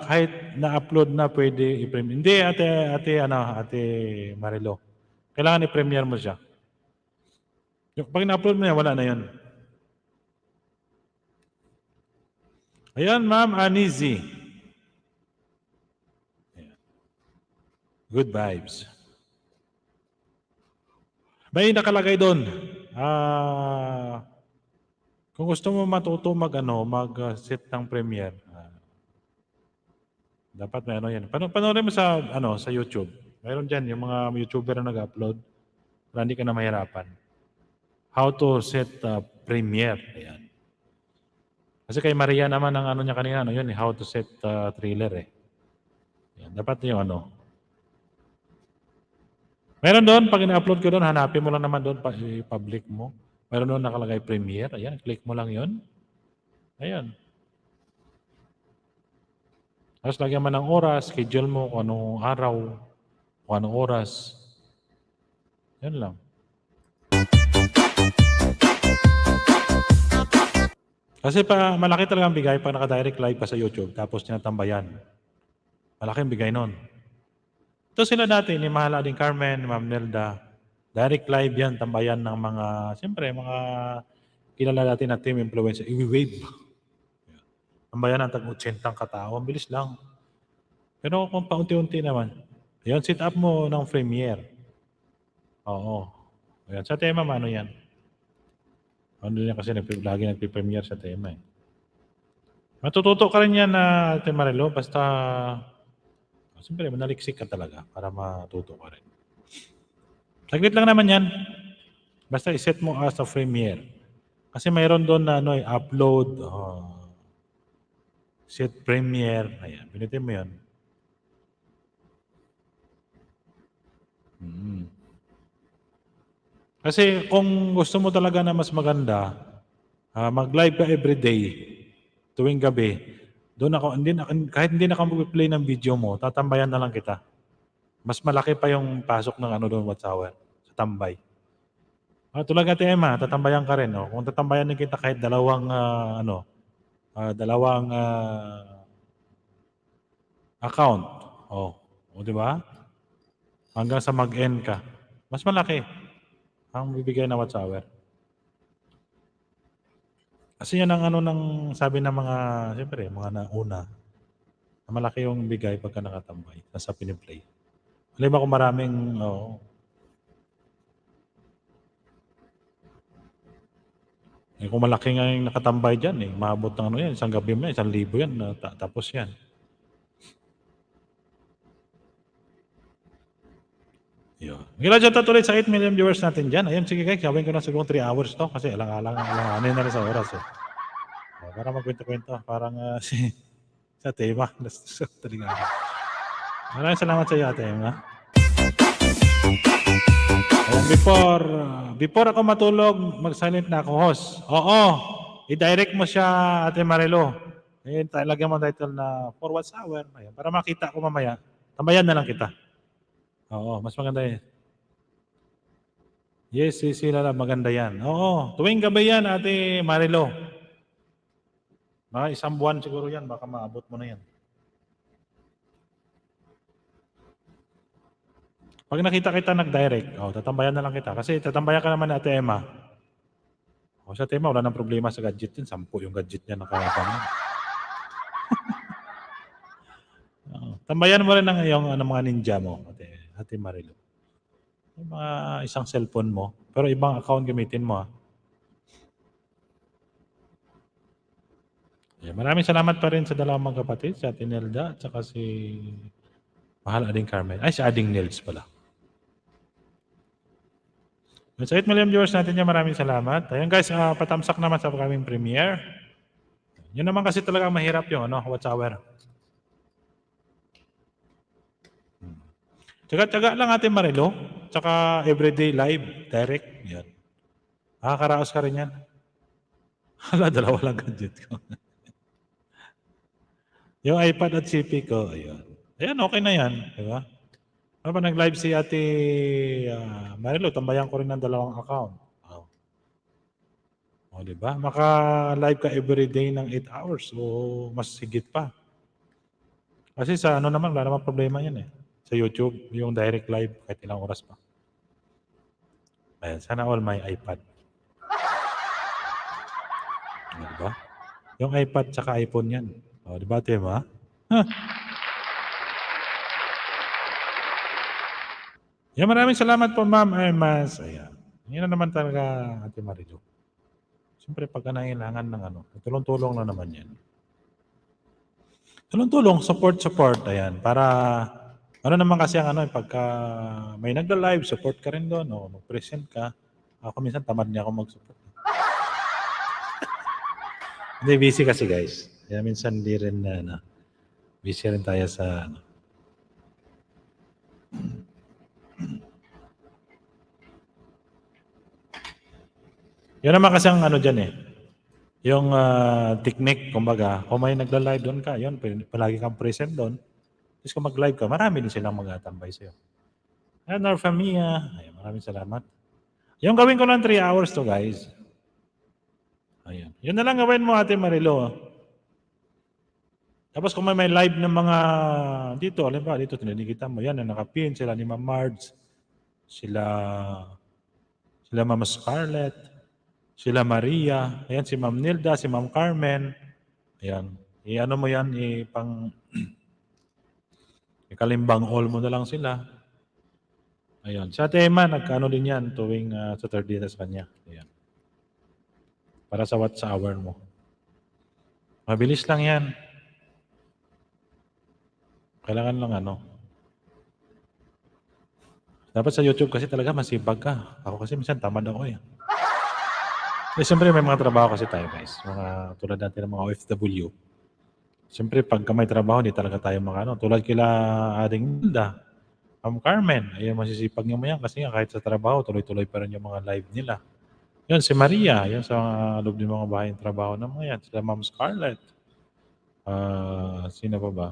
kahit na-upload na pwede i-premiere. Hindi, Ate Marilo. Kailangan i-premiere mo siya. Pag na-upload mo yan, wala na yan. Ayan, Ma'am Anizi. Ayan. Good vibes. May nakalagay doon. Kung gusto mo matuto mag-set ng premiere, dapat may ano yan. Panoorin mo sa YouTube. Mayroon dyan yung mga YouTuber na nag-upload para hindi ka na mahirapan. How to set premiere. Ayan. Kasi kay Maria naman ang ano niya kanina, yun, how to set trailer eh. Ayan. Dapat yung ano. Meron doon, pag ina-upload ko doon, hanapin mo lang naman doon, i-public mo. Meron doon nakalagay Premiere. Ayan, click mo lang yon. Ayan. Tapos lagyan mo ng oras, schedule mo kung anong araw, kung anong oras. Yan lang. Kasi pa malaki talaga ang bigay pag naka-direct live pa sa YouTube tapos tinatambayan. Malaki ang bigay nun. Ito sila dati, ni Mahala din Carmen, ni Ma'am Nelda. Direct live yan, tambayan ng mga, siyempre, mga kilala natin na team influencer. I-wave. Tambayan ng tag-80 katao. Ang bilis lang. Pero kung paunti-unti naman, yun, sit up mo ng Premiere. Oo. Ayan. Sa tema, ano yan? Ano yan kasi lagi nagpipremiere sa tema eh. Matututo ka rin yan na Ate Marilo, basta siyempre manaliksik ka talaga para matuto ka rin. Saglit lang naman yan. Basta iset mo as a Premiere. Kasi mayroon doon na upload, set Premiere. Ayan, pinitin mo yan. Kasi kung gusto mo talaga na mas maganda, mag-live ka everyday, tuwing gabi, doon ako, kahit hindi na ka mag-play ng video mo, tatambayan na lang kita. Mas malaki pa yung pasok ng doon Watch Hour, sa tambay. Tulad ng tema, tatambayan ka rin. Kung tatambayan din kita kahit dalawang account. Di ba? Hanggang sa mag-end ka. Mas malaki ang bibigay na Watch Hour. Kasi yan ang ng sabi ng mga, siyempre, mga nauna, na malaki yung bigay pagka nakatambay, nasa piniplay. Alam ba kung maraming, kung malaki nga yung nakatambay dyan, maabot ng yan, isang gabi mo, 1,000 yan, tapos yan. Yun. Gila tuloy sa 8 million viewers natin dyan. Ayun, sige guys, gawin ko na siguro 3 hours to kasi alang-alanganin na rin sa oras. Para magkwento-kwento, parang sa tema. Maraming salamat sa iyo, Ate Emma. Before ako matulog, mag-silent na ako, host. Oo, i-direct mo siya, Ate Marilo. Lagyan mo title na for Watch Hour. Ayan, para makita ko mamaya. Tambayan na lang kita. Oo, mas maganda yan. Yes, sila lang, maganda yan. Oo, tuwing gabi yan, Ate Marilo. Mga 1 buwan siguro yan, baka maabot mo na yan. Pag nakita kita nag-direct, tatambayan na lang kita. Kasi tatambayan ka naman ni Ate Emma. Sa tema, wala nang problema sa gadget yun. 10 yung gadget niya nakakabang. Tambayan mo rin ng yung mga ninja mo, Ate Marilo. Mga isang cellphone mo, pero ibang account gamitin mo. Maraming salamat pa rin sa dalawang magkapatid, si Ate Nelda at saka si Mahal Ading Carmen. Si Ading Nels pala. Sa 8 million viewers natin yan, maraming salamat. Ayun guys, patamsak naman sa kaming premiere. Yun naman kasi talaga mahirap yung Watch Hour. Tsaga-tsaga lang Ate Marilo. Tsaka everyday live, direct. Yan. Makakaraos ka rin yan. Hala, dalawa lang gadget ko. Yung iPad at CP ko, ayun. Ayan, okay na yan. Diba? Ano ba nag-live si Ate Marilo, tambayan ko rin ng 2 account. Diba? Maka-live ka everyday ng 8 hours o mas higit pa. Kasi sa naman, wala naman problema yan sa YouTube, yung direct live kahit ilang oras pa. Ayan, sana all may iPad. Diba? Yung iPad tsaka iPhone yan. Diba, Tema? Yan, maraming salamat po, Ma'am Ermas. Ayan. Yan na naman talaga, Ate Marilo. Siyempre, pagka nangailangan ng tulong-tulong na naman yan. Tulong-tulong, support. Ayan, para naman kasi ang pagka may nagla-live, support ka rin doon, mag-present ka. Ako minsan tamad niya ako mag-support. Hindi, busy kasi guys. Kaya minsan hindi rin busy rin tayo sa Yan naman kasi ang ano dyan eh. Yung technique, kumbaga, kung may nagla-live doon ka, yun, palagi kang present doon. Tapos kung mag-live ka, marami din silang mag-atambay sa'yo. And our Famia, ayun, maraming salamat. Yung gawin ko lang 3 hours to, guys. Ayan. Yun na lang gawin mo, Ate Marilo. Tapos kung may live ng mga dito, alam ba, dito, tininigitan mo, yan, nakapin, sila ni Ma'am Marge, sila Ma'am Scarlett, sila Maria, ayan, si Ma'am Nilda, si Ma'am Carmen, ayan, i-ano mo yan, ikalimbang all mo na lang sila. Ayan, sa tema, nagkano din yan tuwing Saturday na sa kanya. Ayan. Para sa watch hour mo. Mabilis lang yan. Kailangan lang ano. Dapat sa YouTube kasi talaga masipag ka. Ako kasi minsan tamad ako eh. Siyempre may mga trabaho kasi tayo guys. Mga tulad natin ng mga OFW. Siyempre pagka may trabaho, hindi talaga tayo makano. Tulad kila Ading Nilda, Ma'am Carmen, ayun masisipag niyo mo yan kasi kahit sa trabaho, tuloy-tuloy pa rin yung mga live nila. Yun, si Maria, yun sa loob ng mga bahay ng trabaho na mga yan. Sila Ma'am Scarlett. Sino pa ba?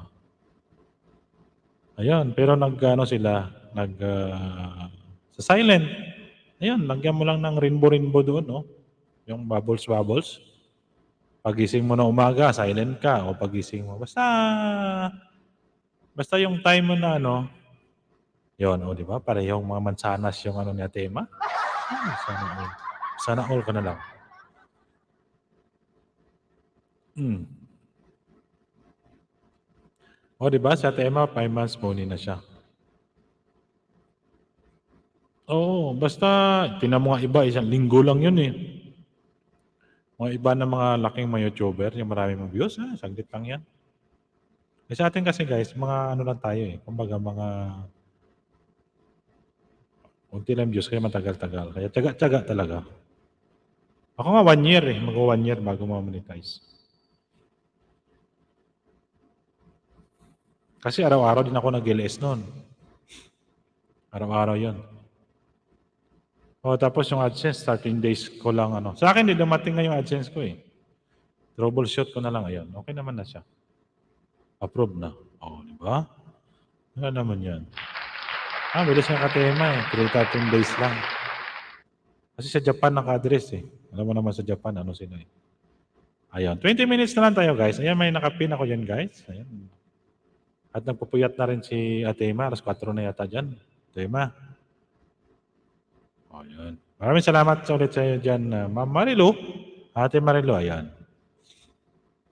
Ayun, pero nag-ano sila, sa silent. Ayun, lagyan mo lang ng rainbow doon, no? Yung bubbles. Pagising mo na umaga, silent ka. O pagising mo, basta yung time mo na, ano, yun, o di ba? Parehong mga mansanas yung ano niya tema. Sana all. Sana all ka na lang. O di ba? Sa tema, 5 months money na siya. Oo, basta tinan mo nga iba, 1 linggo lang yun eh. Mga iba na mga laking mga YouTuber, yung maraming views, saglit lang yan. Eh, sa atin kasi guys, mga ano lang tayo eh. Kumbaga mga unti lang views, kaya matagal-tagal. Kaya tiyaga-tiyaga talaga. Ako nga 1 year eh. Mag-1 year bago ma-monetize. Kasi araw-araw din ako nag-LS noon. Araw-araw yun. O tapos yung AdSense, 13 days ko lang ano. Sa akin, di dumating na yung AdSense ko eh. Troubleshoot ko na lang ayun. Okay naman na siya. Approve na. O, di ba? Wala naman yan. Bilis yung katema eh. 13 days lang. Kasi sa Japan naka-address eh. Alam mo naman sa Japan, ano sila eh. Ayun. 20 minutes na lang tayo guys. Ayan, may nakapin ako dyan guys. Ayan. At nagpupuyat na rin si Atema. Alas 4 na yata dyan. Atema. O, yun. Maraming salamat ulit sa iyo dyan, Ma'am Marilu. Ate Marilu, ayan.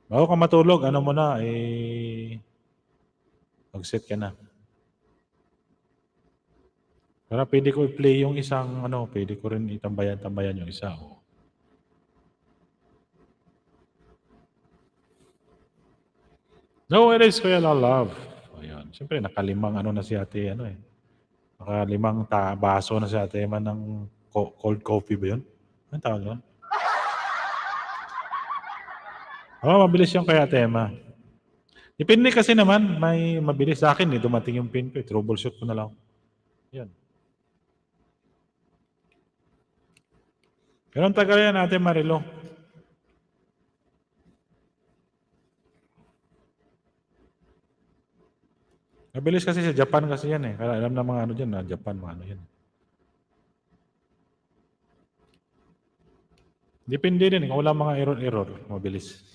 Bago ka matulog, ano mo na, mag-set ka na. Pero pwede ko i-play yung isang, pwede ko rin itambayan yung isa. Oh. No worries, Kuya Love. Ayan. Siyempre, nakalimang na si ate, nakalimang baso na si ate man ng cold coffee ba yun? Ano tawag yun? Mabilis yung kay ate Emma. Depende kasi naman, may mabilis sa akin dumating yung pin ko, troubleshoot ko na lang. Yan. Pero ang tagal yan ate Marilo. Mabilis kasi sa Japan kasi yan eh. Kaya alam na mga dyan na Japan, mga yan. Depende din. Kung wala mga error, mabilis.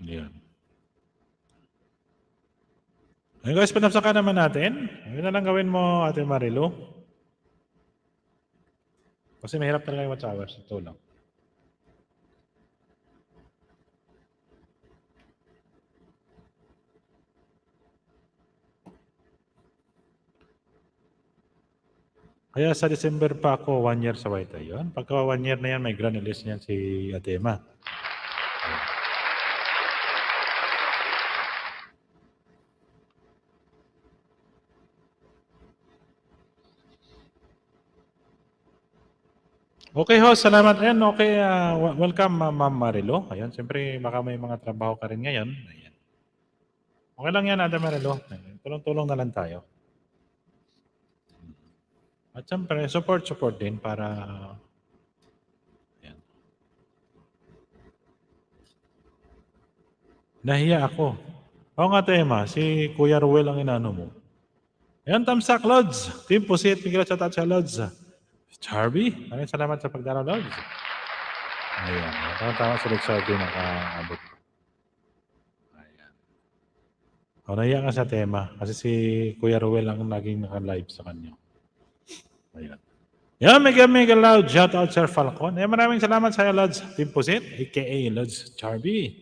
Yan. Ayun guys, panapsakan naman natin. Ayun na lang gawin mo, Ate Marilo. Kasi mahirap talaga yung watch hours. Ito lang. Kaya sa December pa ako 1 year sa White Iron. Pagka 1 year na yan, may grand release niyan si Ate Emma. Okay ho, salamat. Ayan, okay. Welcome, Ma'am Marilo. Ayan, siyempre baka may mga trabaho ka rin ngayon. Ayan. Okay lang yan, Ate Marilo. Tulong-tulong na lang tayo. At siyempre, support din para... Ayan. Nahiya ako. Oo nga, Tema, si Kuya Ruel ang inano mo. Ayan, Tamsak, Lods. Team Pusit, Miguel at sa Lods. Charby, maraming salamat sa pagdaraw, Lods. Ayan, tama sa Charby nakaabot. Ayan. O, nahiya ka sa Tema kasi si Kuya Ruel ang naging naka-live sa kanya. Ayan. Yan, mega loud. Shout out Sir Falcon. Ayan, maraming salamat sa iyo, Lods. Team Pusit, aka Lods Charby.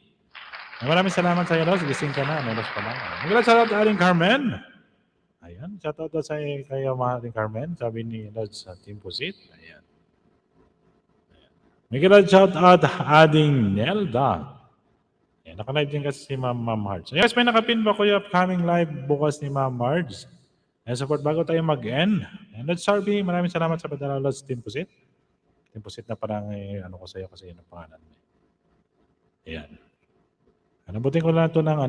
Ayan, maraming salamat sa iyo, Lods. Gising ka na. Melos pa lang. Miguel, shout out Aling Carmen. Ayan, shout out sa iyo kayo, Aling Carmen. Sabi ni Lods sa Team Pusit. Ayan. Miguel, shout out Ading Nelda. Ayan, naka-live din kasi si Ma'am Marge. Yes, may nakapin ba kuya upcoming live bukas ni Ma'am Marge? Ayan, support bago tayo mag-end. And Lods Sarby, maraming salamat sa padala, Lods Team Pusit. Team Pusit na parang ano ko sa iyo kasi yun ang pangalan mo. Ayan. Nabutin ko lang ito ng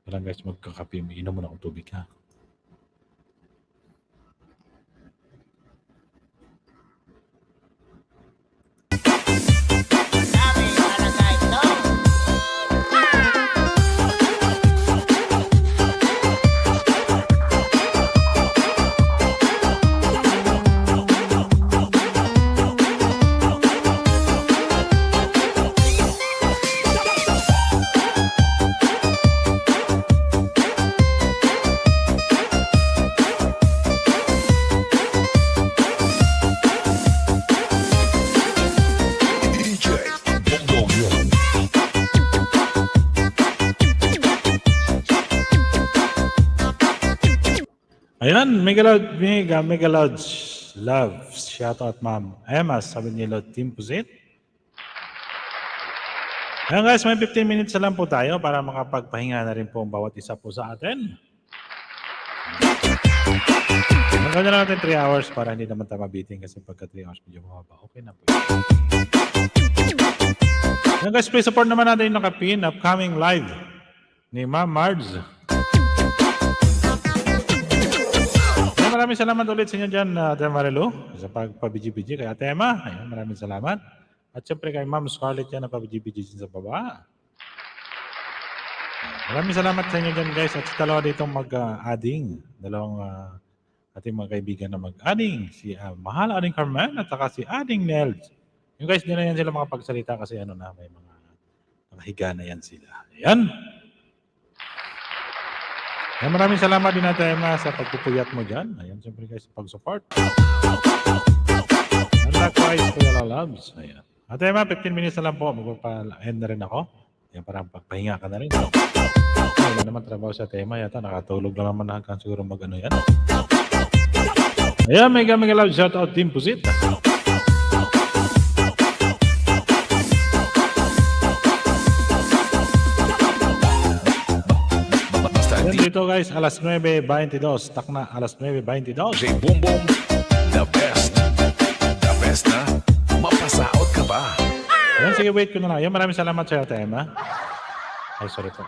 walang guys, magkakape. Inom mo na akong tubig, ha? Ayan, mega loud love. Shout out Ma'am Emma, sabi ni Lord Team Pusit. Ayan guys, may 15 minutes na lang po tayo para makapagpahinga na rin po ang bawat isa po sa atin. Nagawin na natin 3 hours para hindi naman tayo mabiting kasi pagka 3 hours medyo mababa. Okay na po. Ayan guys, please support naman natin yung nakapin upcoming live ni Ma'am Marge. Maraming salamat ulit sa inyo dyan, Ate Marilu, sa pagpabiji-biji kay Ate Emma. Ayan, maraming salamat. At syempre kay Ma'am Scarlett yan, ang pabiji-biji sa baba. Maraming salamat sa inyo dyan, guys. At sa dalawa ditong mag-adding. Dalawang ating mga kaibigan na mag-adding. Si Mahal Ading Carmen at saka si Ading Nels. Yung guys, di na yan sila makapagsalita kasi ano na, may mga nakahiga na yan sila. Ayan. Ayan, maraming salamat din natin Emma sa pagpupuyat mo dyan. Ayan, siyempre guys, pag-support. And likewise, Kuya Lalabs. Ayan. Ate Emma, 15 minutes na lang po. Magpapa-end na rin ako. Ayan, parang pagpahinga ka na rin. Wala naman trabaho sa tema. Yata, nakatulog lang naman hanggang siguro mag-ano yan. Ayan, mega love. Shout out Team Pusit. Dito guys, alas 9:22. Tak na, alas 9:22. J Boom Boom, the best. The best na. Mapasaot ka ba? Ayan, sige, wait ko na lang. Ayan, maraming salamat sa iyo, Tema. Ay, sorry po.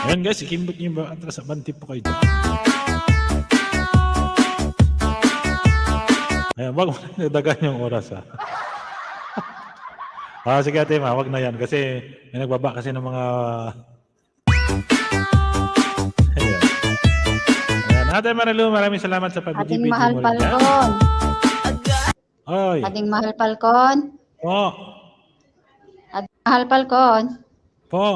Ayan guys, ikimbot niyo ba atras sa bantip po kayo dyan. Ayan, wag mo na dagan yung oras, ha. Sige, Ate Ma, wag na yan. Kasi may nagbaba kasi ng mga... Ayan. Ayan. Ate Marilu, maraming salamat sa pag-video. Ating mahal Falcon. Oy. Ating mahal Falcon. Po. Ating mahal Falcon. Po.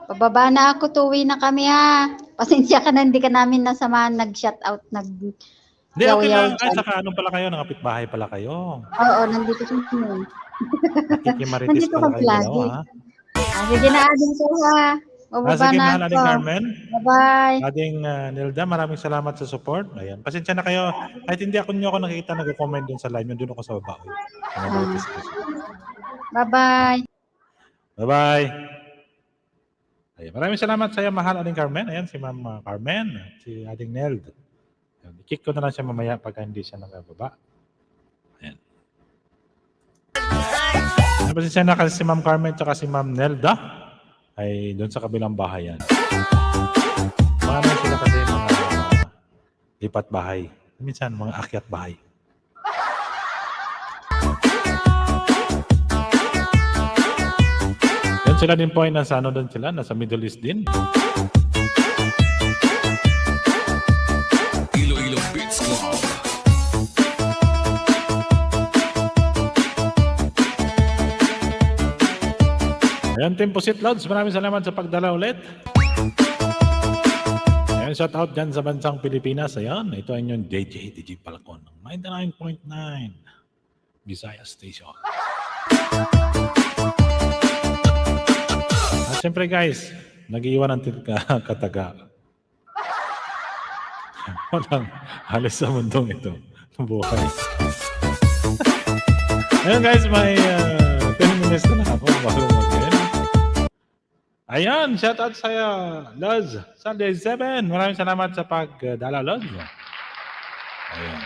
Pababa na ako, 2 uwi na kami ha. Pasensya ka na, hindi ka namin nasamahan nag-shoutout, Hindi, okay lang. yaw-yaw Ay, dyan. saka anong pala kayo? Nakapitbahay pala kayo. Oo, nandito kami. Kikimaritis Nandito pala ka kayo lagi. dalawa, ha? Sige na, Ading ko ha. Bababa Sige, na mahal ako. Ading Carmen. Bye-bye. Ading Nilda, maraming salamat sa support. Ayan. Pasensya na kayo. Kahit hindi ako nakikita nag-comment dun sa live, yun dun ako sa baba. Bye-bye. Bye-bye. Ayan, maraming salamat sa iyo, mahal Ading Carmen. Ayan, si Ma'am Carmen, at si Ading Neld. Ayan, i-kick ko na lang siya mamaya pagka hindi siya nakababa. Ayan. Napasensya na kasi si Ma'am Carmen at si Ma'am Nelda ay doon sa kabilang bahay yan. Marami sila kasi mga lipat bahay. Minsan mga akyat bahay. Yan sila din po ay nasa ano doon sila, nasa Middle East din. Iloilo Beats Club. Ayan, Tempo Sit Lods, maraming salamat sa pagdala ulit. Ayan, shout out dyan sa bansang Pilipinas. Ayan, ito ay yung DJ Palacon ng 99.9 Visayas Station. At syempre guys, nag-iwan ng kataga. Walang halos sa mundong ito. Buhay. Ayan guys, may 10 minutes na lang ako bago mag-end. Ayan, shoutout sa Loz, Sunday 7. Maraming salamat sa pagdala, Loz. Ayan.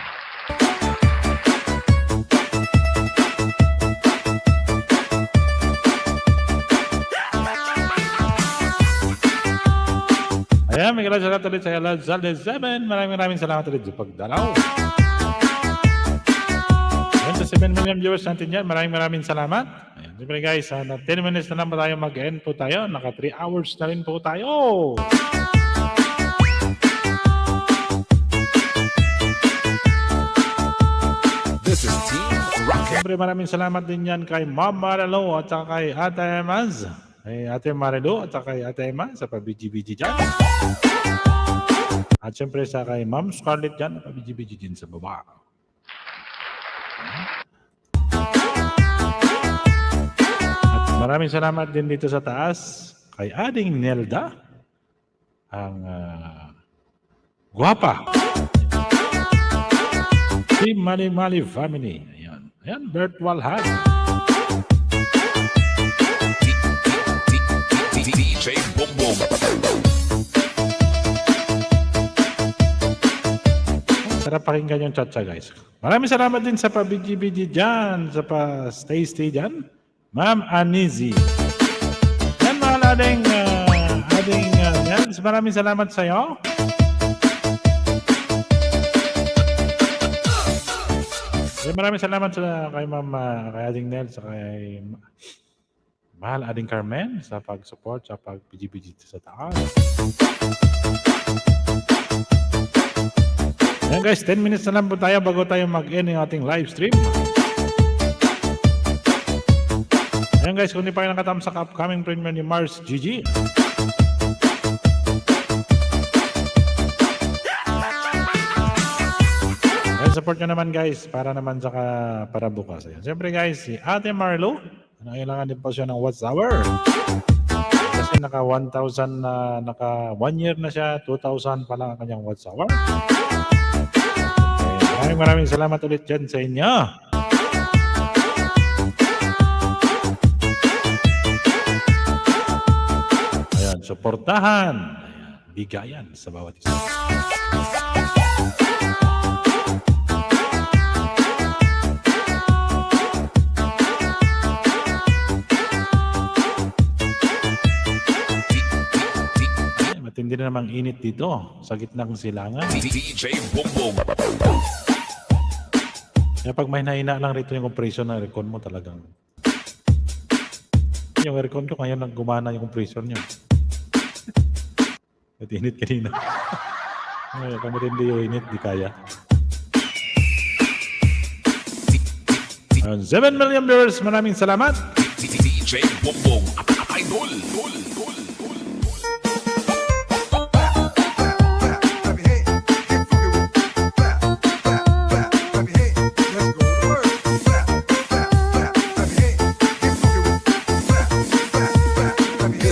Ayan, may salamat ulit sa Loz, Sunday 7. Maraming salamat ulit sa pagdalaw. Ayan, sa 7 million viewers natin yan, maraming salamat. Ayan, siyempre guys, 10 minutes na lang ba tayo mag-end po tayo? Naka 3 hours na rin po tayo. This is Team Rocket. Siyempre maraming salamat din yan kay Ma'am Marilo at saka kay Ate Emaz. Kay Ate Marilo at saka kay Ate Emaz sa pa-BGBG dyan. At siyempre sa kay Ma'am Scarlett dyan, pa-BGBG din sa baba. Maraming salamat din dito sa taas kay Ading Nelda, ang guwapa. Si Mali Mali Family. Ayan. Ayan, Bert Walhag. DJ Bongbong. Sarap pakinggan yung chat-chat guys. Maraming salamat din sa pa-BGBG dyan, sa pa-stay dyan. Ma'am Anizi. Yan mga ading yan. Maraming salamat sa iyo. Maraming salamat sa kay Ma'am kay Ading Nel sa kay mahal Ading Carmen sa pag-support sa pag-BGBG sa taas. Yan guys, 10 minutes na lang po tayo bago tayo mag-end ng ating live stream. Ayan guys, kung hindi pa kayo nakatamsak upcoming premiere ni Mars GG. Ayan, support nyo naman guys, para naman para bukas. Ayan. Siyempre guys, si Ate Marlo, kailangan din po siya ng watch hour. Kasi naka 1,000 na, naka 1 year na siya, 2,000 pa lang ang kanyang watch hour. Maraming salamat ulit dyan sa inyo. Ayan, suportahan. Ayan, bigayan sa bawat isa. Matindi na namang init dito sa gitnang silangan. DJ Bongbong. Kaya pag may nahina lang rito yung compression ng aircon mo talagang. Yung aircon ko ngayon gumana yung compressor niya. At init kanina. Ngayon kung matindi yung init, di kaya. 7 million viewers, maraming salamat. DJ Bongbong. Idol.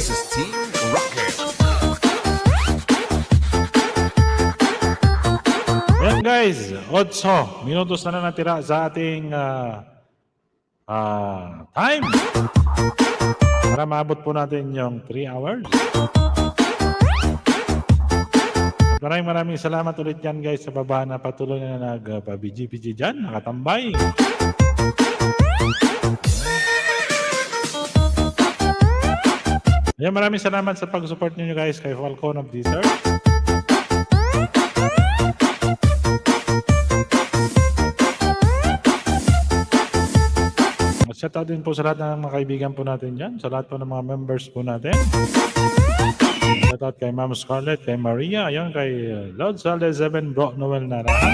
This is Team Rocket. Ayan guys, 8 minutos na natira sa ating time para maabot po natin yung 3 hours. At maraming salamat ulit yan guys sa baba na patuloy na nag-PG dyan, nakatambay. Ayan, maraming salamat sa pag-support ninyo guys kay Falcon of Desert. At shoutout din po sa lahat ng mga kaibigan po natin dyan, sa lahat po ng mga members po natin. Shoutout kay Ma'am Scarlett, kay Maria, ayan, kay Lord Salde 7, Bro Noel Naraha,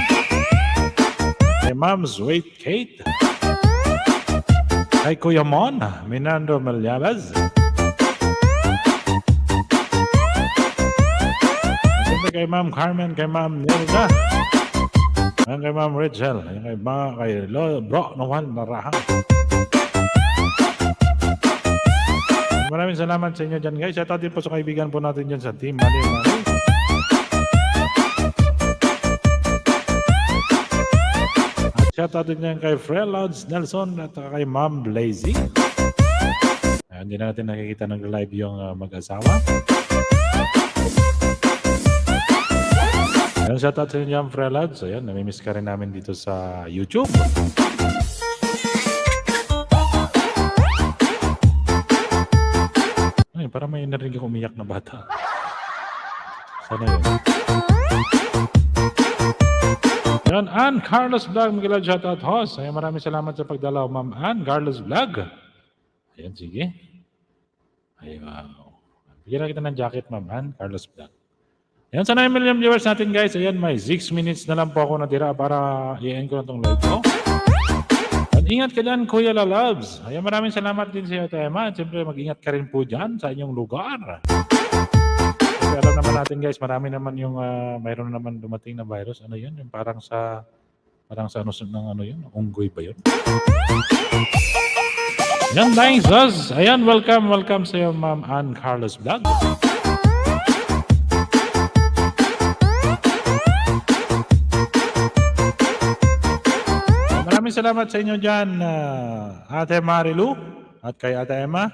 kay Ma'am Wait Kate, kay Kuya Mon, Minando Malyabaz, siyempre kay Ma'am Carmen, kay Ma'am Nilda, ayan, kay Ma'am Rachel, ayan, kay Lord Bro Noel Naraha. Maraming salamat sa inyo dyan guys. Shoutout din po sa kaibigan po natin dyan sa team Mali. At shoutout din dyan kay Frelods Nelson at kay Ma'am Blazy. Hindi na natin nakikita ng live yung mag-asawa. Ayan, shoutout sa inyo dyan Frelods. Ayan, namimiss ka rin namin dito sa YouTube. Para may narinig ako umiyak na bata. Sana yun. Yan, Ann Carlos Vlog, Miguel shoutout host. Ayan, maraming salamat sa pagdalaw, Ma'am Ann Carlos Vlog. Ayan, sige. Ay, wow. Bigyan na kita ng jacket, Ma'am Ann Carlos Vlog. Ayan, sana yung million viewers natin, guys. Ayan, may 6 minutes na lang po ako natira para i-end ko na itong live ko. Ingat ka dyan, Kuya Lalabs. Ayan, maraming salamat din sa iyo, Tema. At siyempre, mag-ingat ka rin po dyan sa inyong lugar. Kasi alam naman natin, guys, marami naman yung, mayroon naman dumating na virus. Ano yun? Yung parang sa ano yun? Unggoy ba yun? Yan, thanks, Zaz. Ayan, welcome sa iyo, Ma'am Ann Carlos Vlog. Maraming salamat sa inyo dyan, Ate Marilu at kay Ate Emma.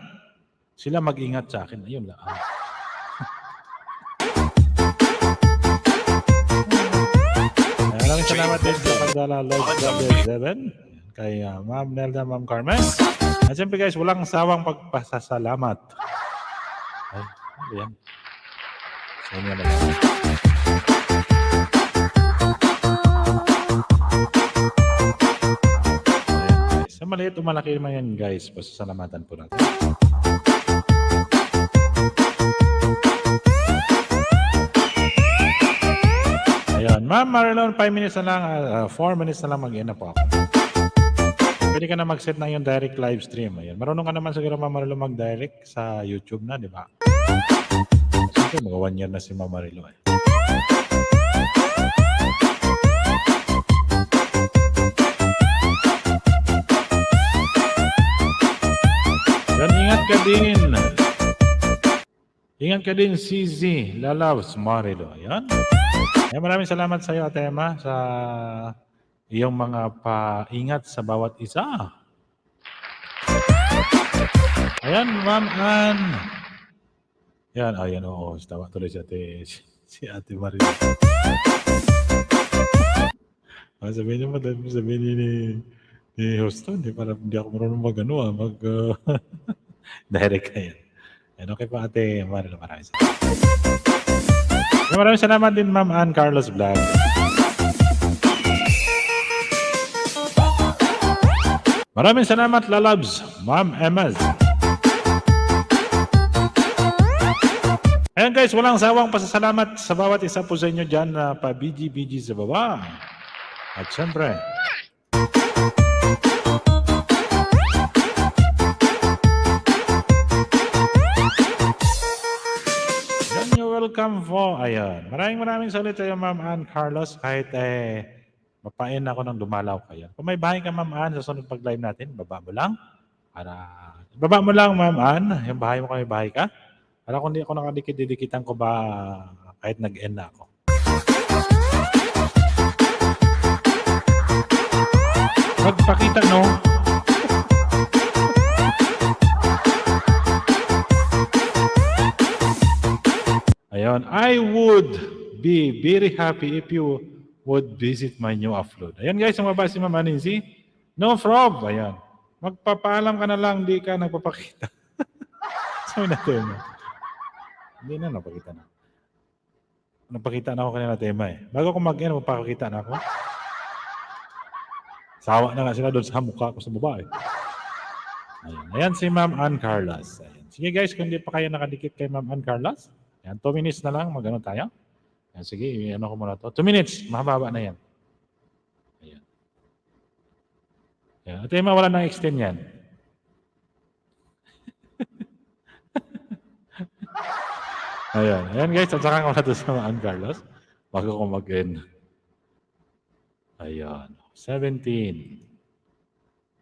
Sila mag-ingat sa akin. Ayun lang. Maraming salamat din sa pagdala Lord Salde 7 kay Ma'am Nelda, Ma'am Carmen. At siyempre guys, walang sawang pagpasasalamat. Ay, ano yan? Sa inyo na lang. Sa maliit o malaki naman yan guys, pasasalamatan po natin. Ayan, Ma'am Marilyn, 5 minutes na lang, 4 minutes na lang mag-end na po ako. Pwede ka na mag-set na yung direct live stream. Ayan, marunong ka naman siguro Ma'am Marilyn mag-direct sa YouTube na, di ba? Siyempre, mga 1 year na si Ma'am Marilyn. Yan, ingat ka din. Ingat ka din, CZ Lalabs Marilo. Ayan. Ayan, maraming salamat sa iyo, Ate Emma, sa iyong mga paingat sa bawat isa. Ayan, Ma'am Ann. Yan, ayan, oo. Tawa tuloy si Ate Marilo. Sabihin ni Houston, parang hindi ako marunong direct ka yan. Yan, okay po Ate Marilo, maraming salamat. Maraming salamat din Ma'am Ann Carlos Vlog. Maraming salamat Lalabs, Ma'am Emma. Ayan guys, walang sawang pasasalamat sa bawat isa po sa inyo dyan na pa-BG sa baba. At syempre, welcome po. Ayan. Maraming salit tayo, Ma'am Ann Carlos. Kahit mapain ako ng dumalaw kayo. Kung may bahay ka, Ma'am Ann, sa sunod pag-live natin, baba mo lang. Baba mo lang, Ma'am Ann. Yung bahay mo kung may bahay ka. Para kung hindi ako nakadikit-dikitan ko ba kahit nag-end na ako. Magpakita, no? Ayun. I would be very happy if you would visit my new upload. Ayan guys, sumaba si Ma'am Nancy. No prob. Ayan. Magpapaalam ka na lang, di ka nagpapakita. Sabi na tema. Hindi na, napakita na. Napakita na ako kanina tema eh. Bago ko mag-end, magpapakita na ako. Sawa na nga sila doon sa mukha ko sa babae. Ayan. Ayan si Ma'am Ann Carlos. Ayan. Sige guys, kung hindi pa kayo nakadikit kay Ma'am Ann Carlos, ayan, 2 minutes na lang, mag-ano tayo. Ayan, sige, ano ko muna to. 2 minutes, mahaba na yan. Ayan. Ayan. At yung wala nang extend yan. Ayan. Ayan guys, at saka ko na to sa Ma'am Ann Carlos bago ko mag-end. Ayan. 17.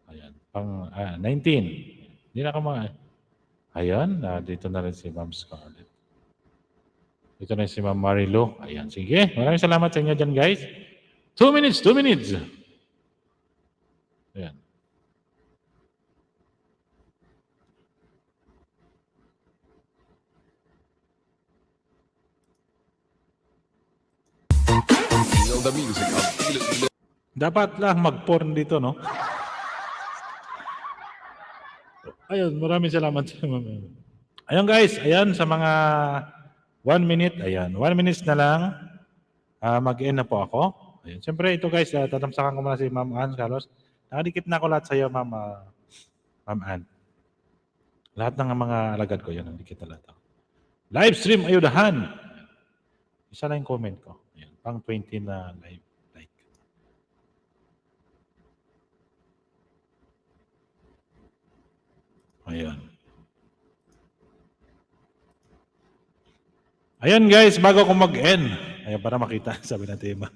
Ayan. 19. Hindi na ka mga... Ayan. Dito na rin si Ma'am Scarlett. Dito na si Ma'am Marilu. Ayan. Sige. Maraming salamat sa inyo dyan guys. 2 minutes. 2 minutes. Ayan. Feel the music of Philippine Dapat lang mag-porn dito, no? Ayun, maraming salamat sa mga. Ayun guys, ayan sa mga 1 minute, ayan, 1 minutes na lang, mag-end na po ako. Ayun, siyempre ito guys, tatamsakan ko muna si Ma'am Ann Carlos. Nakadikit na ako lahat sa iyo, Ma'am Ann. Lahat ng mga alagad ko, yun, nandikit na lahat ako. Live stream, ayudahan. Isa lang yung comment ko. Ayan, pang 20 na live. Ayan. Ayan guys, bago ko mag-end. Ayan, para makita, sabi na tema.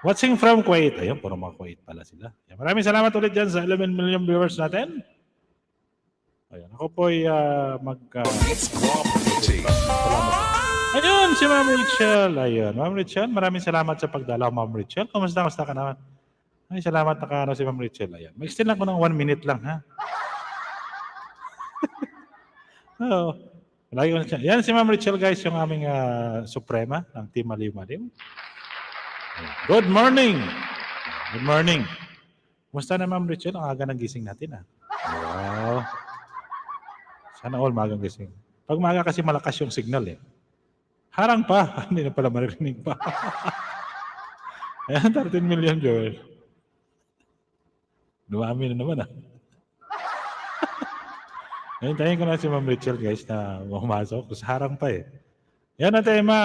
Watching from Kuwait. Ayan, puro mga Kuwait pala sila. Ayan, maraming salamat ulit dyan sa 11 million viewers natin. Ayan, ako po'y It's quality. Ayun, si Ma'am Richelle. Ayun, Ma'am Richelle, maraming salamat sa pagdalaw, Ma'am Richelle. Kumusta ka naman? Ay, salamat na si Ma'am Richelle. Ayan. Mag-extend lang ko ng 1 minute lang, ha? Oo. Lagi ko na siya. Yan si Ma'am Richelle, guys, yung aming suprema ng Team Maliw-Maliw. Good morning! Good morning. Kumusta na, Ma'am Richelle? Ang aga ng gising natin, ha? Wow. Sana all magang gising. Pag maaga kasi malakas yung signal, eh. Harang pa. Hindi na pala maririnig pa. Ayan, 13 million viewers. Dumami na naman, Hintayin ko na si Ma'am Richelle, guys, na pumasok. Kasi harang pa, eh. Yan na, tema.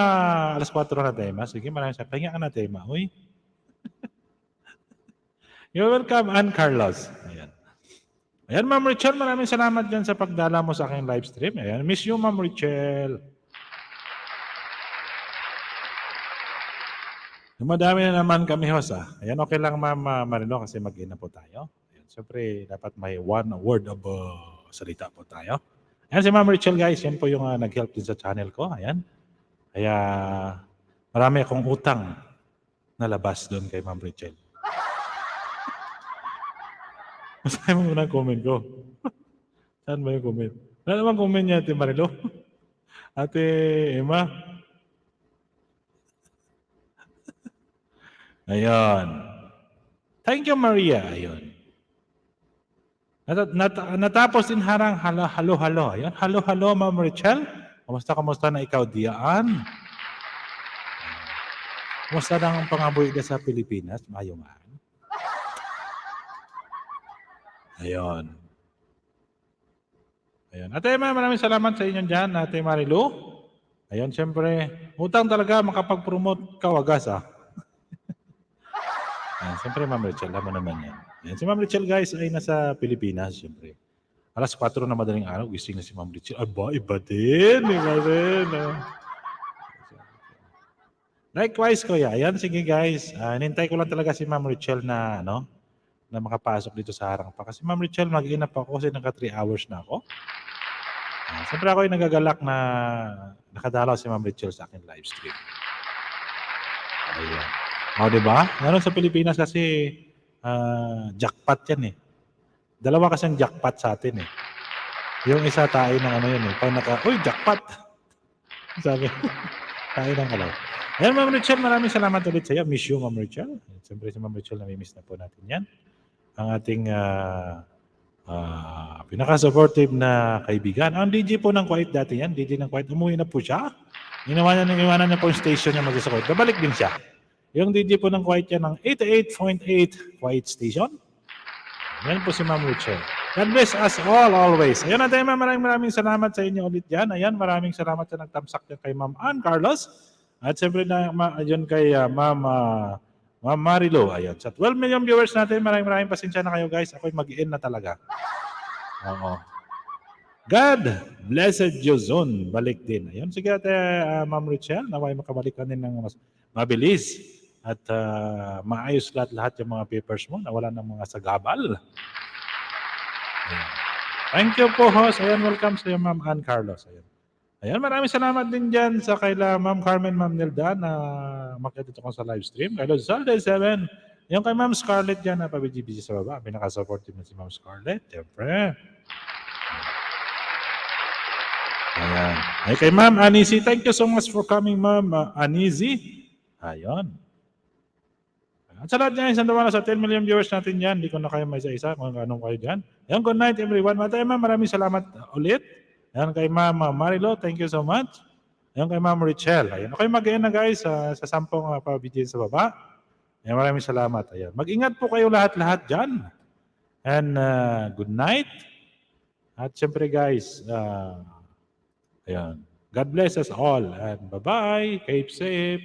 Alas 4 na, tema. Sige, maraming sa pahinga ka na, tema. Uy. You're welcome, Ann Carlos. Ayan. Ayan, Ma'am Richelle, maraming salamat dyan sa pagdala mo sa aking live stream. Ayan, miss you, Ma'am Richelle. Madami na naman kami, host. Ayan, okay lang, Ma'am Marino, kasi mag-in na po tayo. Ayan, siyempre, dapat may one word of salita po tayo. Ayan, si Ma'am Richelle, guys. Yan po yung nag-help din sa channel ko. Ayan. Kaya, marami akong utang na labas doon kay Ma'am Richelle. Masahin mo muna ang comment ko. Saan ba yung comment? Wala naman comment niya, Ate Marilo. Ate Emma. Ayan. Thank you, Maria. Ayun. Natapos din harang halo-halo. Ayun. Halo-halo, Ma'am Richelle. Kamusta na ikaw diyan? Kamusta na ang pangaboy ka sa Pilipinas? Mayungan. Ayun. Ayun. Ate Emma, maraming salamat sa inyo dyan, Ate Marilu. Ayun, siyempre, utang talaga makapag-promote ka wagas, Siyempre, Ma'am Richelle, alam mo naman yan. Yan. Si Ma'am Richelle, guys, ay nasa Pilipinas, siyempre. Alas 4 na madaling araw, gising na si Ma'am Richelle. Aba, iba din. Likewise, kuya. Ayan, sige, guys. Nintay ko lang talaga si Ma'am Richelle na, na makapasok dito sa harang pa. Kasi Ma'am Richelle, mag-inap ako kasi naka 3 hours na ako. Siyempre ako ay nagagalak na nakadalaw si Ma'am Richelle sa akin live stream. Ayan. Diba? Ano sa Pilipinas kasi jackpot yan, eh. Dalawa kasing jackpot sa atin, eh. Yung isa tayo ng ano yun eh. Pag uy, jackpot! Sabi, tayo ng kalaw. Ayan, Ma'am Richelle, maraming salamat ulit sa iyo. Miss you, Ma'am Richelle. Siyempre si Ma'am Richelle, nami-miss na po natin yan. Ang ating pinaka-supportive na kaibigan. Ang DJ po ng Kuwait dati yan. DJ ng Kuwait, umuwi na po siya. Iwanan niya po yung station niya mag-sa Kuwait. Babalik din siya. Yung DJ po ng Kuwait yan ng 88.8 Kuwait Station. Yan po si Ma'am Richelle. God bless us all always. Ayan natin, Ma'am. Maraming salamat sa inyo ulit dyan. Ayan, maraming salamat sa nagtamsak dyan kay Ma'am Ann Carlos. At siyempre na yun kay Ma'am Marilo. Ayan. Sa 12 million viewers natin, maraming pasensya na kayo guys. Ako'y mag-in na talaga. Oo. God blessed Jozon. Balik din. Ayan. Sige ate, Ma'am Richelle, naway makabalik ka din ng mas mabilis. At maayos lahat yung mga papers mo. Nawala ng mga sagabal. Ayan. Thank you po, host. Ayan, welcome sa iyo, Ma'am Ann Carlos. Ayan, maraming salamat din dyan sa kaila Ma'am Carmen, Ma'am Nilda na makikita ko sa live stream. Kay Lord Salde 7. Yung kay Ma'am Scarlett dyan na pabiji-biji sa baba. Pinaka-supportive na si Ma'am Scarlett. Siyempre. Ayan. Ay kay Ma'am Anisi. Thank you so much for coming, Ma'am Anisi. Ayan. At sa lahat niya, isang sa 10 million viewers natin yan. Hindi ko na kayo may isa-isa kung anong kayo dyan. Ayan, good night everyone. Matay, Ma'am, maraming salamat ulit. Ayan kay Ma'am Marilo, thank you so much. Ayan kay Ma'am Richelle. Ayan, okay mag-ayan na guys sa 10 pabidyin sa baba. Ayan, maraming salamat. Ayan, mag-ingat po kayo lahat-lahat dyan. And good night. At syempre guys, ayan, God bless us all. And bye-bye. Keep safe.